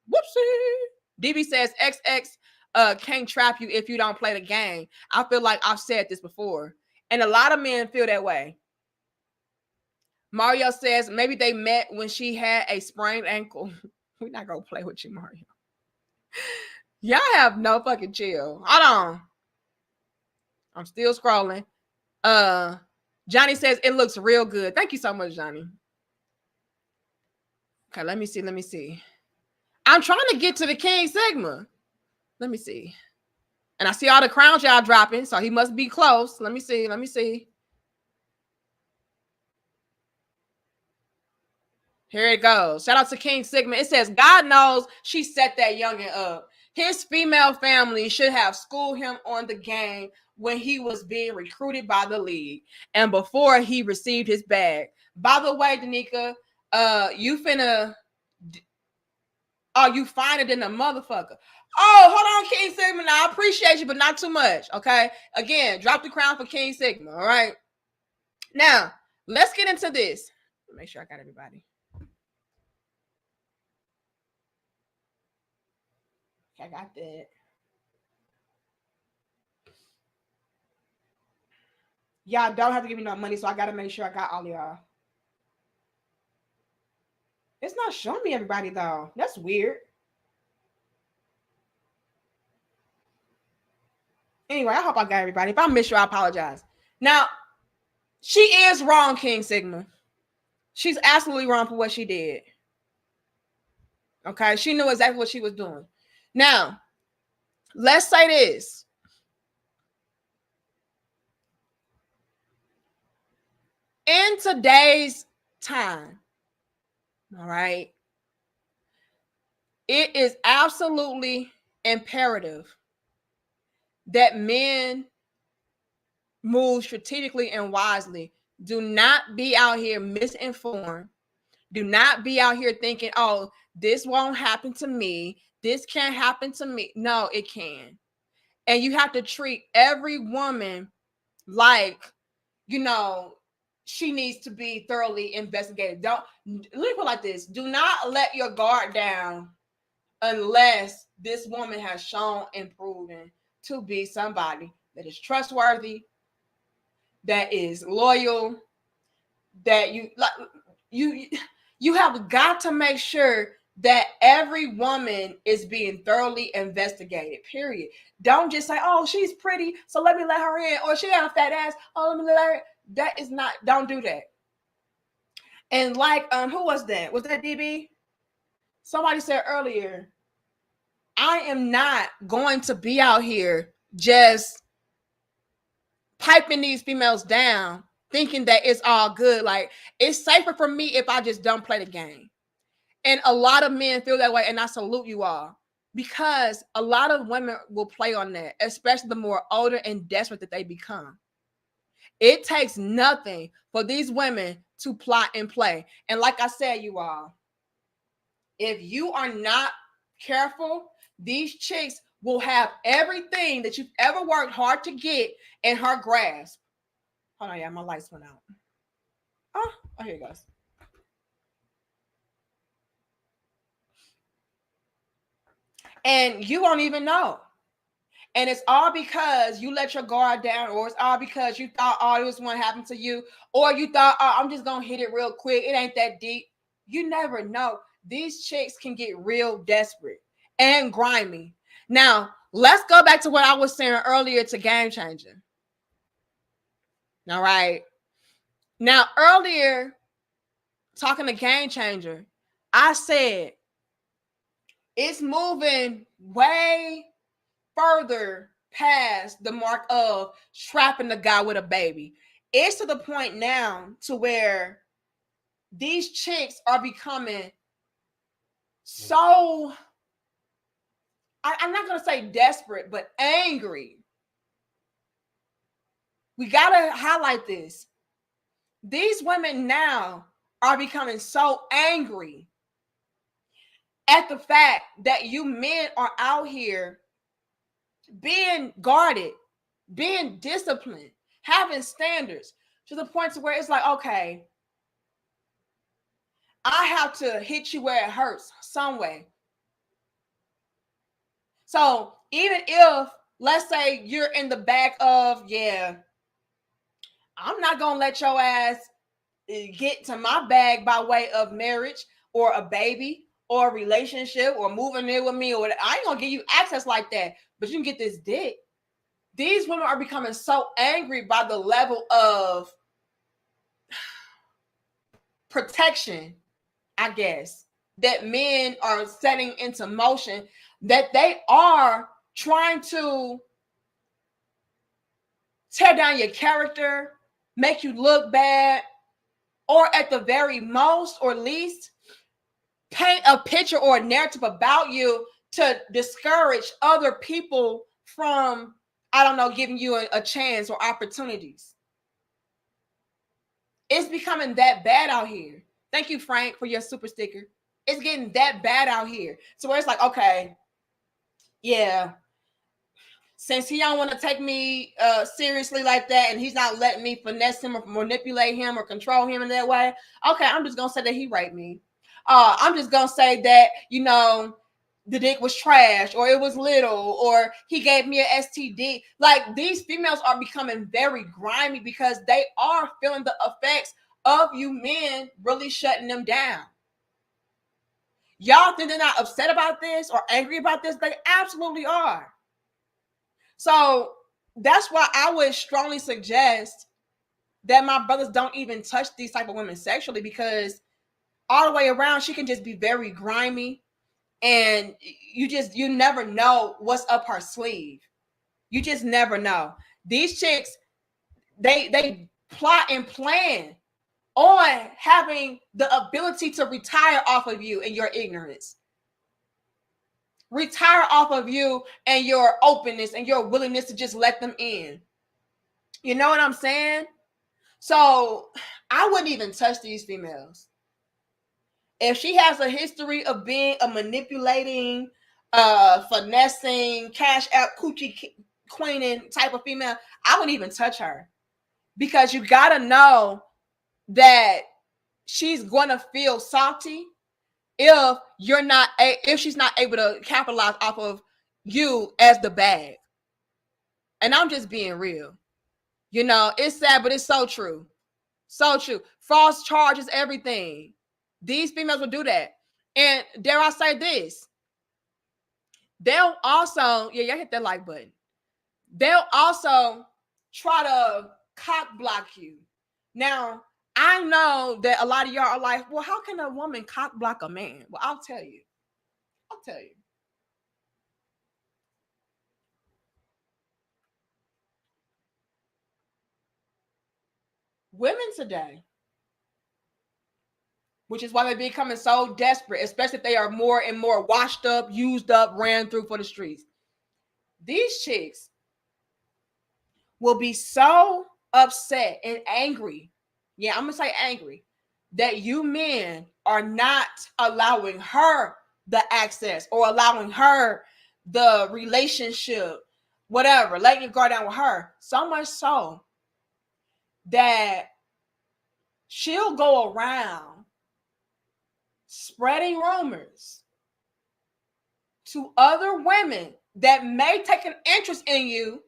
Whoopsie. DB says, XX can't trap you if you don't play the game. I feel like I've said this before. And a lot of men feel that way. Mario says, maybe they met when she had a sprained ankle. We're not going to play with you, Mario. Y'all have no fucking chill. Hold on. I'm still scrolling. Johnny says it looks real good. Thank you so much, Johnny. Okay, let me see. I'm trying to get to the King Sigma. Let me see. And I see all the crowns y'all dropping, so he must be close. Let me see. Let me see. Here it goes. Shout out to King Sigma. It says, God knows she set that youngin' up. His female family should have schooled him on the game when he was being recruited by the league and before he received his bag. By the way, Danica, you finna... Oh, you finer than a motherfucker. Oh, hold on, King Sigma. Now, I appreciate you, but not too much, okay? Again, drop the crown for King Sigma, all right? Now, let's get into this. Make sure I got everybody. I got that. Y'all don't have to give me no money, so I got to make sure I got all y'all. It's not showing me everybody, though. That's weird. Anyway, I hope I got everybody. If I miss you, I apologize. Now, she is wrong, King Sigma. She's absolutely wrong for what she did. Okay? She knew exactly what she was doing. Now, let's say this. In today's time, all right, it is absolutely imperative that men move strategically and wisely. Do not be out here misinformed. Do not be out here thinking, oh, this won't happen to me. This can't happen to me. No, it can. And you have to treat every woman like, you know, she needs to be thoroughly investigated. Don't, let me put it like this. Do not let your guard down unless this woman has shown and proven to be somebody that is trustworthy, that is loyal, that you have got to make sure that every woman is being thoroughly investigated, period. Don't just say, oh, she's pretty, so let me let her in, or she got a fat ass, oh, let me let her in. That is not, don't do that. And like, who was that? Was that DB? Somebody said earlier, I am not going to be out here just piping these females down, thinking that it's all good. Like, it's safer for me if I just don't play the game. And a lot of men feel that way, and I salute you all, because a lot of women will play on that, especially the more older and desperate that they become. It takes nothing for these women to plot and play. And like I said, you all, if you are not careful, these chicks will have everything that you've ever worked hard to get in her grasp. Hold on, yeah, my lights went out. Oh, here it goes. And you won't even know. And it's all because you let your guard down, or it's all because you thought, oh, this one happened to you, or you thought, oh, I'm just gonna hit it real quick. It ain't that deep. You never know. These chicks can get real desperate and grimy. Now, let's go back to what I was saying earlier to Game Changer. All right. Now, earlier, talking to Game Changer, I said it's moving way further past the mark of trapping the guy with a baby. It's to the point now to where these chicks are becoming so, I'm not going to say desperate, but angry. We got to highlight this. These women now are becoming so angry at the fact that you men are out here being guarded, being disciplined, having standards, to the point to where it's like, okay, I have to hit you where it hurts some way. So even if, let's say, you're in the back of, yeah, I'm not going to let your ass get to my bag by way of marriage or a baby or a relationship or moving in with me, or I ain't going to give you access like that, but you can get this dick. These women are becoming so angry by the level of protection, I guess, that men are setting into motion, that they are trying to tear down your character, make you look bad, or at the very most or least, paint a picture or a narrative about you to discourage other people from, I don't know, giving you a chance or opportunities. It's becoming that bad out here. Thank you, Frank, for your super sticker. It's getting that bad out here. So where it's like, okay, yeah, since he don't want to take me seriously like that, and he's not letting me finesse him or manipulate him or control him in that way, okay, I'm just gonna say that he raped me. I'm just gonna say that, you know, the dick was trash, or it was little, or he gave me an STD. Like, these females are becoming very grimy because they are feeling the effects of you men really shutting them down. Y'all think they're not upset about this or angry about this? They absolutely are. So that's why I would strongly suggest that my brothers don't even touch these type of women sexually, because all the way around, she can just be very grimy, and you never know what's up her sleeve. You just never know. These chicks, they plot and plan on having the ability to retire off of you and your ignorance. Retire off of you and your openness and your willingness to just let them in. You know what I'm saying? So I wouldn't even touch these females. If she has a history of being a manipulating, finessing, cash out, coochie queening type of female, I wouldn't even touch her, because you gotta know that she's gonna feel salty if she's not able to capitalize off of you as the bag. And I'm just being real. You know, it's sad, but it's so true. So true. False charges, everything. These females will do that. And dare I say this, they'll also, yeah, hit that like button. They'll also try to cock block you. Now, I know that a lot of y'all are like, well, how can a woman cock block a man? Well, I'll tell you. Women today, which is why they're becoming so desperate, especially if they are more and more washed up, used up, ran through for the streets. These chicks will be so upset and angry. Yeah, I'm going to say angry, that you men are not allowing her the access or allowing her the relationship, whatever, letting you go down with her. So much so that she'll go around spreading rumors to other women that may take an interest in you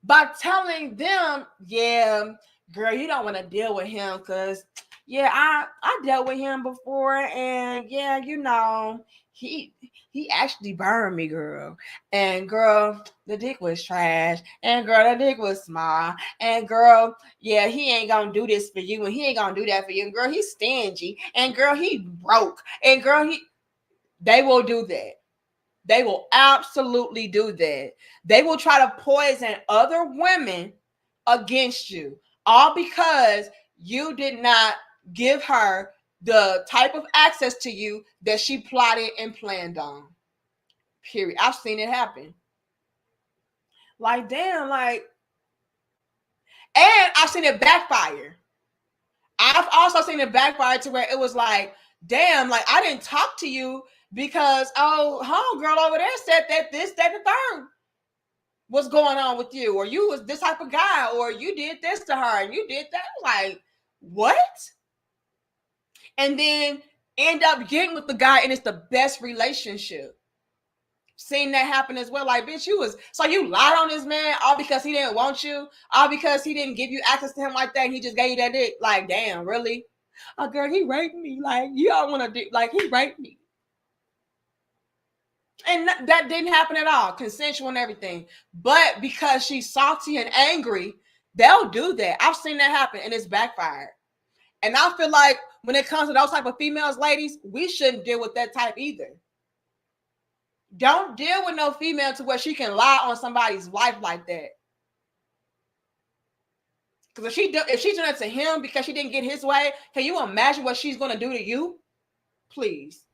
by telling them, yeah, girl, you don't want to deal with him because, yeah, I dealt with him before, and yeah, you know, he actually burned me, girl. And girl, the dick was trash. And girl, the dick was small. And girl, yeah, he ain't gonna do this for you, and he ain't gonna do that for you. And girl, he's stingy. And girl, he broke. And girl, they will do that. They will absolutely do that. They will try to poison other women against you, all because you did not give her the type of access to you that she plotted and planned on. Period. I've seen it happen. Like, damn, like, and I've seen it backfire. I've also seen it backfire to where it was like, damn, like, I didn't talk to you because, oh, homegirl over there said that this, that, the third was going on with you, or you was this type of guy, or you did this to her and you did that. Like, what? And then end up getting with the guy, and it's the best relationship. Seen that happen as well. Like, bitch, so you lied on this man all because he didn't want you, all because he didn't give you access to him like that, and he just gave you that dick. Like, damn, really? Oh, girl, he raped me. Like, you don't want to do, like, he raped me. And that didn't happen at all, consensual and everything. But because she's salty and angry, they'll do that. I've seen that happen, and it's backfired. And I feel like when it comes to those type of females, ladies, we shouldn't deal with that type either. Don't deal with no female to where she can lie on somebody's life like that. Because if she's doing that to him because she didn't get his way, can you imagine what she's going to do to you? Please.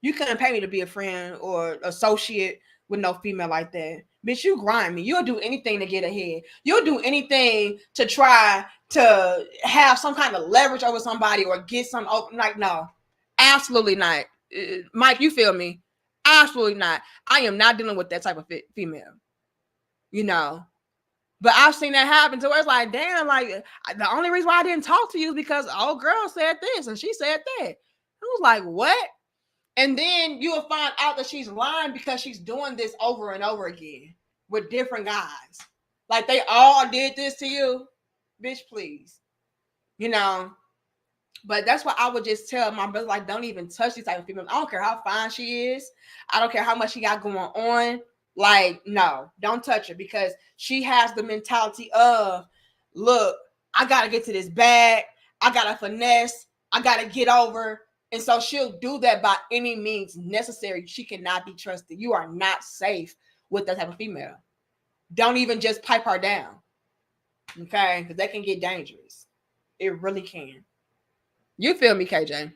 You couldn't pay me to be a friend or associate with no female like that. Bitch, you grind me. You'll do anything to get ahead. You'll do anything to try to have some kind of leverage over somebody or get some open. Like, no, absolutely not. Mike, you feel me? Absolutely not. I am not dealing with that type of female. You know, but I've seen that happen to where it's like, damn, like the only reason why I didn't talk to you is because old girl said this and she said that. I was like, what? And then you will find out that she's lying because she's doing this over and over again with different guys. Like they all did this to you. Bitch, please. You know, but that's why I would just tell my brother, like, don't even touch these type of females. I don't care how fine she is. I don't care how much she got going on. Like, no, don't touch her because she has the mentality of, look, I got to get to this bag. I got to finesse. I got to get over. And so she'll do that by any means necessary. She cannot be trusted. You are not safe with that type of female. Don't even just pipe her down. Okay? Because that can get dangerous. It really can. You feel me, KJ?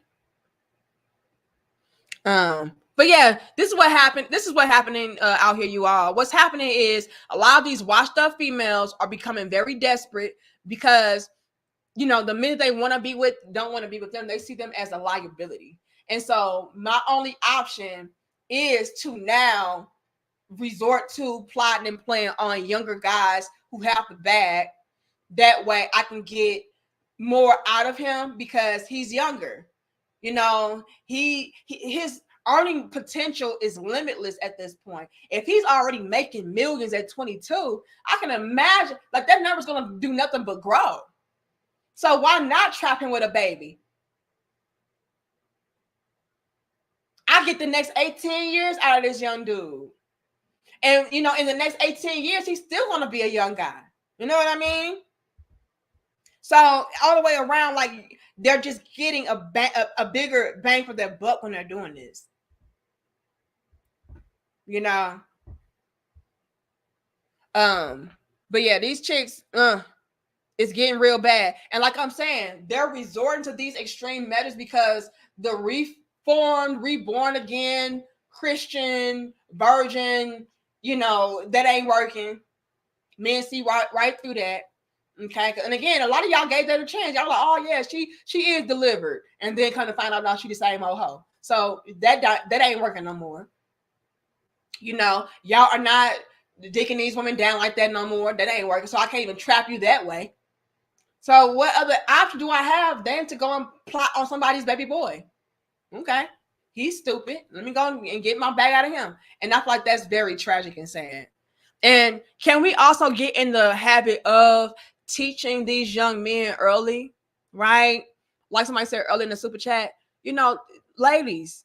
But yeah, this is what happened. This is what's happening out here, you all. What's happening is a lot of these washed up females are becoming very desperate because, you know, the minute they want to be with, don't want to be with them, they see them as a liability. And so my only option is to now resort to plotting and playing on younger guys who have the bag. That way I can get more out of him because he's younger. You know, his earning potential is limitless at this point. If he's already making millions at 22, I can imagine like that number's going to do nothing but grow. So why not trap him with a baby? I get the next 18 years out of this young dude. And, you know, in the next 18 years, he's still going to be a young guy. You know what I mean? So all the way around, like they're just getting a bigger bang for their buck when they're doing this. You know? But yeah, these chicks, it's getting real bad. And like I'm saying, they're resorting to these extreme measures because the reformed, reborn again, Christian, virgin, you know, that ain't working. Men see right through that. Okay. And again, a lot of y'all gave that a chance. Y'all like, oh yeah, she is delivered. And then kind of find out now she the same old hoe. So that ain't working no more. You know, y'all are not dicking these women down like that no more. That ain't working. So I can't even trap you that way. So what other option do I have than to go and plot on somebody's baby boy? Okay. He's stupid. Let me go and get my bag out of him. And I feel like that's very tragic and sad. And can we also get in the habit of teaching these young men early, right? Like somebody said earlier in the super chat, you know, ladies,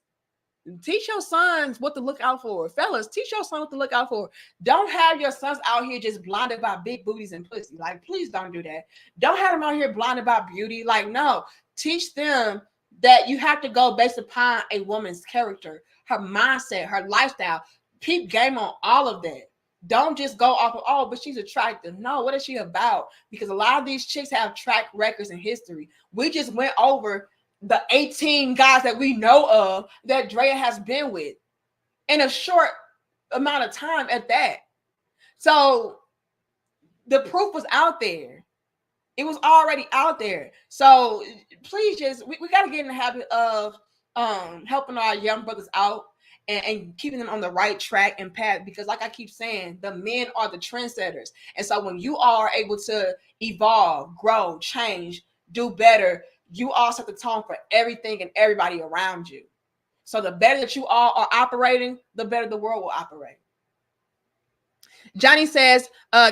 teach your sons what to look out for. Fellas, teach your son what to look out for. Don't have your sons out here just blinded by big booties and pussy. Like, please don't do that. Don't have them out here blinded by beauty. Like, no. Teach them that you have to go based upon a woman's character, her mindset, her lifestyle. Peep game on all of that. Don't just go off of, oh, but she's attractive. No, what is she about? Because a lot of these chicks have track records in history. We just went over the 18 guys that we know of that Draya has been with in a short amount of time at that. So the proof was out there. It was already out there. So please just, we got to get in the habit of helping our young brothers out and keeping them on the right track and path, because like I keep saying, the men are the trendsetters. And so when you are able to evolve, grow, change, do better, you all set the tone for everything and everybody around you. So the better that you all are operating, the better the world will operate. Johnny says,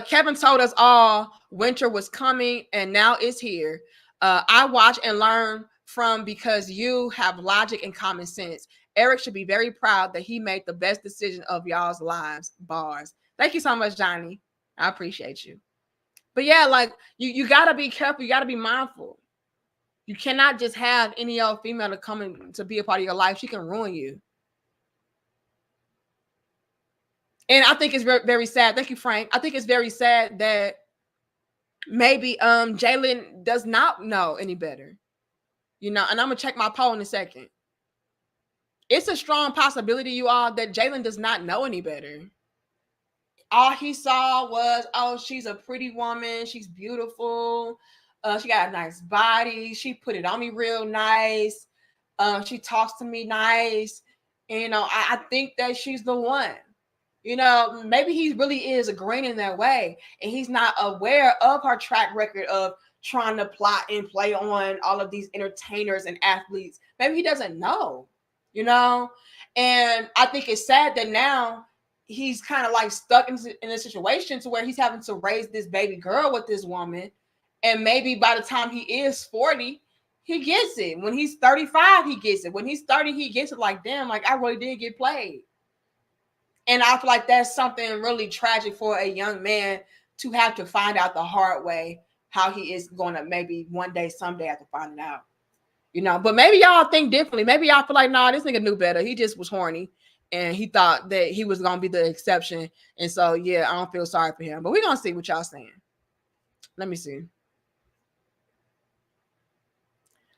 Kevin told us all winter was coming and now it's here. I watch and learn from because you have logic and common sense. Eric should be very proud that he made the best decision of y'all's lives. Bars. Thank you so much, Johnny. I appreciate you. But yeah, like you got to be careful. You got to be mindful. You cannot just have any old female to come in to be a part of your life. She can ruin you. And I think it's very, very sad. Thank you, Frank. I think it's very sad that maybe Jalen does not know any better. And I'm gonna check my poll in a second. It's a strong possibility, you all, that Jalen does not know any better. All he saw was, oh, she's a pretty woman, she's beautiful, she got a nice body, she put it on me real nice, she talks to me nice, and, I think that she's the one. Maybe he really is agreeing in that way, and he's not aware of her track record of trying to plot and play on all of these entertainers and athletes. Maybe he doesn't know, and I think it's sad that now he's kind of like stuck in a situation to where he's having to raise this baby girl with this woman, and maybe by the time he is 40, he gets it. When he's 35, he gets it. When he's 30, he gets it. Like, damn, like I really did get played. And I feel like that's something really tragic for a young man to have to find out the hard way how he is going to maybe one day, someday have to find it out. But maybe y'all think differently. Maybe y'all feel like, nah, this nigga knew better. He just was horny and he thought that he was going to be the exception. And so, yeah, I don't feel sorry for him. But we're going to see what y'all saying. Let me see.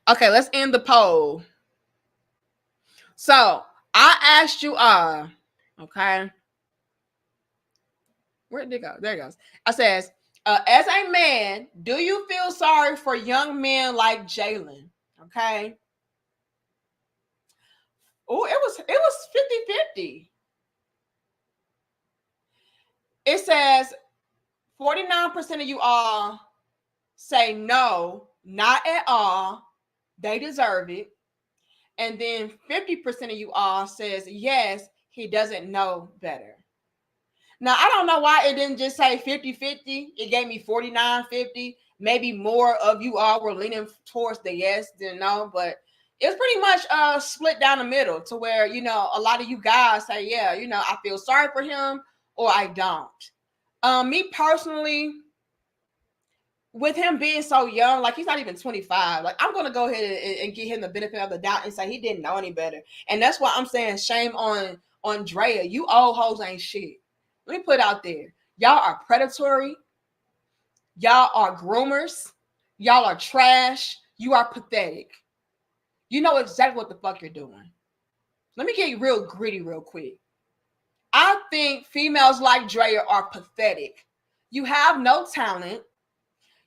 Okay, let's end the poll. So I asked you okay. Where did it go? There it goes. I says, as a man, do you feel sorry for young men like Jalen? Okay. Oh, it was 50-50. It says 49% of you all say no, not at all. They deserve it. And then 50% of you all says yes, he doesn't know better. Now, I don't know why it didn't just say 50-50. It gave me 49-50. Maybe more of you all were leaning towards the yes than no, but it's pretty much split down the middle to where, a lot of you guys say, yeah, I feel sorry for him or I don't. Me personally, with him being so young, like he's not even 25, like I'm going to go ahead and give him the benefit of the doubt and say he didn't know any better. And that's why I'm saying shame on Draya. You old hoes ain't shit. Let me put it out there. Y'all are predatory. Y'all are groomers. Y'all are trash. You are pathetic. You know exactly what the fuck you're doing. Let me get real gritty real quick. I think females like Draya are pathetic. You have no talent.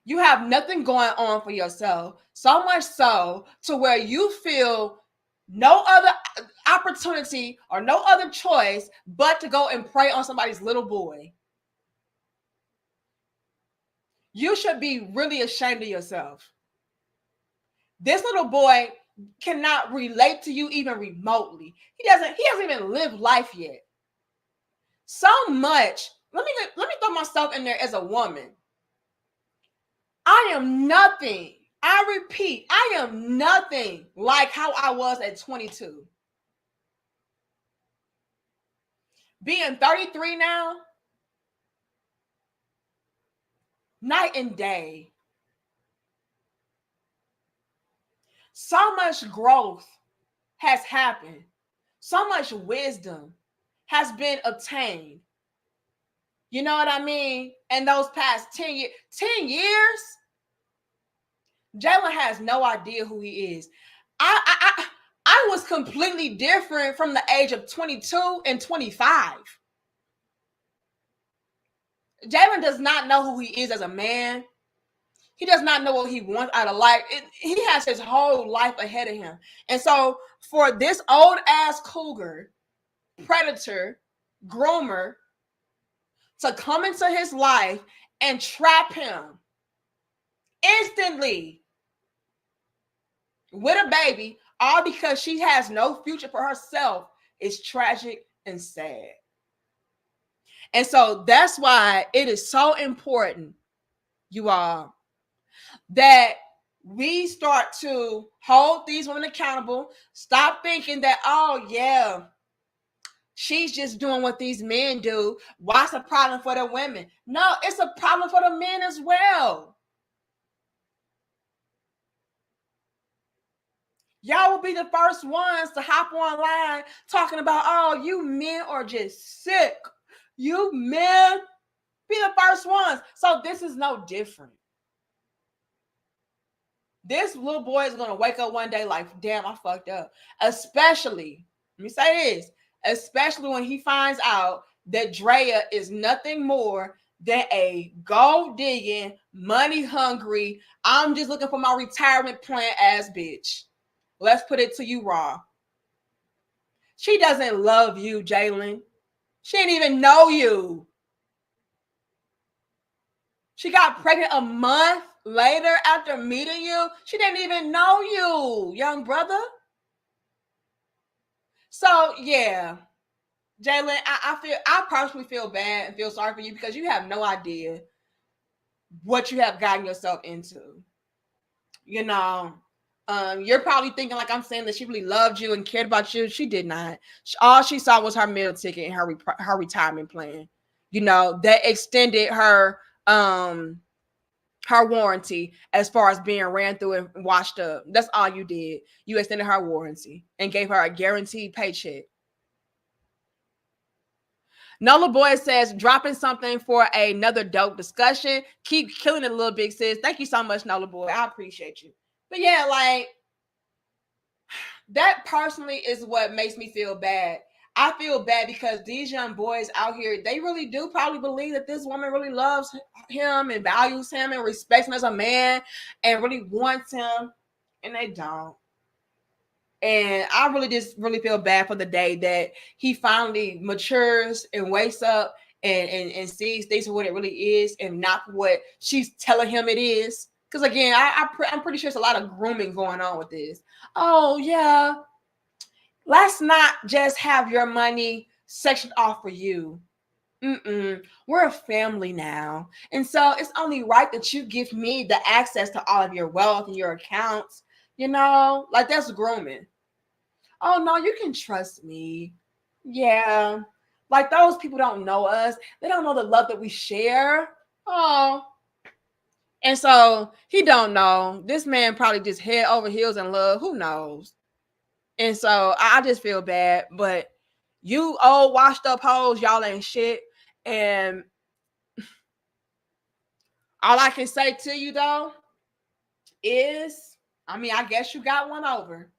You have nothing going on for yourself. So much so to where you feel no other opportunity or no other choice but to go and prey on somebody's little boy. You should be really ashamed of yourself. This little boy cannot relate to you even remotely. He hasn't even lived life yet. So much. Let me throw myself in there as a woman. I am nothing. I repeat, I am nothing like how I was at 22. Being 33 now, night and day. So much growth has happened. So much wisdom has been obtained. You know what I mean? In those past 10 years, Jalen has no idea who he is. I was completely different from the age of 22 and 25. Jalen does not know who he is as a man. He does not know what he wants out of life. He has his whole life ahead of him. And so for this old ass cougar, predator, groomer, to come into his life and trap him instantly with a baby, all because she has no future for herself, is tragic and sad. And so that's why it is so important, you all, that we start to hold these women accountable. Stop thinking that, oh, yeah, she's just doing what these men do. Why's the problem for the women? No, it's a problem for the men as well. Y'all will be the first ones to hop online talking about, oh, you men are just sick. You men be the first ones. So this is no different. This little boy is gonna wake up one day like, damn, I fucked up. Especially, let me say this, especially when he finds out that Draya is nothing more than a gold digging, money hungry, I'm just looking for my retirement plan ass bitch. Let's put it to you raw. She doesn't love you, Jalen. She didn't even know you. She got pregnant a month later after meeting you. She didn't even know you, young brother. So yeah, Jalen, I personally feel bad and feel sorry for you because you have no idea what you have gotten yourself into. You know, you're probably thinking like I'm saying that she really loved you and cared about you. She did not. All she saw was her meal ticket and her retirement plan. You know, that extended her warranty as far as being ran through and washed up. That's all you did. You extended her warranty and gave her a guaranteed paycheck. Nola Boy says, dropping something for another dope discussion. Keep killing it, little big sis. Thank you so much, Nola Boy. I appreciate you. But yeah, like, that personally is what makes me feel bad. I feel bad because these young boys out here, they really do probably believe that this woman really loves him and values him and respects him as a man and really wants him, and they don't. And I really feel bad for the day that he finally matures and wakes up and sees things for what it really is and not what she's telling him it is. Because again, I'm pretty sure there's a lot of grooming going on with this. Oh yeah, let's not just have your money sectioned off for you. We're a family now. And so it's only right that you give me the access to all of your wealth and your accounts. You know, like that's grooming. Oh no, you can trust me. Yeah. Like those people don't know us. They don't know the love that we share. Oh. And so he don't know. This man probably just head over heels in love. Who knows? And so I just feel bad. But you old washed up hoes, y'all ain't shit. And all I can say to you though is, I mean, I guess you got one over.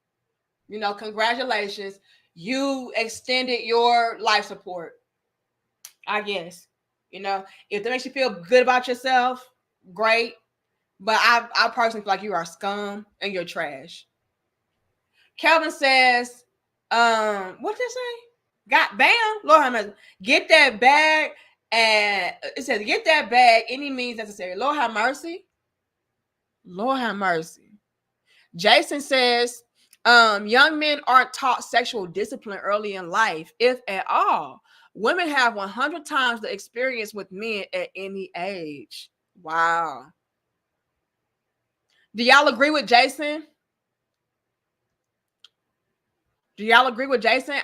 You know, congratulations. You extended your life support. I guess. You know, if that makes you feel good about yourself, great. But I personally feel like you are scum and you're trash. Kelvin says, what did it say? Got bam, Lord have mercy. Get that bag, and it says get that bag any means necessary. Lord have mercy. Lord have mercy. Jason says, young men aren't taught sexual discipline early in life, if at all. Women have 100 times the experience with men at any age. Wow. Do y'all agree with Jason? Do y'all agree with Jason?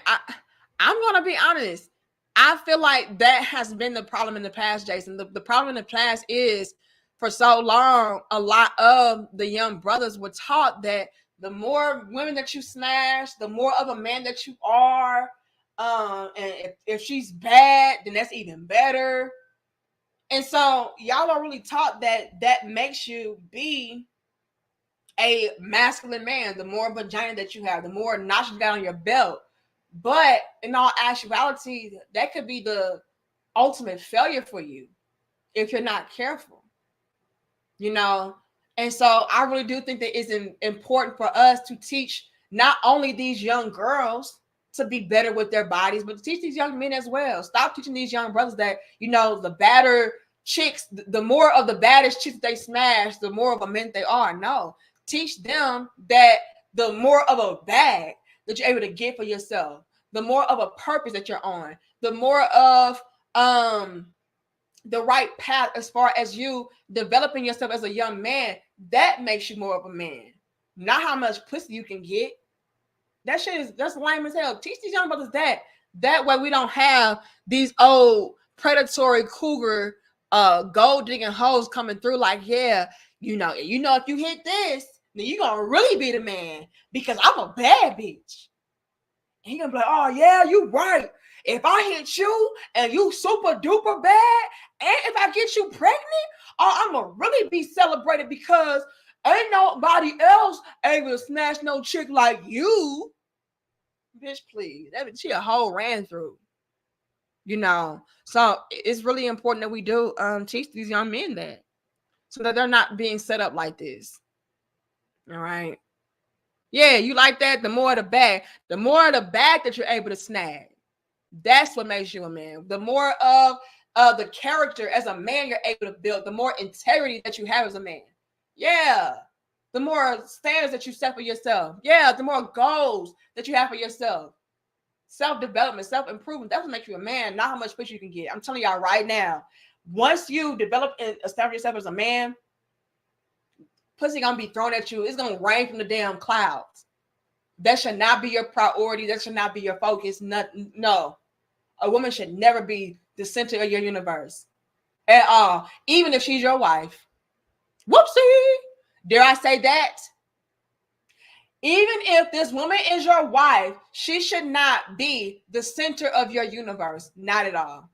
I'm going to be honest. I feel like that has been the problem in the past, Jason. The problem in the past is for so long, a lot of the young brothers were taught that the more women that you smash, the more of a man that you are. And if she's bad, then that's even better. And so y'all are really taught that makes you be a masculine man. The more vagina that you have, the more notches you got on your belt. But in all actuality, that could be the ultimate failure for you if you're not careful. You know, and so I really do think that it's important for us to teach not only these young girls to be better with their bodies, but to teach these young men as well. Stop teaching these young brothers that, you know, the badder chicks, the more of the baddest chicks they smash, the more of a men they are. No, teach them that the more of a bag that you're able to get for yourself, the more of a purpose that you're on, the more of the right path as far as you developing yourself as a young man, that makes you more of a man. Not how much pussy you can get. That's lame as hell. Teach these young brothers that. That way we don't have these old predatory cougar gold digging hoes coming through like, yeah, you know, if you hit this, then you're gonna really be the man because I'm a bad bitch. And he gonna be like, oh yeah, you right. If I hit you and you super duper bad, and if I get you pregnant, oh, I'm gonna really be celebrated because Ain't nobody else able to snatch no chick like you. Bitch, please. She a whole ran through. So it's really important that we do teach these young men that, so that they're not being set up like this. All right. Yeah, you like that? The more the bag that you're able to snag. That's what makes you a man. The more of the character as a man you're able to build, the more integrity that you have as a man. Yeah. The more standards that you set for yourself. Yeah. The more goals that you have for yourself. Self-development, self-improvement. That's what makes you a man, not how much pussy you can get. I'm telling y'all right now. Once you develop and establish yourself as a man, pussy gonna be thrown at you. It's gonna rain from the damn clouds. That should not be your priority. That should not be your focus. No. A woman should never be the center of your universe at all, even if she's your wife. Whoopsie. Dare I say that? Even if this woman is your wife, she should not be the center of your universe. Not at all.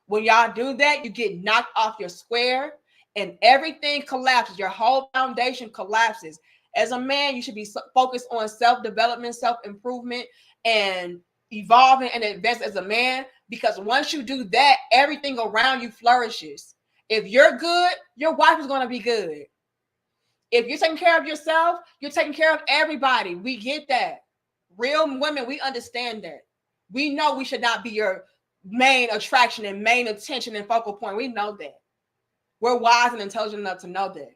When y'all do that, you get knocked off your square and everything collapses. Your whole foundation collapses. As a man, you should be focused on self-development, self-improvement, and evolving and advance as a man, because once you do that, everything around you flourishes. If you're good, your wife is going to be good. If you're taking care of yourself, you're taking care of everybody. We get that. Real women, we understand that. We know we should not be your main attraction and main attention and focal point. We know that. We're wise and intelligent enough to know that.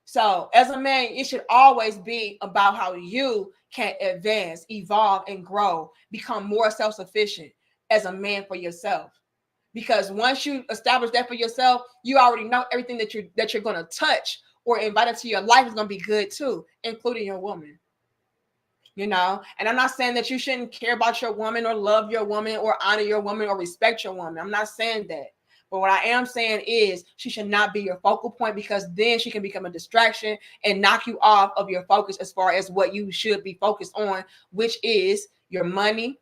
So as a man, it should always be about how you can advance, evolve, and grow, become more self-sufficient as a man for yourself. Because once you establish that for yourself, you already know everything that you're going to touch or invite into your life is going to be good too, including your woman. And I'm not saying that you shouldn't care about your woman or love your woman or honor your woman or respect your woman. I'm not saying that. But what I am saying is she should not be your focal point, because then she can become a distraction and knock you off of your focus as far as what you should be focused on, which is your money,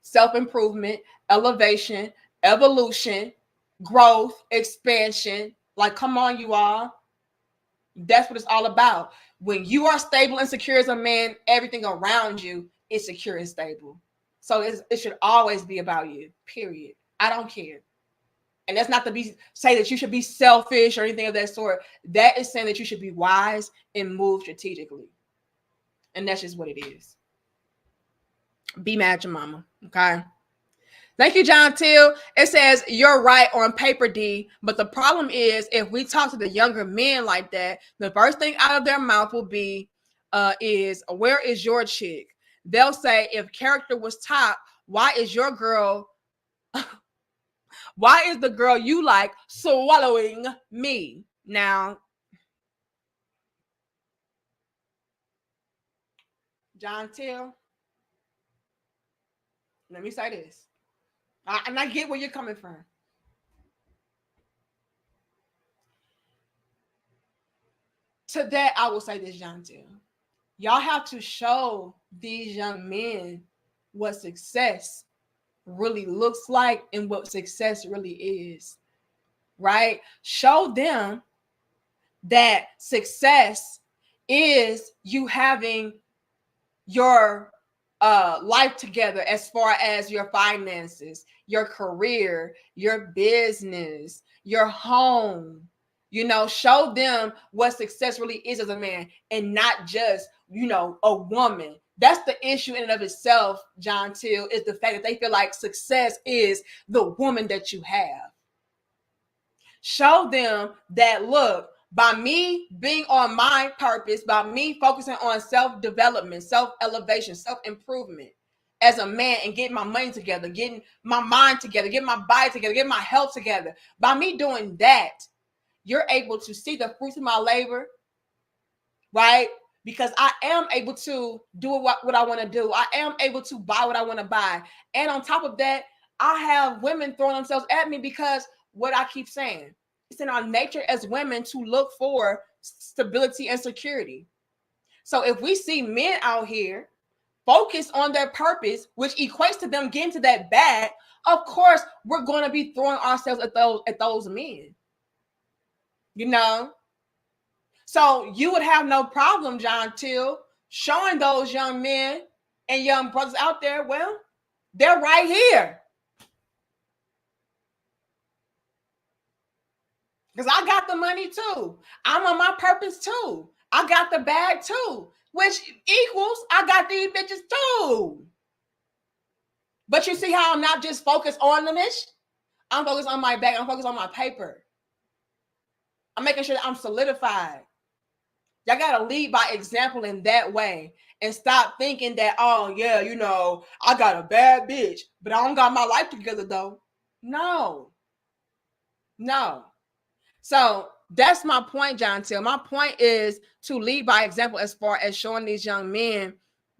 self-improvement, elevation, evolution, growth, expansion. Like, come on, you all. That's what it's all about. When you are stable and secure as a man, everything around you is secure and stable. So it should always be about you, period. I don't care. And that's not to say that you should be selfish or anything of that sort. That is saying that you should be wise and move strategically. And that's just what it is. Be mad at your mama, okay? Thank you, John Till. It says, you're right on paper, D. But the problem is, if we talk to the younger men like that, the first thing out of their mouth will be, is, where is your chick? They'll say, if character was top, why is your girl... Why is the girl you like swallowing me? Now, John Till, let me say this. And I get where you're coming from. To that, I will say this, John Till. Y'all have to show these young men what success really looks like and what success really is, right? Show them that success is you having your life together as far as your finances, your career, your business, your home. Show them what success really is as a man, and not just, a woman. That's the issue in and of itself, John Till, is the fact that they feel like success is the woman that you have. Show them that, look, by me being on my purpose, by me focusing on self-development, self-elevation, self-improvement as a man, and getting my money together, getting my mind together, getting my body together, getting my health together, by me doing that, you're able to see the fruits of my labor, right? Because I am able to do what I want to do. I am able to buy what I want to buy. And on top of that, I have women throwing themselves at me, because what I keep saying, it's in our nature as women to look for stability and security. So if we see men out here focused on their purpose, which equates to them getting to that bag, of course, we're going to be throwing ourselves at those men. So you would have no problem, John Till, showing those young men and young brothers out there, well, they're right here. Because I got the money too. I'm on my purpose too. I got the bag too, which equals I got these bitches too. But you see how I'm not just focused on the niche? I'm focused on my bag. I'm focused on my paper. I'm making sure that I'm solidified. Y'all got to lead by example in that way and stop thinking that, oh, yeah, you know, I got a bad bitch, but I don't got my life together, though. No. So that's my point, John Till. My point is to lead by example as far as showing these young men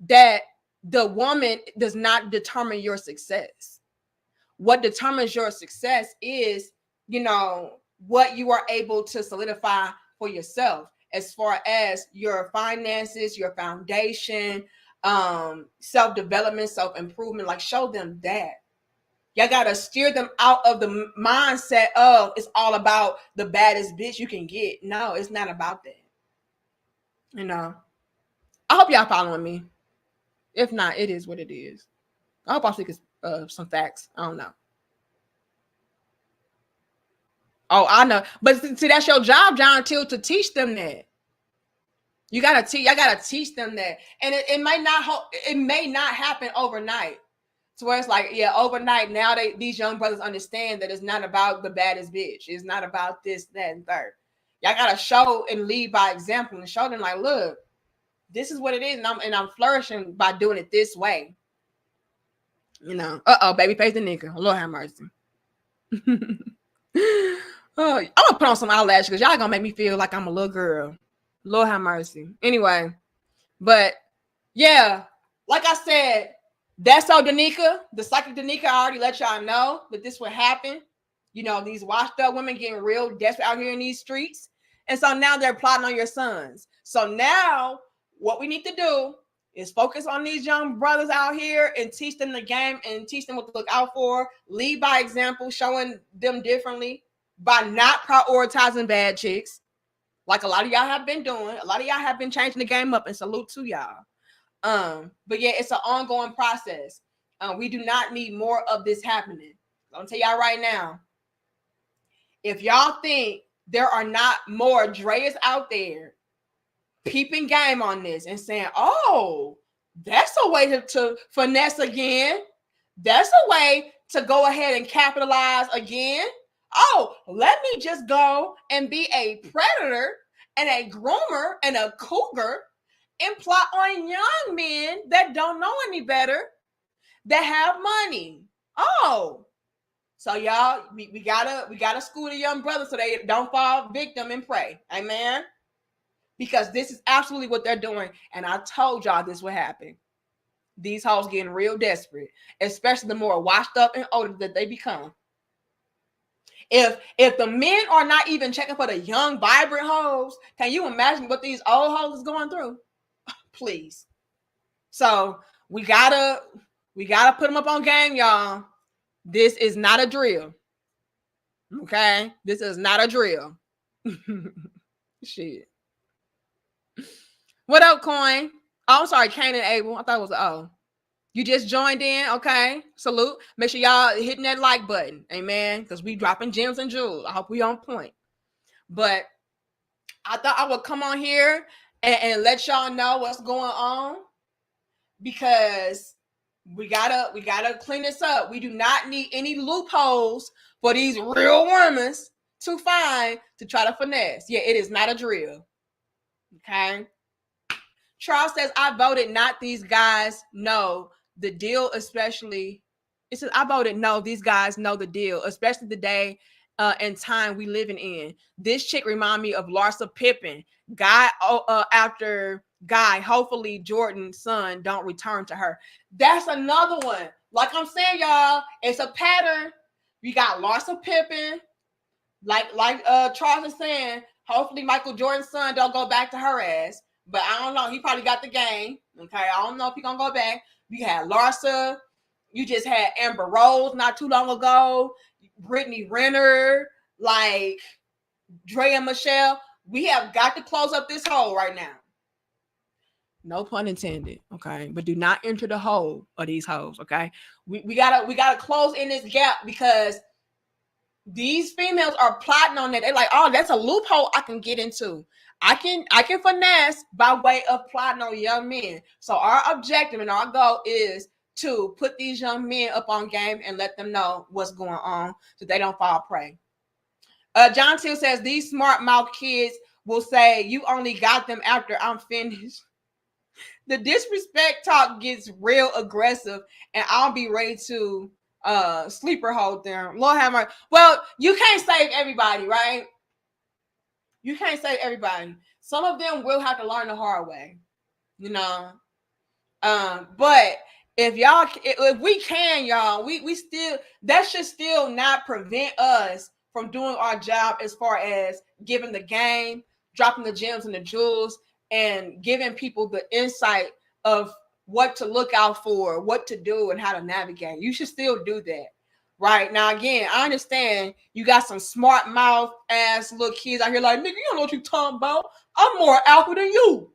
that the woman does not determine your success. What determines your success is, you know, what you are able to solidify for yourself as far as your finances, your foundation, self-development, self-improvement. Like, show them that. Y'all gotta steer them out of the mindset of it's all about the baddest bitch you can get. No, it's not about that. You know, I hope y'all following me. If not, it is what it is. I hope I'll see some facts. I don't know. Oh, I know. But see, that's your job, John Till, to teach them that. You gotta teach. I gotta teach them that, and it may not happen overnight. So where it's like, yeah, overnight now these young brothers understand that it's not about the baddest bitch. It's not about this, that, and third. Y'all gotta show and lead by example and show them like, look, this is what it is, and I'm flourishing by doing it this way. You know, baby face the nigga. Lord have mercy. Oh, I'm gonna put on some eyelashes because y'all gonna make me feel like I'm a little girl. Lord have mercy. Anyway, but yeah, like I said, that's so Danica, the psychic Danica, I already let y'all know that this would happen. You know, these washed up women getting real desperate out here in these streets. And so now they're plotting on your sons. So now what we need to do is focus on these young brothers out here and teach them the game and teach them what to look out for. Lead by example, showing them differently by not prioritizing bad chicks. Like a lot of y'all have been doing. A lot of y'all have been changing the game up, and salute to y'all. But yeah, it's an ongoing process. We do not need more of this happening. I'm gonna tell y'all right now. If y'all think there are not more Drayas out there peeping game on this and saying, oh, that's a way to finesse again. That's a way to go ahead and capitalize again. Oh, let me just go and be a predator and a groomer and a cougar and plot on young men that don't know any better, that have money. Oh, so y'all, we gotta school the young brothers so they don't fall victim and prey. Amen. Because this is absolutely what they're doing, and I told y'all this would happen. These hoes getting real desperate, especially the more washed up and older that they become. If the men are not even checking for the young, vibrant hoes, can you imagine what these old hoes is going through? Please. So we gotta put them up on game, y'all. This is not a drill. Okay? This is not a drill. Shit. What up, Coin? Oh, I'm sorry, Cain and Abel. I thought it was You just joined in, okay? Salute. Make sure y'all hitting that like button, amen? Because we dropping gems and jewels. I hope we on point. But I thought I would come on here and let y'all know what's going on, because we gotta clean this up. We do not need any loopholes for these real women to find to try to finesse. Yeah, it is not a drill. Okay. Charles says, I voted not. These guys know the deal, especially. It says, I voted no. These guys know the deal, especially the day and time we living in. This chick remind me of Larsa Pippen. Guy after guy. Hopefully Jordan's son don't return to her. That's another one. Like I'm saying, y'all, it's a pattern. We got Larsa Pippen. Like Charles is saying, hopefully Michael Jordan's son don't go back to her ass. But I don't know. He probably got the game. Okay. I don't know if he gonna go back. You had Larsa. You just had Amber Rose not too long ago. Brittany Renner, like Draya Michele. We have got to close up this hole right now. No pun intended, okay? But do not enter the hole of these hoes, okay? We gotta close in this gap because these females are plotting on it. They're like, oh, that's a loophole I can get into. I can finesse by way of plotting on young men. So our objective and our goal is to put these young men up on game and let them know what's going on so they don't fall prey. John Till says these smart mouth kids will say you only got them after I'm finished. The disrespect talk gets real aggressive, and I'll be ready to sleeper hold them. Lord have mercy. Well, you can't save everybody, right? You can't save everybody. Some of them will have to learn the hard way, you know. But if we can, y'all, we still, that should still not prevent us from doing our job as far as giving the game, dropping the gems and the jewels, and giving people the insight of what to look out for, what to do, and how to navigate. You should still do that. Right now, again, I understand you got some smart mouth ass little kids out here like, nigga, you don't know what you talking about. I'm more alpha than you.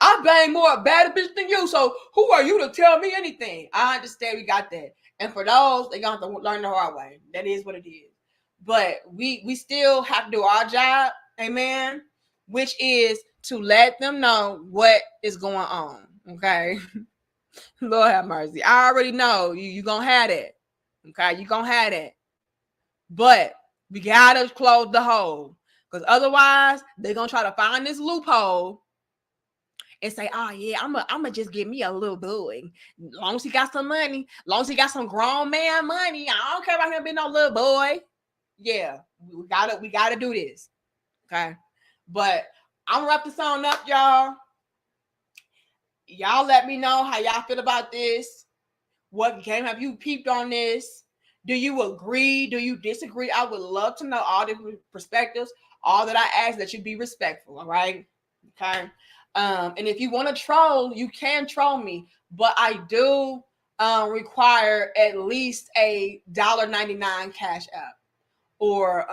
I bang more bad bitch than you. So who are you to tell me anything? I understand we got that. And for those, they're gonna have to learn the hard way. That is what it is. But we still have to do our job, amen, which is to let them know what is going on. Okay. Lord have mercy. I already know you gonna have it. Okay, you gonna have that. But we gotta close the hole. Because otherwise, they're gonna try to find this loophole and say, oh yeah, I'm gonna just give me a little boy. As long as he got some money, as long as he got some grown man money, I don't care about him being no little boy. Yeah, we gotta do this. Okay. But I'm gonna wrap this on up, y'all. Y'all let me know how y'all feel about this. What game have you peeped on this? Do you agree? Do you disagree? I would love to know all different perspectives. All that I ask that you be respectful, all right? Okay. And if you want to troll, you can troll me, but I do require at least a $1.99 cash app or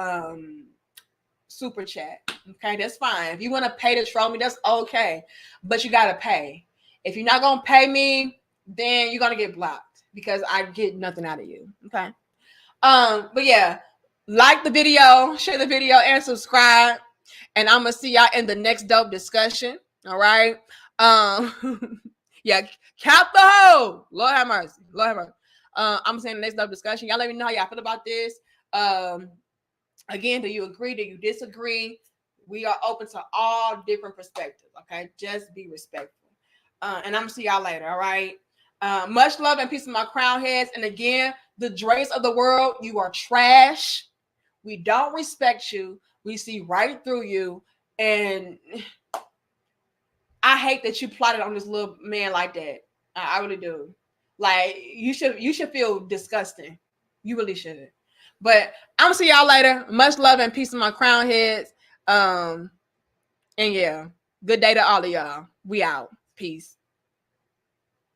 super chat. Okay, that's fine. If you want to pay to troll me, that's okay, but you gotta pay. If you're not gonna pay me, then you're gonna get blocked because I get nothing out of you. Okay. But yeah, like the video, share the video, and subscribe. And I'm gonna see y'all in the next dope discussion. All right. Yeah, cap the hoe. Lord have mercy. Lord have mercy. I'm saying the next dope discussion. Y'all let me know how y'all feel about this. Again, do you agree? Do you disagree? We are open to all different perspectives. Okay, just be respectful. And I'm gonna see y'all later. All right. Much love and peace to my crown heads. And again, the Drays of the world, you are trash. We don't respect you. We see right through you. And I hate that you plotted on this little man like that. I really do. Like, you should feel disgusting. You really should. But I'm gonna see y'all later. Much love and peace to my crown heads. And yeah, good day to all of y'all. We out. Peace.